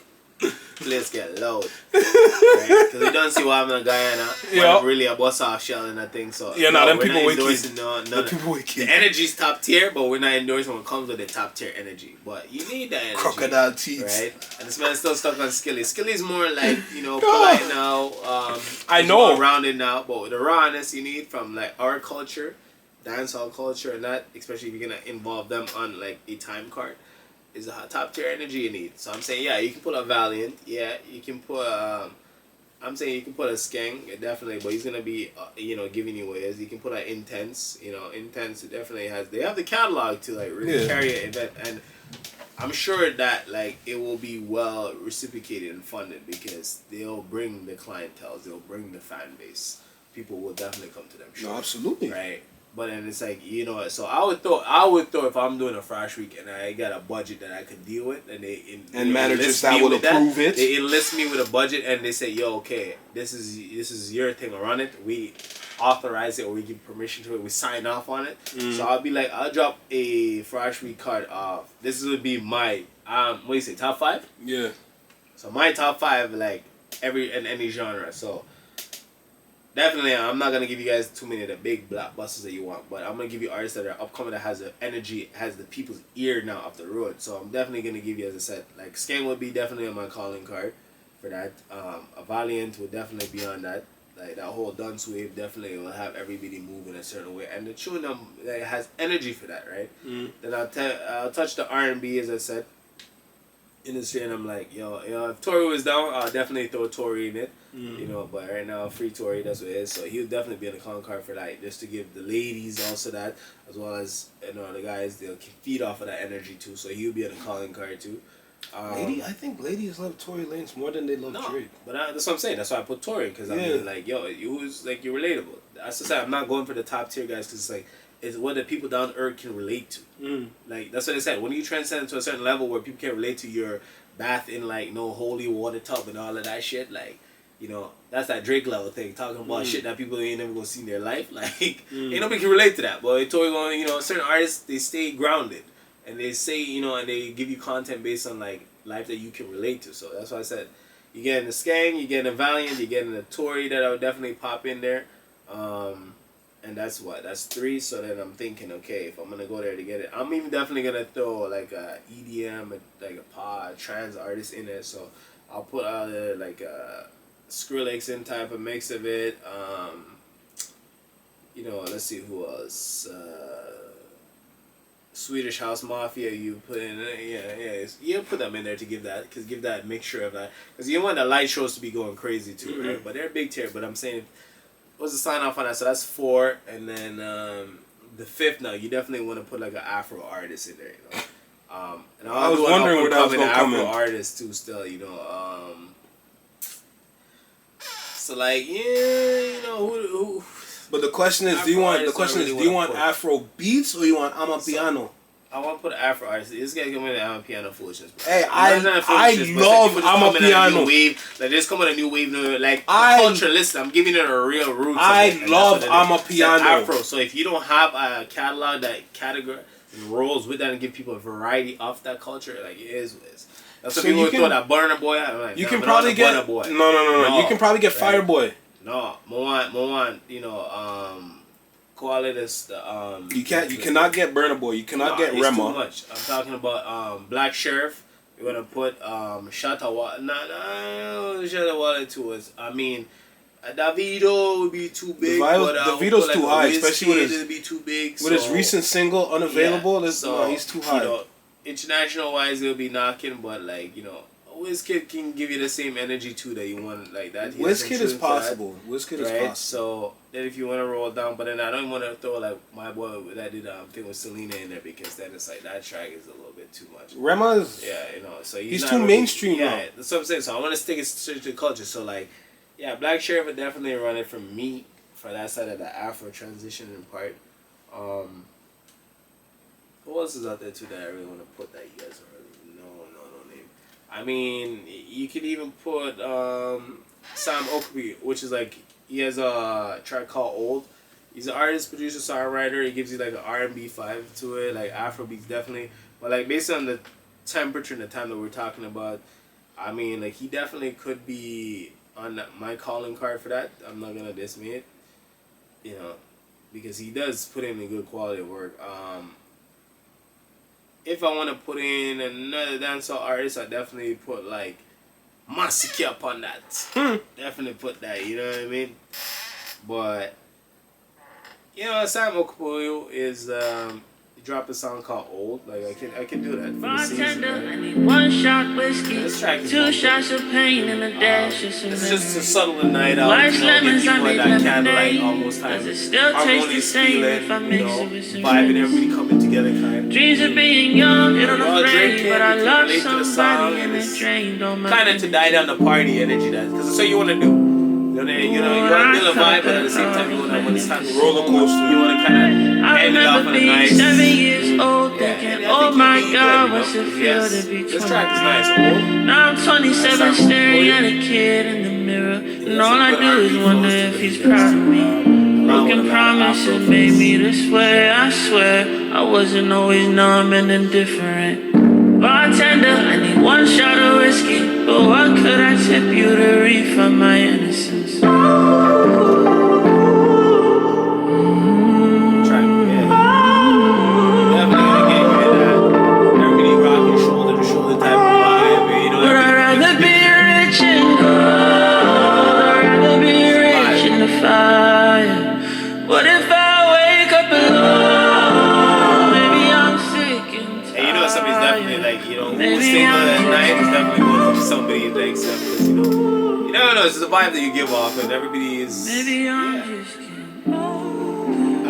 S2: Place get loud. Because we don't see what I'm in Guyana.
S1: Yeah.
S2: Really a bust off shell and that thing. So
S1: yeah, no, them
S2: we're
S1: people
S2: not
S1: wicked.
S2: endorsing the energy's top tier, but we're not endorsing what comes with the top tier energy. But you need that energy.
S1: Crocodile teeth.
S2: Right? And this man's still stuck on Skilly. Skilly's more like, polite now.
S1: I know.
S2: More rounded now. But with the rawness you need from like our culture, dancehall culture and that, especially if you're going to involve them on like a time card, is a top tier energy you need. So I'm saying, yeah, you can put a Valiant. Yeah, you can put I'm saying you can put a Skeng, definitely, but he's gonna be giving you ways. You can put an Intense. Intense definitely has. They have the catalog to like really carry an event, and I'm sure that like it will be well reciprocated and funded because they'll bring the clientele, they'll bring the fan base. People will definitely come to them. Sure.
S1: No, absolutely.
S2: Right. But then it's like, so I would throw if I'm doing a fresh week and I got a budget that I could deal with, and
S1: and managers that will approve it.
S2: They enlist me with a budget and they say, yo, okay, this is your thing, run it. We authorize it or we give permission to it. We sign off on it. So I'll be like, I'll drop a fresh week card off. This would be my what do you say, top 5?
S1: Yeah.
S2: So my top 5 like any genre. So. Definitely, I'm not gonna give you guys too many of the big blockbusters that you want, but I'm gonna give you artists that are upcoming that has the energy, has the people's ear now off the road. So I'm definitely gonna give you, as I said, like Skeng would be definitely on my calling card for that. A Valiant would definitely be on that. Like that whole dance wave definitely will have everybody moving a certain way, and the tune that has energy for that, right? Then I'll touch the R&B, as I said, industry, and I'm like, yo, if Tory was down, I'll definitely throw Tory in it. But right now, free Tory, that's what it is. So he'll definitely be on the calling card for that, just to give the ladies also that, as well as the guys, they'll feed off of that energy too. So he'll be on the calling card too.
S1: I think ladies love Tory Lanez more than they love Drake.
S2: But that's what I'm saying. That's why I put Tory, because I mean, like, yo, you're relatable. That's just I'm not going for the top tier guys, because it's like, it's what the people down to earth can relate to. Like, that's what I said. When you transcend to a certain level where people can relate to your bath in, like, no holy water tub and all of that shit, like, that's that Drake level thing, talking about shit that people ain't never gonna see in their life. Like, ain't nobody can relate to that. But Tory going, certain artists, they stay grounded. And they say, and they give you content based on, like, life that you can relate to. So that's why I said, you getting the Skeng, you getting a Valiant, you getting a Tory that I would definitely pop in there. And that's 3. So then I'm thinking, okay, if I'm gonna go there to get it, I'm even definitely gonna throw like a EDM, like a pop, trans artist in there. So I'll put like a Skrillex in type of mix of it. Let's see who else. Swedish House Mafia, you put in, you put them in there to give that mixture of that, because you want the light shows to be going crazy too, right? But they're big tier. But I'm saying, what's the sign off on that? So that's 4, and then the 5th. Now you definitely want to put like an Afro artist in there, And
S1: I was wondering where that was gonna come in.
S2: Afro artist too, still, So like, who.
S1: But the question is, do you want Afro beats or you want Amapiano?
S2: I want to put an Afro artist. This guy coming with Amapiano foolishness, bro.
S1: Hey, I love Amapiano.
S2: Like, just come with a new wave, like culture. Listen, I'm giving it a real root.
S1: I love Amapiano.
S2: Afro. So if you don't have a catalog that category rolls with that and give people a variety of that culture, like, it is what it is. That's what people would throw that Burna Boy. Like,
S1: you can probably get no. You can probably get Fireboy.
S2: No, more want, quality is
S1: You cannot get Burna Boy. You cannot get
S2: it's
S1: Rema.
S2: too much. I'm talking about Black Sheriff. You're gonna put Shatta Wale. Shatta Wale too is. I mean, Davido would be too big.
S1: Davido's too high, especially with his
S2: be too big.
S1: With his recent single Unavailable. Yeah, he's too high.
S2: You know, international wise, it'll be knocking, but like Wizkid can give you the same energy too that you want like that.
S1: Wizkid is possible. Wizkid is possible.
S2: So then if you want to roll down, but then I don't want to throw like my boy that did thing with Selena in there because then it's like that track is a little bit too much.
S1: Rema is
S2: so
S1: he's too mainstream now.
S2: That's what I'm saying. So I want to stick it to the culture. So like, Black Sheriff would definitely run it from me for that side of the Afro transitioning part. Who else is out there too that I really want to put that you guys already know? No name. I mean, you could even put Sam Okobi, which is like he has a track called Old. He's an artist, producer, songwriter. He gives you like an R&B vibe to it, like Afrobeats definitely. But like based on the temperature and the time that we're talking about, I mean like he definitely could be on my calling card for that. I'm not gonna dismiss it, because he does put in a good quality of work. If I want to put in another dancehall artist, I definitely put like Masiki up on that. Definitely put that, you know what I mean? But Sam Okoboyo is he dropped a song called Old. Like I can do that for the season. Right?
S3: I need 1 shot whiskey,
S2: This track is
S3: 2 shots of pain, and a dash of cement.
S2: It's just to settle the night out.
S3: Life's lemons,
S2: get
S3: I
S2: people
S3: made
S2: that candlelight
S3: lemonade.
S2: almost time.
S3: Does it still taste the
S2: harmonious
S3: same
S2: feeling,
S3: if I mix it with some
S2: vibing,
S3: drinks?
S2: everybody coming together kind.
S3: Dreams of being young and
S2: We're all
S3: unafraid,
S2: drinking,
S3: but I
S2: we can
S3: love
S2: relate to the song,
S3: somebody
S2: and
S3: and
S2: it's
S3: it drained on my
S2: kind of to die down the party energy, because that's what you want to do. You want to feel a vibe, but at the same time, you want to, when it's time to roller coaster, you want to kind of
S3: I
S2: end it off
S3: remember
S2: on a
S3: being
S2: nice.
S3: 7 years old,
S2: Yeah,
S3: thinking,
S2: and I
S3: oh
S2: think
S3: my
S2: you'll be
S3: God,
S2: good,
S3: what's it feel to be 20?
S2: This track is nice. Old.
S3: Now I'm 27,
S2: That's
S3: staring
S2: not
S3: at a kid in the mirror, and
S2: that's
S3: all
S2: a
S3: I
S2: good
S3: do is
S2: R&B
S3: wonder
S2: flows to
S3: if
S2: it.
S3: he's proud of me. Broken
S2: with a lot of
S3: promises
S2: Afro
S3: made
S2: flows.
S3: me this way, I swear. I wasn't always numb and indifferent. Bartender, I need 1 shot of whiskey, but what could I tip you to refund my innocence? Would I rather be rich and gold, or rather be rich in the fire? What if I wake up alone? Maybe I'm sick and tired.
S2: And somebody's definitely like, who's
S3: Maybe
S2: single
S3: I'm
S2: at night is
S3: just
S2: definitely going to somebody you think so, because you never know, it's the vibe that you give off, and everybody is
S3: Maybe I'm just kidding.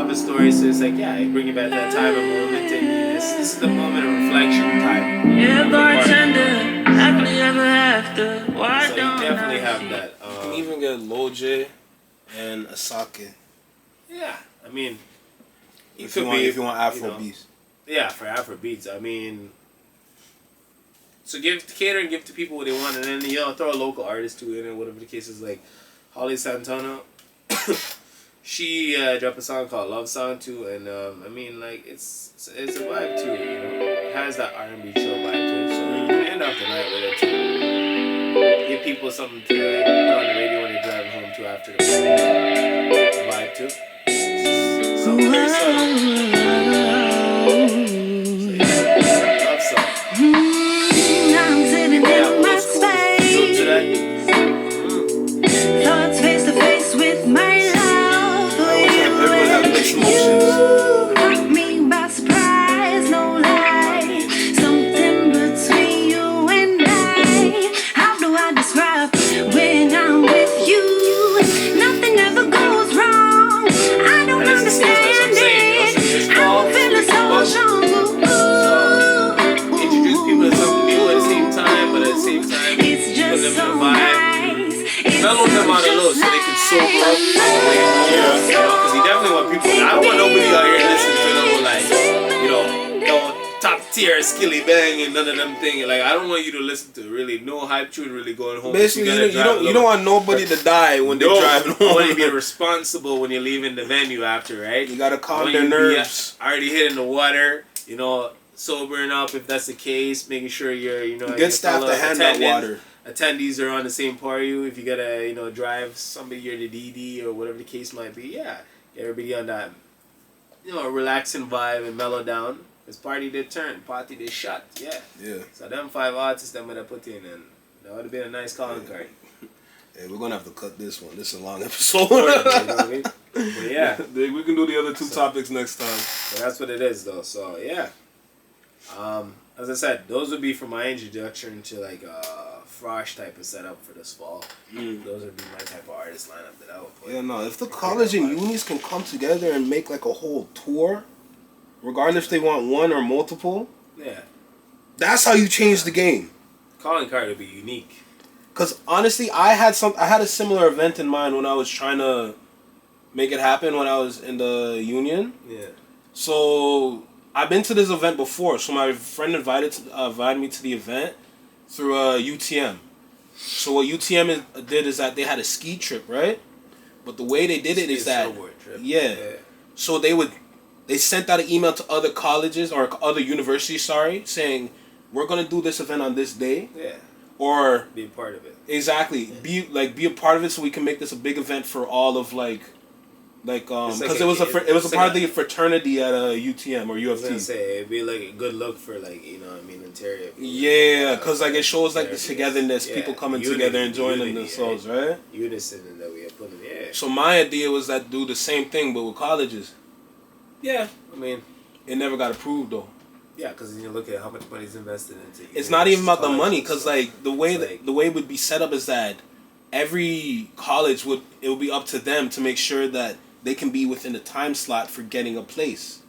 S2: have a story, so it's like, you bring you back to that time and moment, and this is the moment of reflection time.
S3: Yeah, bartender, happily ever after. Why
S2: So you
S3: don't
S2: definitely
S3: I
S2: have
S3: see?
S2: that.
S1: You can even get Loje and Asake
S2: Yeah, I mean,
S1: if you want Afro beats.
S2: Yeah, for Afro beats. I mean, so cater and give to people what they want, and then throw a local artist to it, and whatever the case is. Like Holly Santana, she dropped a song called Love Song too, and I mean like it's a vibe too. It has that R&B chill vibe to it, so you can end off the night with it too. Give people something to put on the radio when they're driving home too after the vibe too. Something very subtle. Love song.
S7: I'm sitting in my space. Thoughts face to face with my love.
S1: Everyone has mixed emotions.
S7: You caught me by surprise, no lie. Something between you and I. How do I describe when I'm with you? Nothing ever goes wrong. I don't understand it. I will feel it so strong.
S2: Introduce people to something new at the same time, but at the same time,
S7: It's
S2: put
S7: just
S2: them in
S7: so
S2: the vibe.
S7: nice.
S2: Mellow them out a little so they can sober up on the way home. Because you definitely want people. I don't want nobody out here listening to no top tier skilly bang and none of them things. Like I don't want you to listen to really no hype tune really going home.
S1: Basically, you don't want nobody to die when they're driving
S2: I want you
S1: home.
S2: to be responsible when you're leaving the venue after, right?
S1: You gotta
S2: I
S1: calm
S2: want
S1: their
S2: you to be,
S1: nerves.
S2: already hitting the water, sobering up if that's the case, making sure you're,
S1: Get staff to hand out water.
S2: Attendees are on the same par you. If you gotta, drive somebody, you're the DD or whatever the case might be. Yeah, get everybody on that a relaxing vibe and mellow down. This party did turn, party did shut, yeah.
S1: Yeah.
S2: So them 5 artists that would have put in, and that would have been a nice calling card.
S1: Hey, we're gonna have to cut this one. This is a long episode.
S2: You know what I mean? But yeah,
S1: we can do the other 2 topics next time.
S2: but that's what it is, though. So yeah. As I said, those would be for my introduction to like Frosh type of setup for this fall. Those would be my type of artist lineup that I would put.
S1: Yeah, no. If the college and unis can come together and make like a whole tour, regardless if they want one or multiple,
S2: Yeah.
S1: that's how you change the game.
S2: Calling card would be unique.
S1: Cause honestly, I had a similar event in mind when I was trying to make it happen when I was in the union.
S2: Yeah.
S1: So I've been to this event before. So my friend invited me to the event through UTM. So what UTM did is that they had a ski trip, right? But the way they did it is that yeah. So they sent out an email to other colleges or other universities, saying we're gonna do this event on this day.
S2: Yeah.
S1: Or
S2: Be a part of it.
S1: exactly be a part of it so we can make this a big event for all of because it was a part of the fraternity at UTM or
S2: I was gonna
S1: UFT.
S2: say it'd be like a good look for Ontario. People.
S1: Yeah, because it shows the togetherness, people coming
S2: Unity,
S1: together and joining
S2: unity,
S1: themselves, right?
S2: Unison in that we are putting. Yeah.
S1: So my idea was that do the same thing but with colleges.
S2: Yeah, I mean,
S1: It never got approved though.
S2: yeah, because you look at how much money's invested into.
S1: It's not even about the money, because
S2: colleges,
S1: the way
S2: it's
S1: the way it would be set up is that every college would be up to them to make sure that they can be within the time slot for getting a place.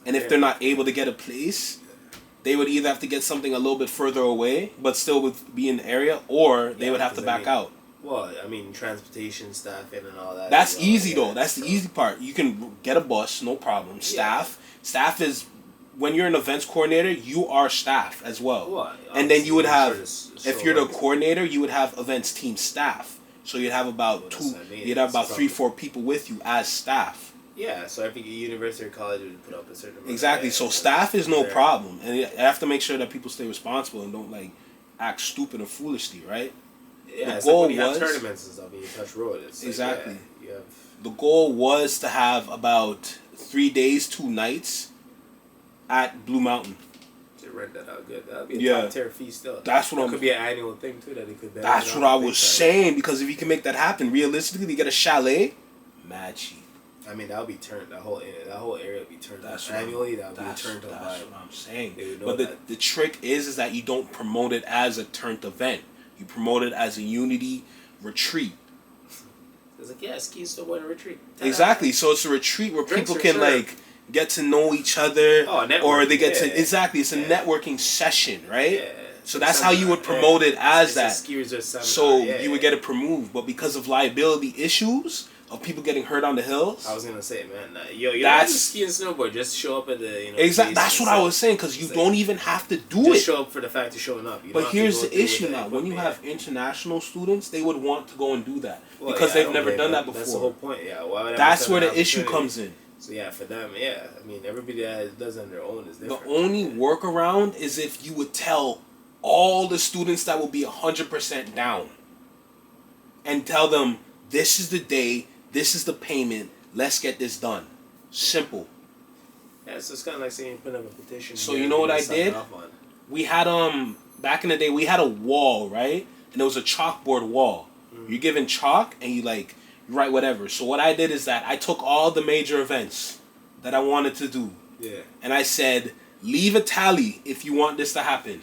S1: And if they're not able to get a place, they would either have to get something a little bit further away, but still would be in the area, or they would have to back out.
S2: Well, I mean, transportation, staffing, and all that.
S1: That's easy though. That's the easy part. You can get a bus, no problem. Staff is when you're an events coordinator, you are staff as well.
S2: Well,
S1: and then you would have,
S2: sure
S1: if you're the coordinator, you would have events team staff. So you'd have about you'd have about 3-4 people with you as staff.
S2: Yeah, so I think a university or college would put up a certain amount.
S1: Exactly. So staff is no problem, and you have to make sure that people stay responsible and don't act stupid or foolishly, right?
S2: Yeah,
S1: the
S2: it's
S1: goal
S2: like when you
S1: was
S2: have tournaments and stuff, and you touch road. It's
S1: exactly.
S2: Like, yeah, you have.
S1: The goal was to have about 3 days, 2 nights at Blue Mountain.
S2: To rent that out good. That would be a top tier fee still.
S1: That's what
S2: could be an annual thing too that it could.
S1: That's what I was saying, because if you can make that happen, realistically, you get a chalet, mad cheap.
S2: I mean, that would be turned. That whole area would be turned. Annually, that would be turned to
S1: That's what I'm saying.
S2: But
S1: the trick is that you don't promote it as a turned event. You promote it as a unity retreat.
S2: It's like, yeah, ski still going to retreat.
S1: Exactly. So it's a retreat where
S2: Drinks
S1: people can get to know each other, or they get to exactly. It's a networking session, right?
S2: Yeah.
S1: So that's how you would promote it as that.
S2: Ski resort seminar.
S1: So you would get it removed, but because of liability issues of people getting hurt on the hills.
S2: I was gonna say, man, you don't have to ski and snowboard. Just show up at the
S1: exactly. That's what I was saying, because you don't even have to do
S2: just
S1: it.
S2: Show up for the fact of showing up.
S1: But here's the issue now: when you have international students, they would want to go and do that because they've never done that before.
S2: That's the whole point. Yeah.
S1: That's where the issue comes in.
S2: So yeah, for them, yeah. I mean, everybody that does it on their own is different.
S1: The only workaround is if you would tell all the students that will be 100% down, and tell them this is the day. This is the payment. Let's get this done. Simple.
S2: Yeah, so it's kind of like saying you put up a petition.
S1: So you know what I did? We had back in the day we had a wall, right? And it was a chalkboard wall. You're given chalk and you write whatever. So what I did is that I took all the major events that I wanted to do.
S2: Yeah.
S1: And I said, leave a tally if you want this to happen.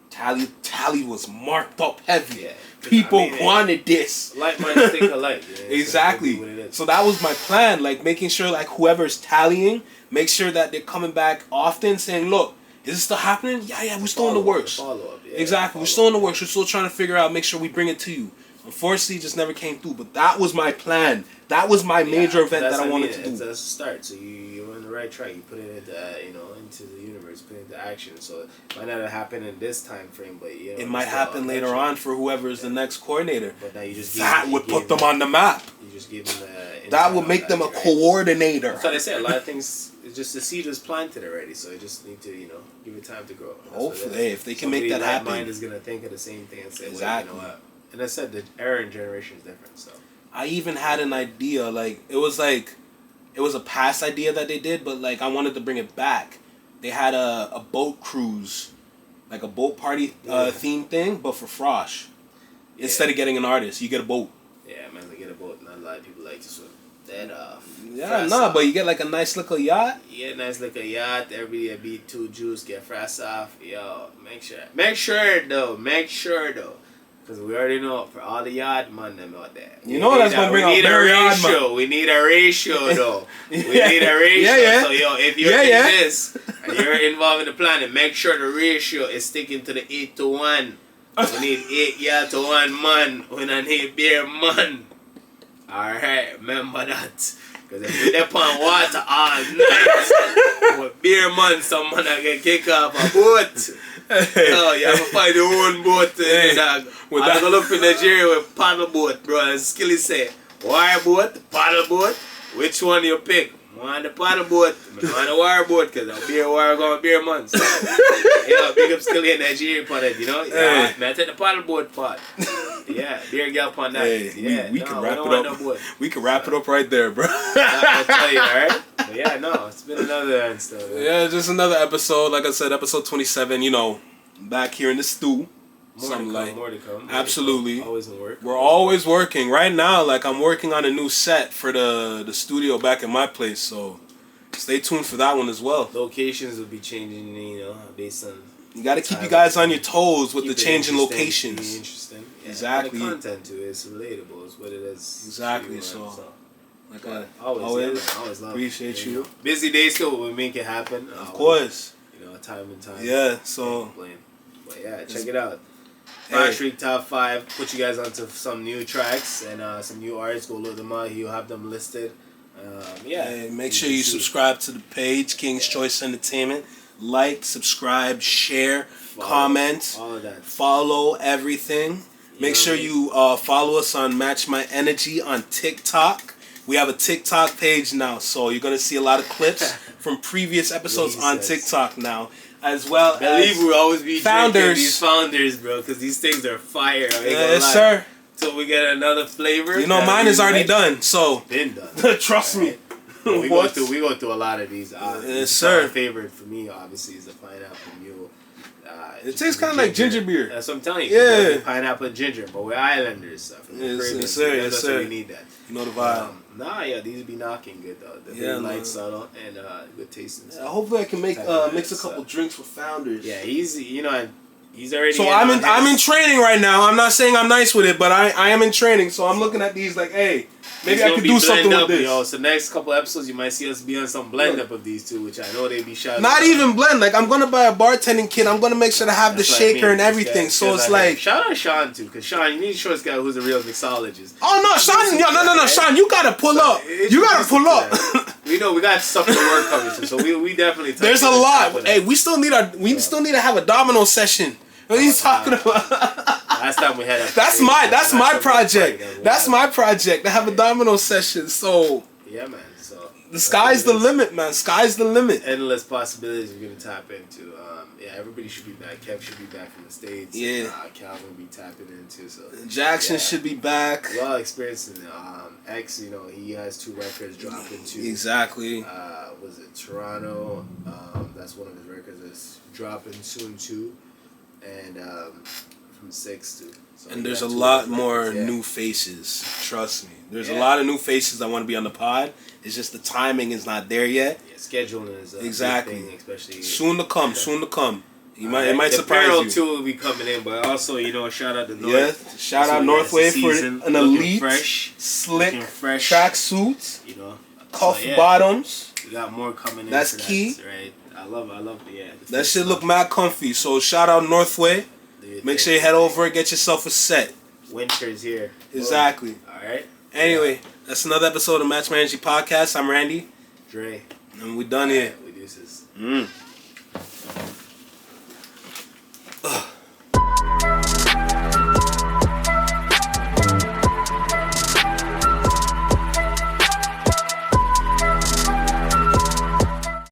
S1: Tally was marked up heavy. Yeah. People wanted this.
S2: Like minds think alike. Yeah,
S1: exactly. So that was my plan, making sure whoever's tallying, make sure that they're coming back often, saying, "Look, is this still happening? Yeah, we're still in the works."
S2: Follow-up. Yeah,
S1: exactly, we're still in the works. We're still trying to figure out, make sure we bring it to you. Unfortunately, it just never came through. But that was my plan. That was my major event that I wanted to do.
S2: It's a start. So you're on the right track. You put it into the universe, put it into action. So it might not happen in this time frame, but
S1: it might happen later on for whoever is the next coordinator.
S2: But now you just
S1: would put them on the map.
S2: You just give them
S1: that would make them a coordinator.
S2: That's what I said. A lot of things. It's just the seed is planted already, so you just need to give it time to grow.
S1: Hopefully, if they can make that happen,
S2: mind is gonna think of the same thing and say, exactly. Well, you know what? And I said the era and generation is different. So
S1: I even had an idea. It was it was a past idea that they did, but like I wanted to bring it back. They had a boat cruise, like a boat party theme thing, but for Frosh. Instead of getting an artist, you get a boat.
S2: Yeah, man, they get a boat. Not a lot of people like to swim. That
S1: Yeah, no, but you get like a nice little yacht.
S2: You get a nice little yacht. Everybody beat 2 juice, get frass off. Yo, make sure though. Because we already know for all the yard man them out there.
S1: You know that's gonna bring out very yard man.
S2: We need a ratio though. We need a ratio.
S1: Yeah.
S2: So yo, if you're in this and you're involved in the planning, make sure the ratio is sticking to the 8-to-1. We need 8 yard to 1 man. We don't need beer man. Alright, remember that. Because if we dip on water all night with beer man, someone that get kicked off a boat. Oh, you have to find your own boat, dog. I'm gonna look in Nigeria with paddle boat, bro. And Skilly say, wire boat, paddle boat, which one you pick? I want the paddle boat, I want the wire boat, because the beer wire going beer months. Big up Skilly in Nigeria for that, you know? Yeah, man, I take the paddle boat part. Yeah, beer gal on that.
S1: Hey,
S2: yeah,
S1: we can wrap it up. We can wrap it up right there, bro.
S2: I'll tell you, alright? But yeah, no, it's been another episode.
S1: Yeah, just another episode. Like I said, episode 27. You know, back here in the stew.
S2: More to come.
S1: Absolutely.
S2: Always in work.
S1: We're always working. Right now, like I'm working on a new set for the studio back in my place. So stay tuned for that one as well.
S2: Locations will be changing, you know, based on.
S1: You got to keep you guys on your toes with the change in locations.
S2: Be interesting. Yeah,
S1: exactly.
S2: The content to it is relatable. Is what it is.
S1: Exactly. So.
S2: Like always love.
S1: Appreciate you.
S2: Busy days still, we make it happen.
S1: Of course.
S2: You know, time and time.
S1: Yeah. So.
S2: But yeah, check it out. Flash Week Top 5. Put you guys onto some new tracks and some new artists. Go load them out. You'll have them listed.
S1: Hey, make sure you subscribe to the page, King's Choice Entertainment. Like, subscribe, share, comment,
S2: all of that.
S1: Follow everything. Make sure you follow us on Match My Energy on TikTok. We have a TikTok page now, so you're gonna see a lot of clips from previous episodes on TikTok now, as well as
S2: we'll always be
S1: founders.
S2: These founders, bro, because these things are fire.
S1: Yes, sir.
S2: Till we get another flavor.
S1: You know, mine is already done, so
S2: been done.
S1: Trust me.
S2: We go through a lot of these.
S1: Yes, sir.
S2: My favorite for me, obviously, is the pineapple mule.
S1: It tastes kind of like ginger beer.
S2: That's what I'm telling you.
S1: Yeah.
S2: Pineapple and ginger, but we're islanders. From the Caribbean,
S1: yes, sir. Yes,
S2: so
S1: sir.
S2: we need that.
S1: You know the vibe.
S2: These be knocking good though. They're light, subtle, and good tasting.
S1: Yeah, hopefully I can mix a couple drinks with founders.
S2: Yeah, he's already.
S1: So I'm in training right now. I'm not saying I'm nice with it, but I am in training. So I'm looking at these like, hey, maybe I could do something with this.
S2: Yo, so next couple episodes you might see us be on some blend up of these two, which I know they be shot.
S1: Not even blend. Like I'm gonna buy a bartending kit. I'm gonna make sure to have the shaker and everything. So it's like
S2: shout out Sean too, because Sean, you need to show this guy who's a real mixologist.
S1: Oh no, Sean! No, Sean, you gotta pull up. You gotta pull up.
S2: We know we got stuff to work on, so we definitely.
S1: There's a lot. Hey, we still need to have a domino session. What are you talking about?
S2: Last time we had a
S1: That's my project. That's my project. To have a domino session. So
S2: yeah, man. So
S1: the sky's the limit, man. Sky's the limit.
S2: Endless possibilities we're gonna tap into. Everybody should be back. Kev should be back from the States.
S1: Yeah.
S2: Calvin will be tapping into. So
S1: Jackson should be back.
S2: Well experienced in X. You know, he has 2 records dropping too.
S1: Exactly.
S2: Was it Toronto? That's one of his records that's dropping soon too. And from 6 to. So
S1: and there's a lot more new faces. Trust me. There's a lot of new faces that want to be on the pod. It's just the timing is not there yet.
S2: Yeah, scheduling is
S1: exactly.
S2: Big thing, especially
S1: soon to come. Soon to come. It might surprise you.
S2: The too will be coming in, but also shout out to North.
S1: Yeah, shout out Northway for an elite,
S2: fresh,
S1: slick track suits. Cuff
S2: so,
S1: bottoms.
S2: We got more coming in.
S1: That's key.
S2: Right. I love
S1: that shit look mad comfy. So shout out Northway. Make sure you head over and get yourself a set.
S2: Winter's here.
S1: Exactly.
S2: All right.
S1: Anyway, that's another episode of Match My Energy Podcast. I'm Randy.
S2: Dre.
S1: And we done here.
S2: We do this.